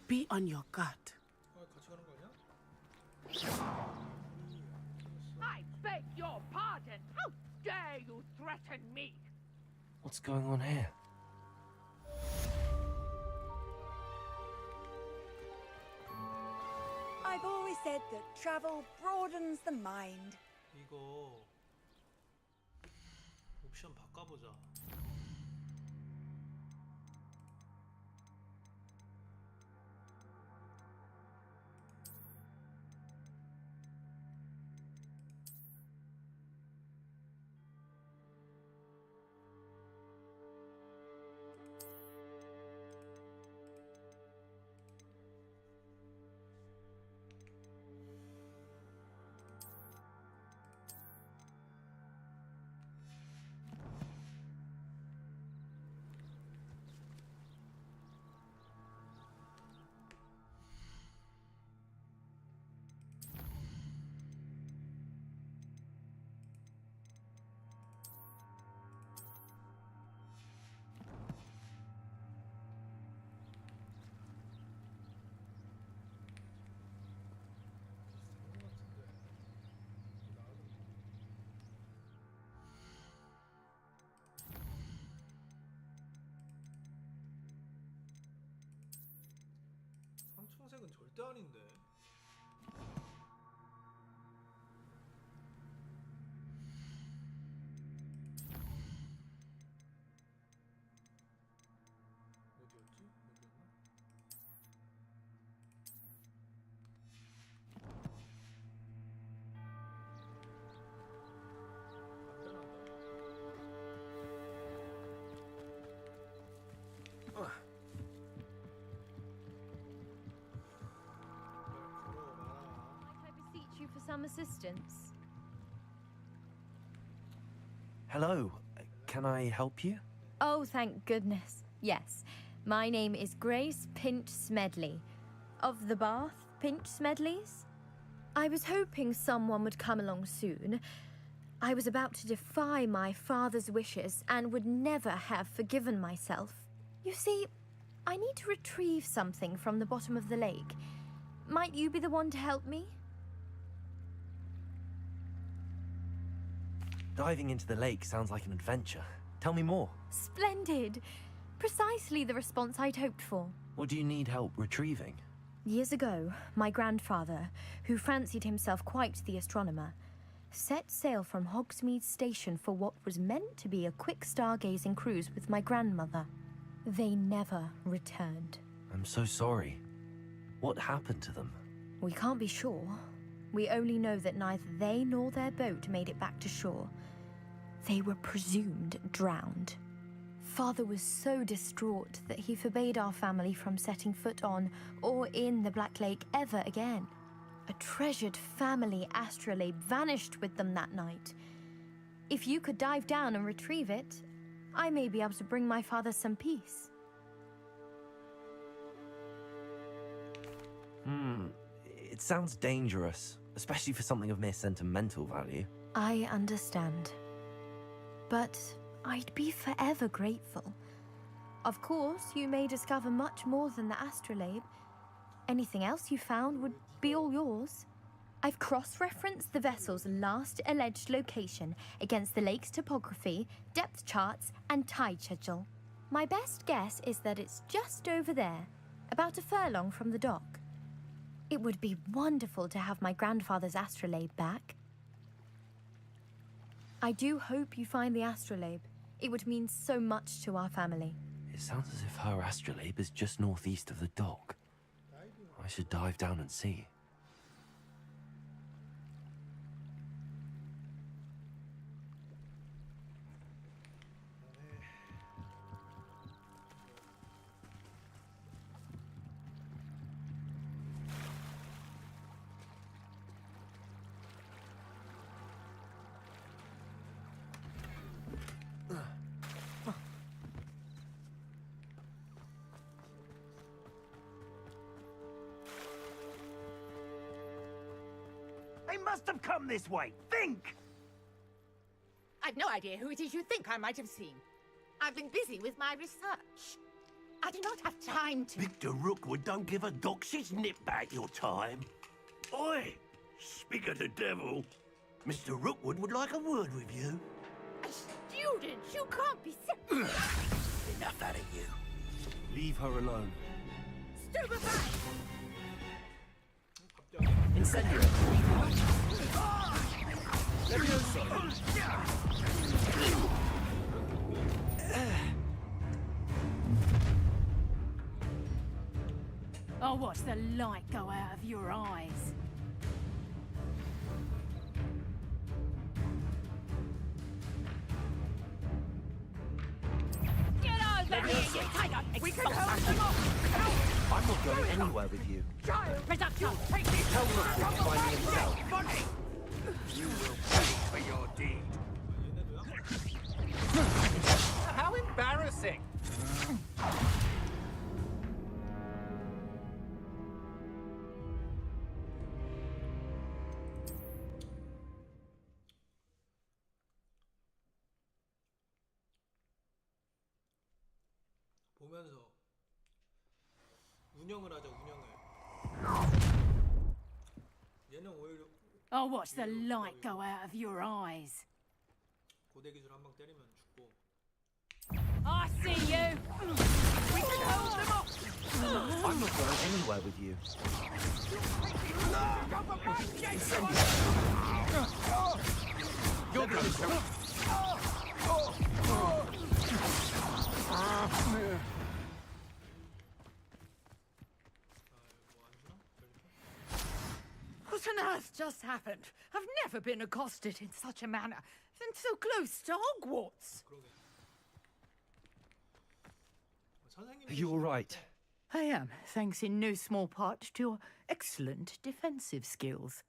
Be on your guard. I beg your pardon. How dare you threaten me? What's going on here? I've always said that travel broadens the mind. 이거 옵션 바꿔보자. 상층색은 절대 아닌데. 어디였지? You for some assistance? Hello, can I help you? Oh, thank goodness. Yes. My name is Grace Pinch Smedley. Of the Bath Pinch Smedleys? I was hoping someone would come along soon. I was about to defy my father's wishes and would never have forgiven myself. You see, I need to retrieve something from the bottom of the lake. Might you be the one to help me? Diving into the lake sounds like an adventure. Tell me more. Splendid! Precisely the response I'd hoped for. What do you need help retrieving? Years ago, my grandfather, who fancied himself quite the astronomer, set sail from Hogsmeade Station for what was meant to be a quick stargazing cruise with my grandmother. They never returned. I'm so sorry. What happened to them? We can't be sure. We only know that neither they nor their boat made it back to shore. They were presumed drowned. Father was so distraught that he forbade our family from setting foot on or in the Black Lake ever again. A treasured family astrolabe vanished with them that night. If you could dive down and retrieve it, I may be able to bring my father some peace. It sounds dangerous, especially for something of mere sentimental value. I understand. but I'd be forever grateful. Of course, you may discover much more than the astrolabe. Anything else you found would be all yours. I've cross-referenced the vessel's last alleged location against the lake's topography, depth charts, and tide schedule. My best guess is that it's just over there, about a furlong from the dock. It would be wonderful to have my grandfather's astrolabe back. I do hope you find the astrolabe. It would mean so much to our family. It sounds as if her astrolabe is just northeast of the dock. I should dive down and see. They must have come this way. Think! I've no idea who it is you think I might have seen. I've been busy with my research. I do not have time to... Victor Rookwood don't give a doxy's nip back your time. Oi! Speak of the devil. Mr. Rookwood would like a word with you. A student? You can't be... Enough out of you. Leave her alone. Stupefy! Incendio. Levioso. I'll watch the light go out of your eyes. Get over here, you tiger! We can hold them off! I'm not going anywhere with you. Child! Reduction! Take this! Tell Rookwood to find me himself. Money! You will pay for your deed. How embarrassing! 보면서 운영을 하자, 운영을. 얘는 오히려 I'll watch the light go out of your eyes. 고대 기술 한 방 때리면 죽고. I see you. We can hold them off! I'm not going anywhere with you. You're going to... What on earth just happened? I've never been accosted in such a manner, and so close to Hogwarts. Are you all right? I am, thanks in no small part to your excellent defensive skills.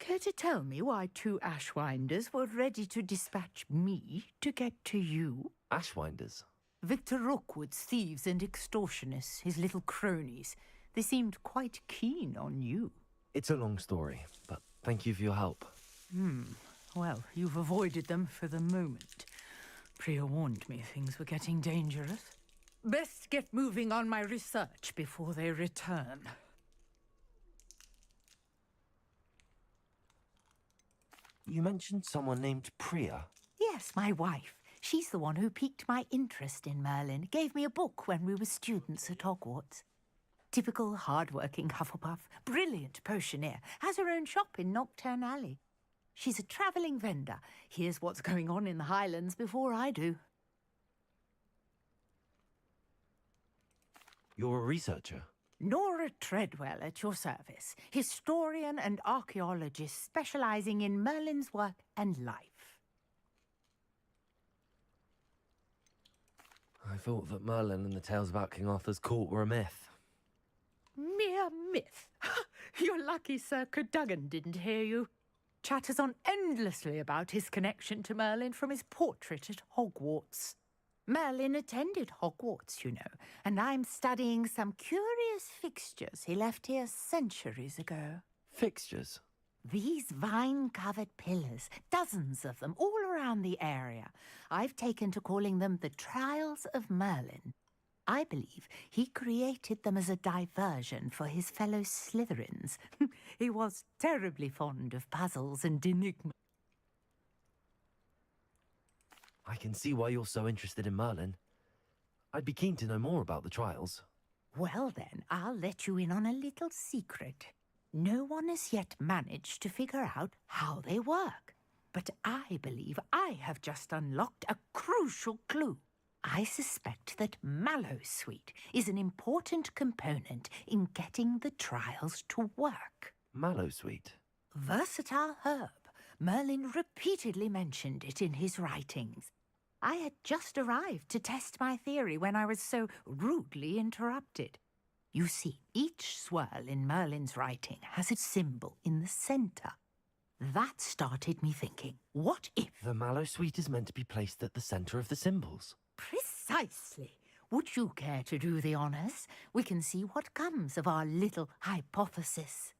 Care to tell me why two Ashwinders were ready to dispatch me to get to you? Ashwinders? Victor Rookwood's thieves and extortionists, his little cronies. They seemed quite keen on you. It's a long story, but thank you for your help. Well, you've avoided them for the moment. Priya warned me things were getting dangerous. Best get moving on my research before they return. You mentioned someone named Priya. Yes, my wife. She's the one who piqued my interest in Merlin, gave me a book when we were students at Hogwarts. Typical hard-working Hufflepuff, brilliant potioneer, has her own shop in Nocturne Alley. She's a travelling vendor, hears what's going on in the Highlands before I do. You're a researcher? Nora Treadwell at your service, historian and archaeologist specialising in Merlin's work and life. I thought that Merlin and the tales about King Arthur's court were a myth. Mere myth. You're lucky Sir Cadogan didn't hear you. Chatters on endlessly about his connection to Merlin from his portrait at Hogwarts. Merlin attended Hogwarts, you know, and I'm studying some curious fixtures he left here centuries ago. Fixtures? These vine-covered pillars, dozens of them, all around the area. I've taken to calling them the Trials of Merlin. I believe he created them as a diversion for his fellow Slytherins. He was terribly fond of puzzles and enigmas. I can see why you're so interested in Merlin. I'd be keen to know more about the trials. Well then, I'll let you in on a little secret. No one has yet managed to figure out how they work. But I believe I have just unlocked a crucial clue. I suspect that Mallowsweet is an important component in getting the trials to work. Mallowsweet? Versatile herb. Merlin repeatedly mentioned it in his writings. I had just arrived to test my theory when I was so rudely interrupted. You see, each swirl in Merlin's writing has a symbol in the centre. That started me thinking, what if... The Mallowsweet is meant to be placed at the centre of the symbols. Precisely. Would you care to do the honours? We can see what comes of our little hypothesis.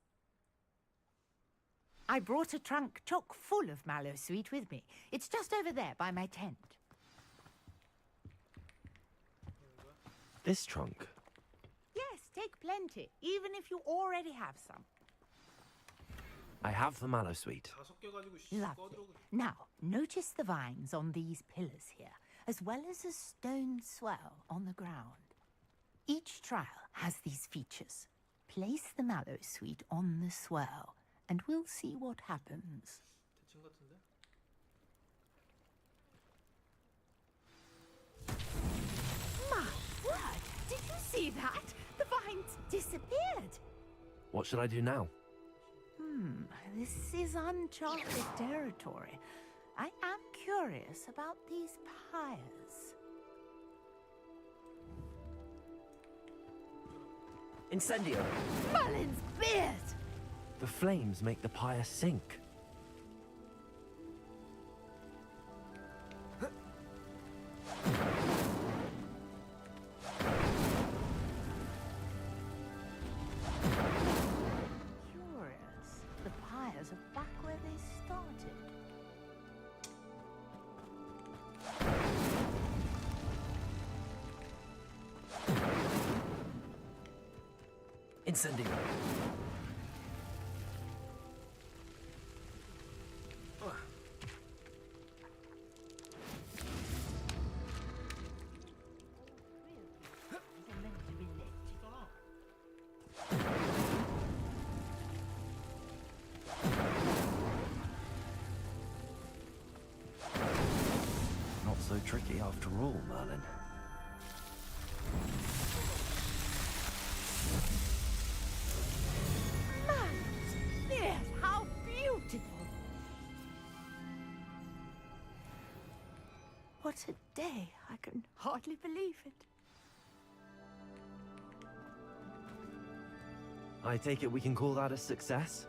I brought a trunk chock full of Mallowsweet with me. It's just over there by my tent. This trunk? Yes, take plenty, even if you already have some. I have the Mallowsweet. Lovely. Now, notice the vines on these pillars here, as well as a stone swell on the ground. Each trial has these features. Place the Mallowsweet on the swell, and we'll see what happens. My word! Did you see that? The vines disappeared. What should I do now? This is uncharted territory. I am curious about these pyres. Incendio! Merlin's beard! The flames make the pyre sink. Curious. The pyres are back where they started. Incendio! Not so tricky after all, Merlin. Yes, how beautiful! What a day! I can hardly believe it. I take it we can call that a success?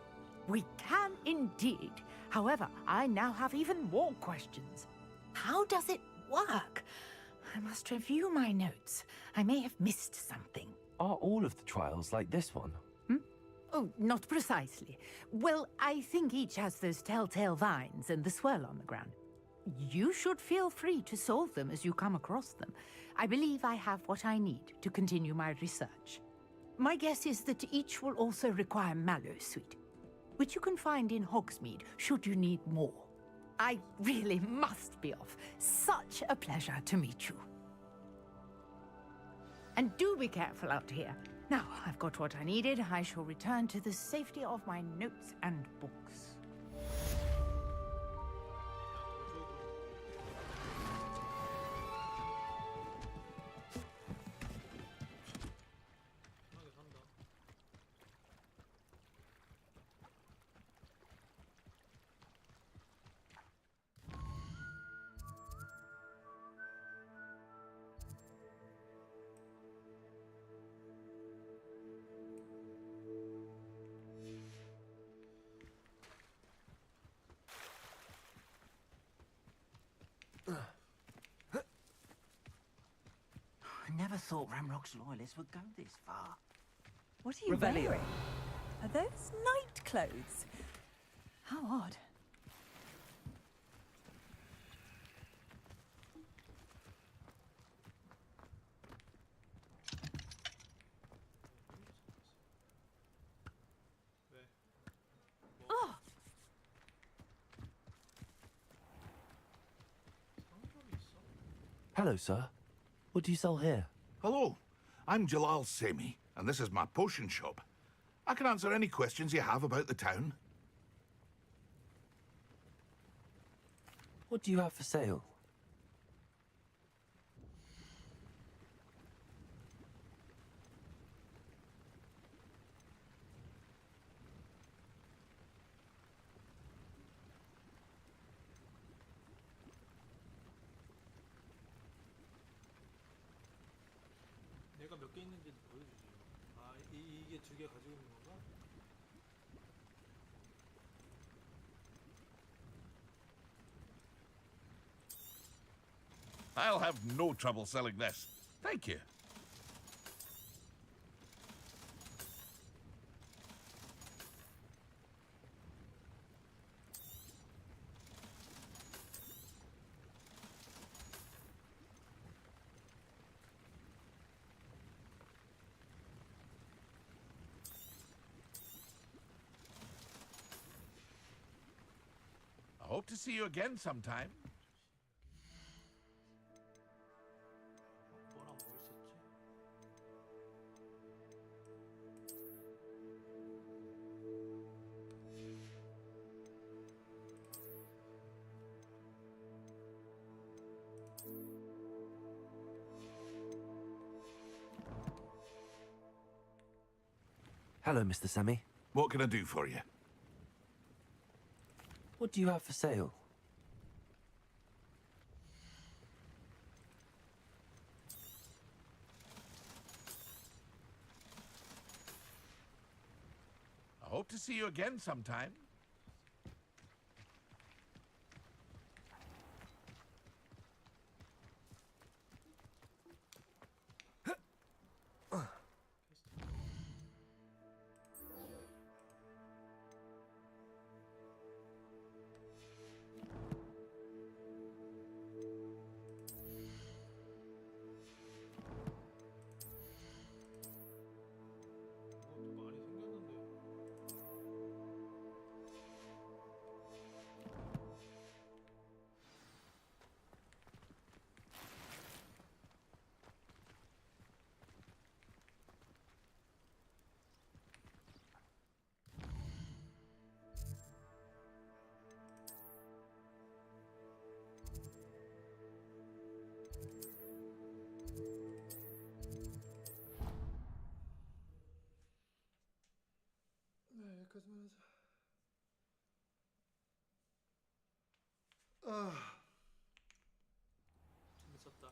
We can indeed. However, I now have even more questions. How does it work? I must review my notes. I may have missed something. Are all of the trials like this one? Oh, not precisely. Well, I think each has those telltale vines and the swirl on the ground. You should feel free to solve them as you come across them. I believe I have what I need to continue my research. My guess is that each will also require Mallowsweet, which you can find in Hogsmeade should you need more. I really must be off. Such a pleasure to meet you. And do be careful out here. Now, I've got what I needed. I shall return to the safety of my notes and books. I never thought Ramrock's loyalists would go this far. What are you wearing? Are those night clothes? How odd. Oh! Hello, sir. What do you sell here? Hello, I'm Jalal Semi, and this is my potion shop. I can answer any questions you have about the town. What do you have for sale? 내가 몇 개 있는지 보여주지. 아, 이게 두 개 가지고 있는 건가? I'll have no trouble selling this. Thank you. I hope to see you again sometime. 뭐랑 뭐 있었지? Hello, Mr. Semi. What can I do for you? What do you have for sale? I hope to see you again sometime. 네, 여기까지만 하자. 재밌었다.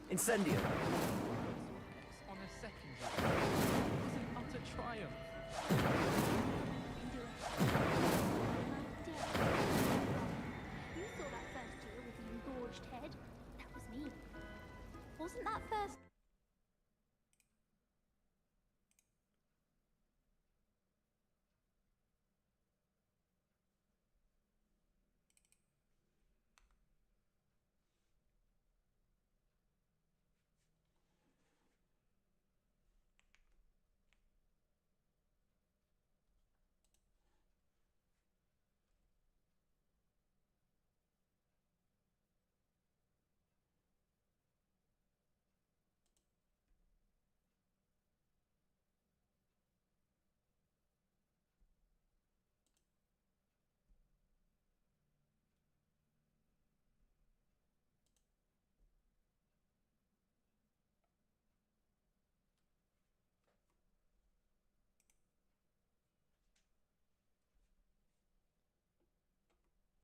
Incendio! On a second day. It was an utter triumph. You saw that first duel with the engorged head? That was me. Wasn't that first